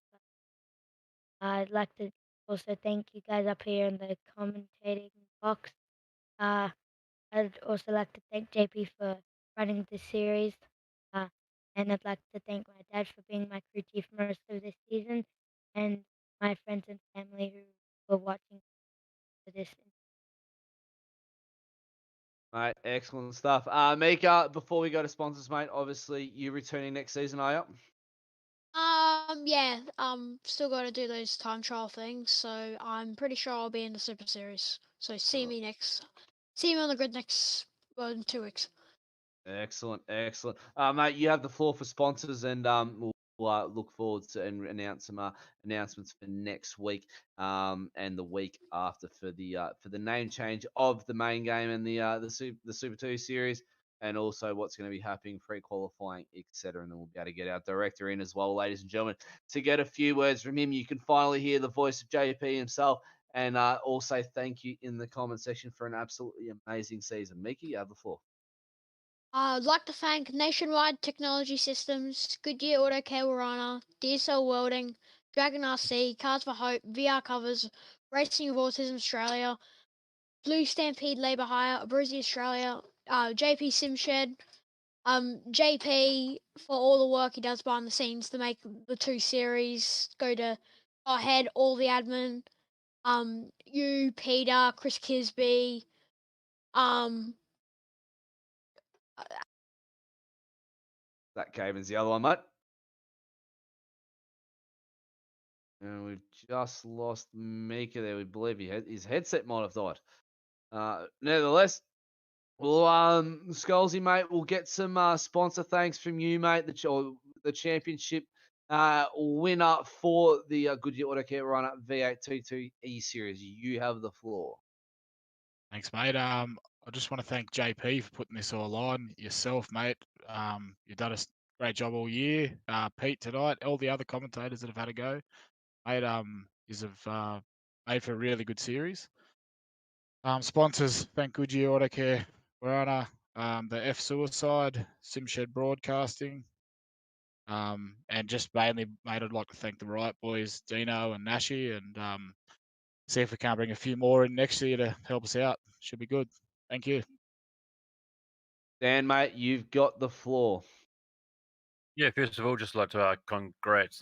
I'd like to also thank you guys up here in the commentating box. I'd also like to thank JP for running this series. And I'd like to thank my dad for being my crew chief most of this season, and my friends and family who were watching for this. Mate, excellent stuff. Mika, before we go to sponsors, mate, obviously you returning next season, are you? Yeah, still got to do those time trial things, so I'm pretty sure I'll be in the SuperSeries. So see me on the grid next, in 2 weeks. Excellent. Mate, you have the floor for sponsors, and we'll look forward to and announce some announcements for next week, and the week after for the name change of the main game and the Super 2 series, and also what's going to be happening pre-qualifying, etc. And then we'll be able to get our director in as well, ladies and gentlemen, to get a few words from him. You can finally hear the voice of JP himself, and also thank you in the comment section for an absolutely amazing season. Mika, you have the floor. I'd like to thank Nationwide Technology Systems, Goodyear Autocare Warana, DSL Welding, Dragon RC, Cars for Hope, VR Covers, Racing of Autism Australia, Blue Stampede Labour Hire, Bruzy Australia, JP SimShed, JP for all the work he does behind the scenes to make the 2 series go ahead, all the admin, you, Peter, Chris Kisby, That Caven's the other one, mate. And we've just lost Mika there. We believe his headset might have died. Nevertheless, well, Skullsy, mate, we'll get some sponsor thanks from you, mate. The championship winner for the Goodyear Autocare Warana V8T2 E-Series. You have the floor. Thanks, mate. I just want to thank JP for putting this all on. Yourself, mate. You've done a great job all year. Pete tonight, all the other commentators that have had a go, mate. You've made for a really good series. Sponsors, thank Goodyear Autocare Warana, the F Suicide, SimShed Broadcasting, and just mainly, mate, I'd like to thank the Riot Boys, Dino and Nashi, and see if we can't bring a few more in next year to help us out. Should be good. Thank you. Dan, mate, you've got the floor. Yeah, first of all, just like to congrats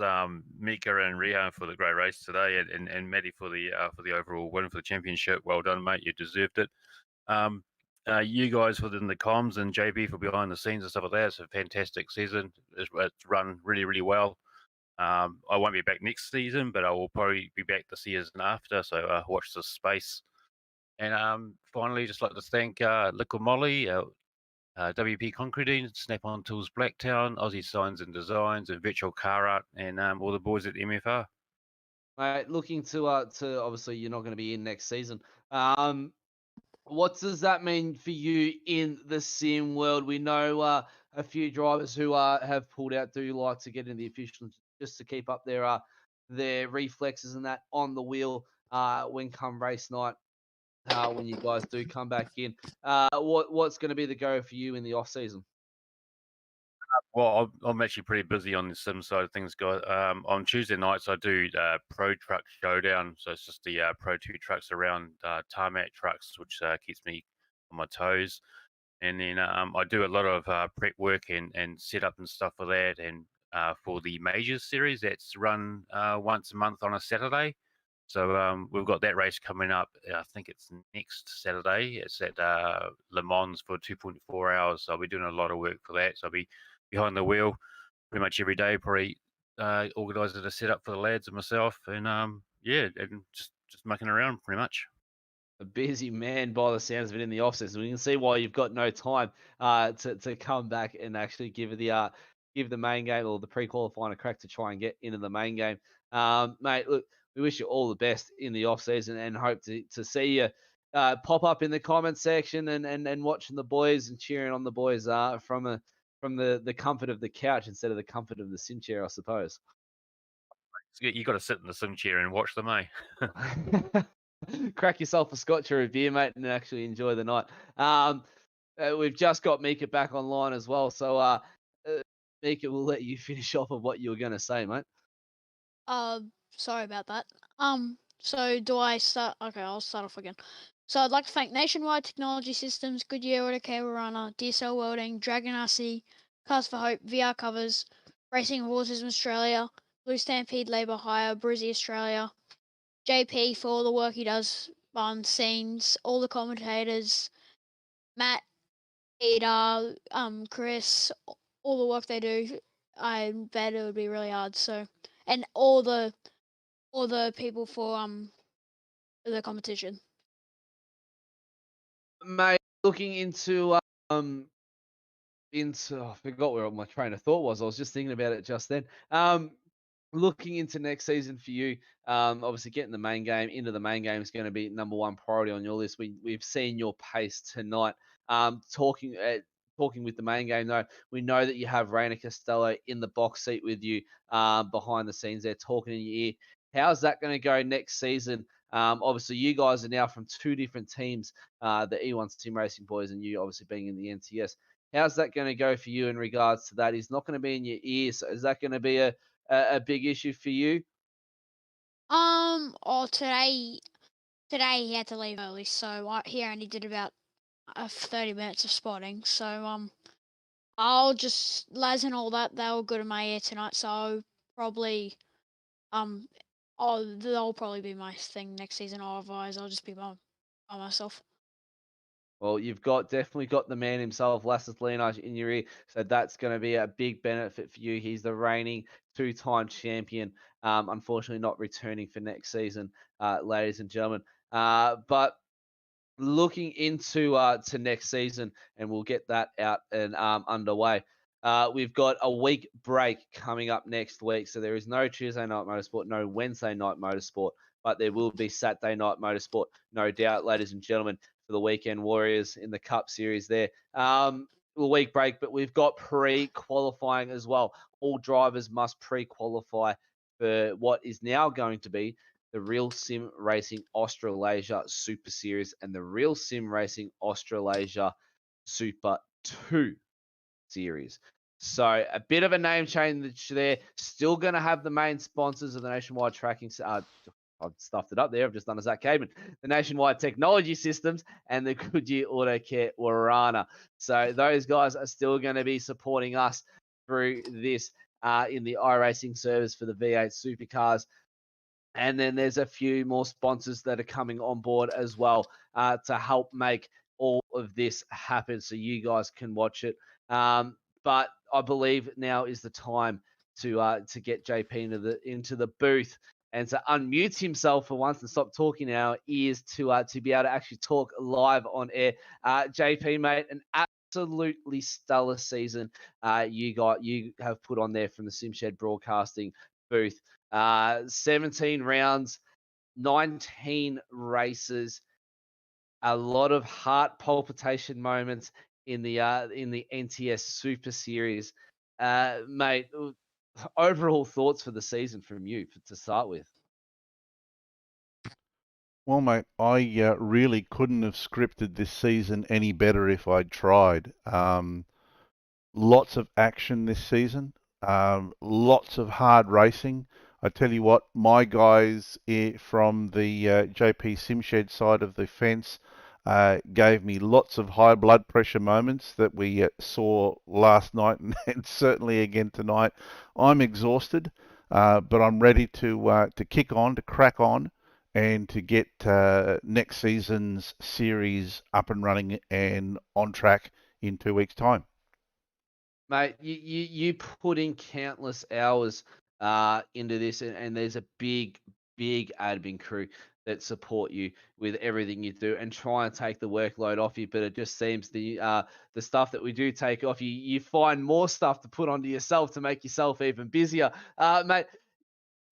Mika and Rihan for the great race today, and Matty for the overall win for the championship. Well done, mate. You deserved it. You guys within the comms and JB for behind the scenes and stuff like that. It's a fantastic season. It's run really, really well. I won't be back next season, but I will probably be back the season after. So watch this space. And finally, just like to thank Liquid Molly, WP Concreting, Snap-on Tools Blacktown, Aussie Signs and Designs, and Virtual Car Art, and all the boys at MFR. Mate, looking to obviously you're not going to be in next season. What does that mean for you in the sim world? We know a few drivers who have pulled out. Do like to get in the officials just to keep up their reflexes and that on the wheel when come race night. When you guys do come back in, what's going to be the go for you in the off season? Well, I'm actually pretty busy on the sim side of things, guys. On Tuesday nights, I do Pro Truck Showdown. So it's just the Pro 2 trucks around tarmac trucks, which keeps me on my toes. And then I do a lot of prep work and setup and stuff for that, and for the Majors series that's run once a month on a Saturday. So we've got that race coming up. I think it's next Saturday. It's at Le Mans for 2.4 hours. So I'll be doing a lot of work for that. So I'll be behind the wheel pretty much every day, probably organising a setup for the lads and myself, and yeah, and just mucking around pretty much. A busy man by the sounds of it in the off-season. We can see why you've got no time to come back and actually give the main game or the pre-qualifying a crack to try and get into the main game. Mate, look, we wish you all the best in the off-season and hope to see you pop up in the comment section and watching the boys and cheering on the boys from the comfort of the couch instead of the comfort of the sim chair, I suppose. You got to sit in the sim chair and watch them, eh? Crack yourself a scotch or a beer, mate, and actually enjoy the night. We've just got Mika back online as well, so Mika, we'll let you finish off of what you were going to say, mate. Sorry about that. So do I start? Okay, I'll start off again. So I'd like to thank Nationwide Technology Systems, Goodyear Autocare Warana, DSL Welding, Dragon RC, Cars for Hope, VR Covers, Racing Horses Australia, Blue Stampede Labour Hire, Brizzy Australia, JP for all the work he does behind the scenes, all the commentators, Matt, Peter, Chris, all the work they do. I bet it would be really hard. So, and all the people for the competition. Mate, looking into I forgot where my train of thought was. I was just thinking about it just then. Looking into next season for you, obviously getting the main game into the main game is going to be number one priority on your list. We've seen your pace tonight. Talking with the main game though, we know that you have Raina Costello in the box seat with you behind the scenes there talking in your ear. How's that going to go next season? Obviously, you guys are now from two different teams, the E1 Sim Racing boys and you obviously being in the NTS. How's that going to go for you in regards to that? He's not going to be in your ear, so is that going to be a big issue for you? Or today he had to leave early, so he only did about 30 minutes of spotting. So I'll just lads and all that. They were good in my ear tonight, so probably they'll probably be my thing next season. Otherwise, I'll just be by myself. Well, you've definitely got the man himself, Lassus Linaj, in your ear, so that's going to be a big benefit for you. He's the reigning two-time champion. Unfortunately, not returning for next season, ladies and gentlemen. But looking into to next season, and we'll get that out and underway. We've got a week break coming up next week, so there is no Tuesday night motorsport, no Wednesday night motorsport, but there will be Saturday night motorsport, no doubt, ladies and gentlemen, for the weekend warriors in the Cup Series there. A week break, but we've got pre-qualifying as well. All drivers must pre-qualify for what is now going to be the Real Sim Racing Australasia Super Series and the Real Sim Racing Australasia Super 2 Series. So a bit of a name change there. Still going to have the main sponsors of the Nationwide Tracking. I've stuffed it up there. I've just done a Zach Cademan. The Nationwide Technology Systems and the Goodyear Autocare Warana. So those guys are still going to be supporting us through this in the iRacing service for the V8 supercars. And then there's a few more sponsors that are coming on board as well to help make all of this happen so you guys can watch it. But I believe now is the time to get JP into the booth and to unmute himself for once and stop talking in our ears to be able to actually talk live on air. JP, mate, an absolutely stellar season you have put on there from the SimShed Broadcasting booth. 17 rounds, 19 races, a lot of heart palpitation moments in the NTS Super Series. Mate, overall thoughts for the season from you to start with? Well, mate, I really couldn't have scripted this season any better if I'd tried. Lots of action this season, lots of hard racing. I tell you what, my guys from the JP SimShed side of the fence gave me lots of high blood pressure moments that we saw last night and certainly again tonight. I'm exhausted, but I'm ready to kick on, to crack on, and to get next season's series up and running and on track in 2 weeks' time. Mate, you put in countless hours into this, and there's a big admin crew that support you with everything you do and try and take the workload off you. But it just seems the stuff that we do take off you, you find more stuff to put onto yourself to make yourself even busier. Mate,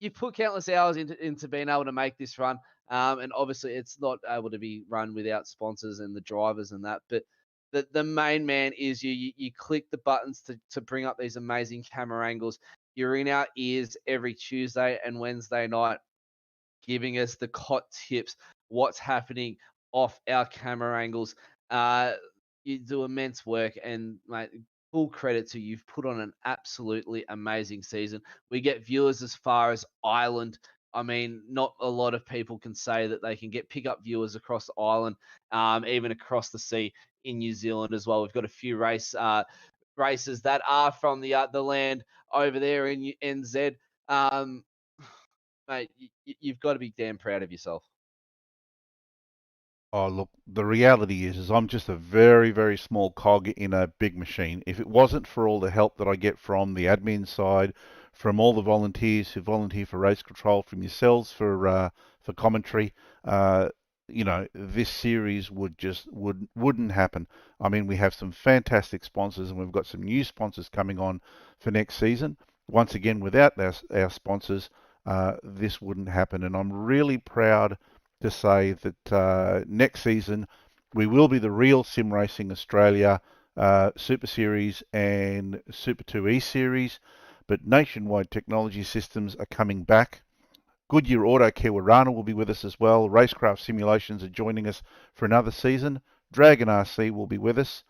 you put countless hours into being able to make this run. And obviously it's not able to be run without sponsors and the drivers and that. But the main man is you click the buttons to bring up these amazing camera angles. You're in our ears every Tuesday and Wednesday night, giving us the hot tips, what's happening off our camera angles. You do immense work, and mate, full credit to you. You've put on an absolutely amazing season. We get viewers as far as Ireland. I mean, not a lot of people can say that they can pick up viewers across the island, even across the sea in New Zealand as well. We've got a few races that are from the land over there in NZ. Mate, you've got to be damn proud of yourself. Oh, look, the reality is I'm just a very, very small cog in a big machine. If it wasn't for all the help that I get from the admin side, from all the volunteers who volunteer for race control, from yourselves for commentary, this series wouldn't happen. I mean, we have some fantastic sponsors, and we've got some new sponsors coming on for next season. Once again, without our sponsors, this wouldn't happen, and I'm really proud to say that next season we will be the real Sim Racing Australia SuperSeries and Super 2E series, but Nationwide Technology Systems are coming back. Goodyear Autocare Warana will be with us as well. Racecraft Simulations are joining us for another season. Dragon RC will be with us.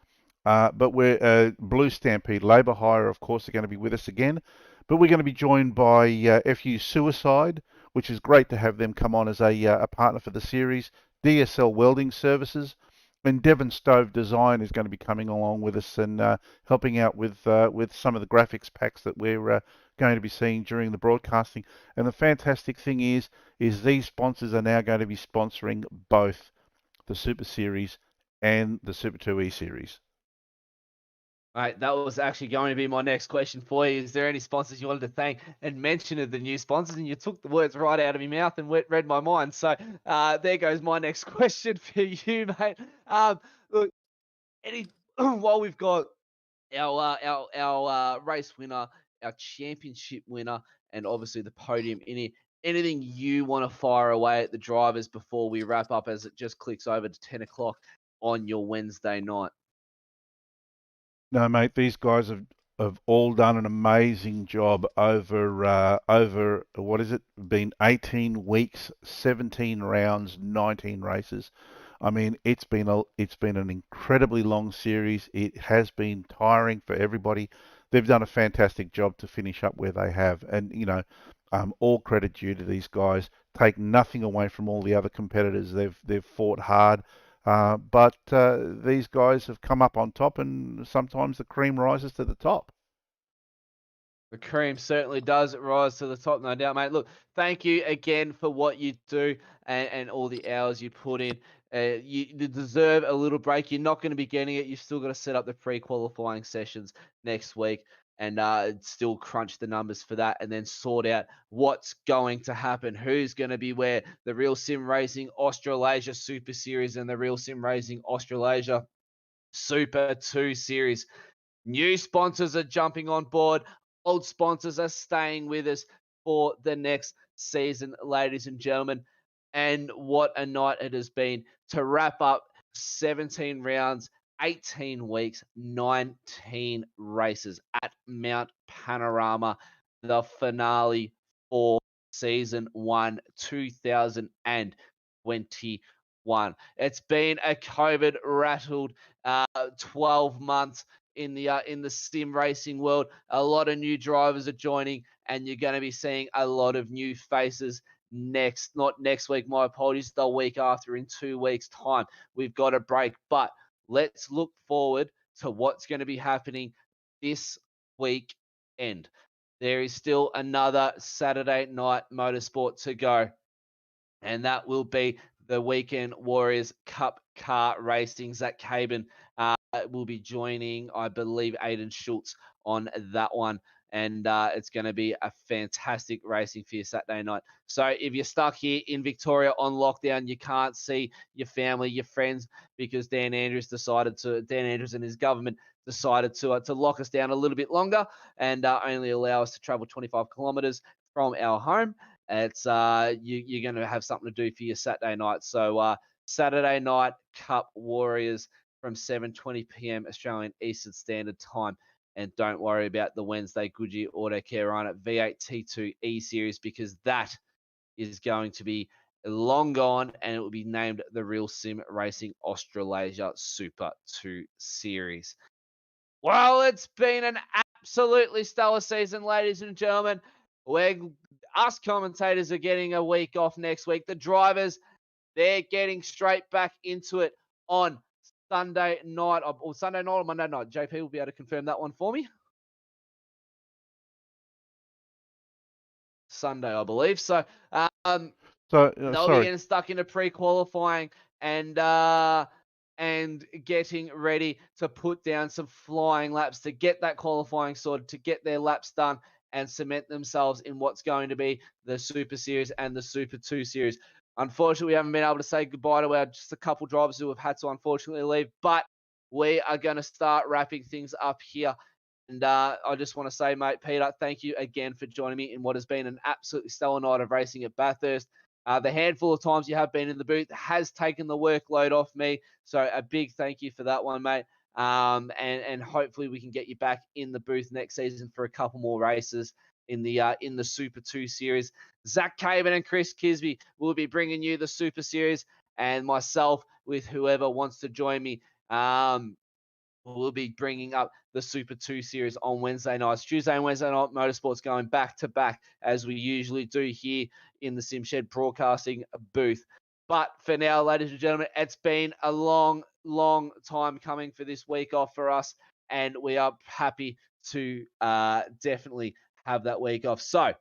But we're Blue Stampede Labour Hire, of course, are going to be with us again. But we're going to be joined by FU Suicide, which is great to have them come on as a partner for the series. DSL Welding Services, and Devon Stove Design is going to be coming along with us and helping out with some of the graphics packs that we're going to be seeing during the broadcasting. And the fantastic thing is these sponsors are now going to be sponsoring both the Super Series and the Super 2E series. Right, that was actually going to be my next question for you. Is there any sponsors you wanted to thank and mention of the new sponsors? And you took the words right out of my mouth and read my mind. So there goes my next question for you, mate. Look, while we've got our race winner, our championship winner, and obviously the podium in it, anything you want to fire away at the drivers before we wrap up, as it just clicks over to 10 o'clock on your Wednesday night? No, mate, these guys have all done an amazing job over what is it? Been 18 weeks, 17 rounds, 19 races. I mean, it's been an incredibly long series. It has been tiring for everybody. They've done a fantastic job to finish up where they have, and all credit due to these guys. Take nothing away from all the other competitors. They've fought hard. But these guys have come up on top, and sometimes the cream rises to the top. The cream certainly does rise to the top, no doubt, mate. Look, thank you again for what you do and all the hours you put in. You deserve a little break. You're not going to be getting it. You've still got to set up the pre-qualifying sessions next week and still crunch the numbers for that, and then sort out what's going to happen, who's going to be where. The Real Sim Racing Australasia Super Series and the Real Sim Racing Australasia Super 2 Series. New sponsors are jumping on board. Old sponsors are staying with us for the next season, ladies and gentlemen. And what a night it has been to wrap up 17 rounds, 18 weeks, 19 races at Mount Panorama, the finale for season 1, 2021. It's been a COVID rattled 12 months in the sim racing world. A lot of new drivers are joining, and you're going to be seeing a lot of new faces not next week, my apologies, the week after, in 2 weeks' time. We've got a break, but let's look forward to what's going to be happening this weekend. There is still another Saturday night motorsport to go, and that will be the Weekend Warriors Cup car racing. Zach Caben will be joining, I believe, Aiden Schultz on that one. And it's going to be a fantastic racing for you Saturday night. So if you're stuck here in Victoria on lockdown, you can't see your family, your friends, because Dan Andrews and his government decided to lock us down a little bit longer and only allow us to travel 25 kilometres from our home. It's you're going to have something to do for your Saturday night. So Saturday night Cup Warriors from 7:20 p.m. Australian Eastern Standard Time. And don't worry about the Wednesday Goodyear Autocare Warana V8T2 E-Series, because that is going to be long gone, and it will be named the Real Sim Racing Australasia Super 2 Series. Well, it's been an absolutely stellar season, ladies and gentlemen. Us commentators are getting a week off next week. The drivers, they're getting straight back into it on Sunday night or Monday night. JP will be able to confirm that one for me. Sunday, I believe. So, they'll be getting stuck into pre-qualifying and getting ready to put down some flying laps to get that qualifying sorted, to get their laps done and cement themselves in what's going to be the Super Series and the Super 2 Series. Unfortunately, we haven't been able to say goodbye to just a couple drivers who have had to unfortunately leave, but we are going to start wrapping things up here. And I just want to say, mate, Peter, thank you again for joining me in what has been an absolutely stellar night of racing at Bathurst. The handful of times you have been in the booth has taken the workload off me. So a big thank you for that one, mate. And hopefully we can get you back in the booth next season for a couple more races in the Super 2 Series. Zach Caben and Chris Kisby will be bringing you the Super Series, and myself with whoever wants to join me. We'll be bringing up the Super 2 Series on Wednesday nights. Tuesday and Wednesday night motorsports going back to back, as we usually do here in the SimShed Broadcasting booth. But for now, ladies and gentlemen, it's been a long, long time coming for this week off for us, and we are happy to definitely have that week off. So,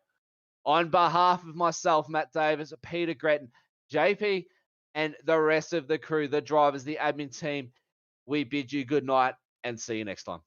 on behalf of myself, Matt Davis, Peter Gretton, JP, and the rest of the crew, the drivers, the admin team, we bid you good night and see you next time.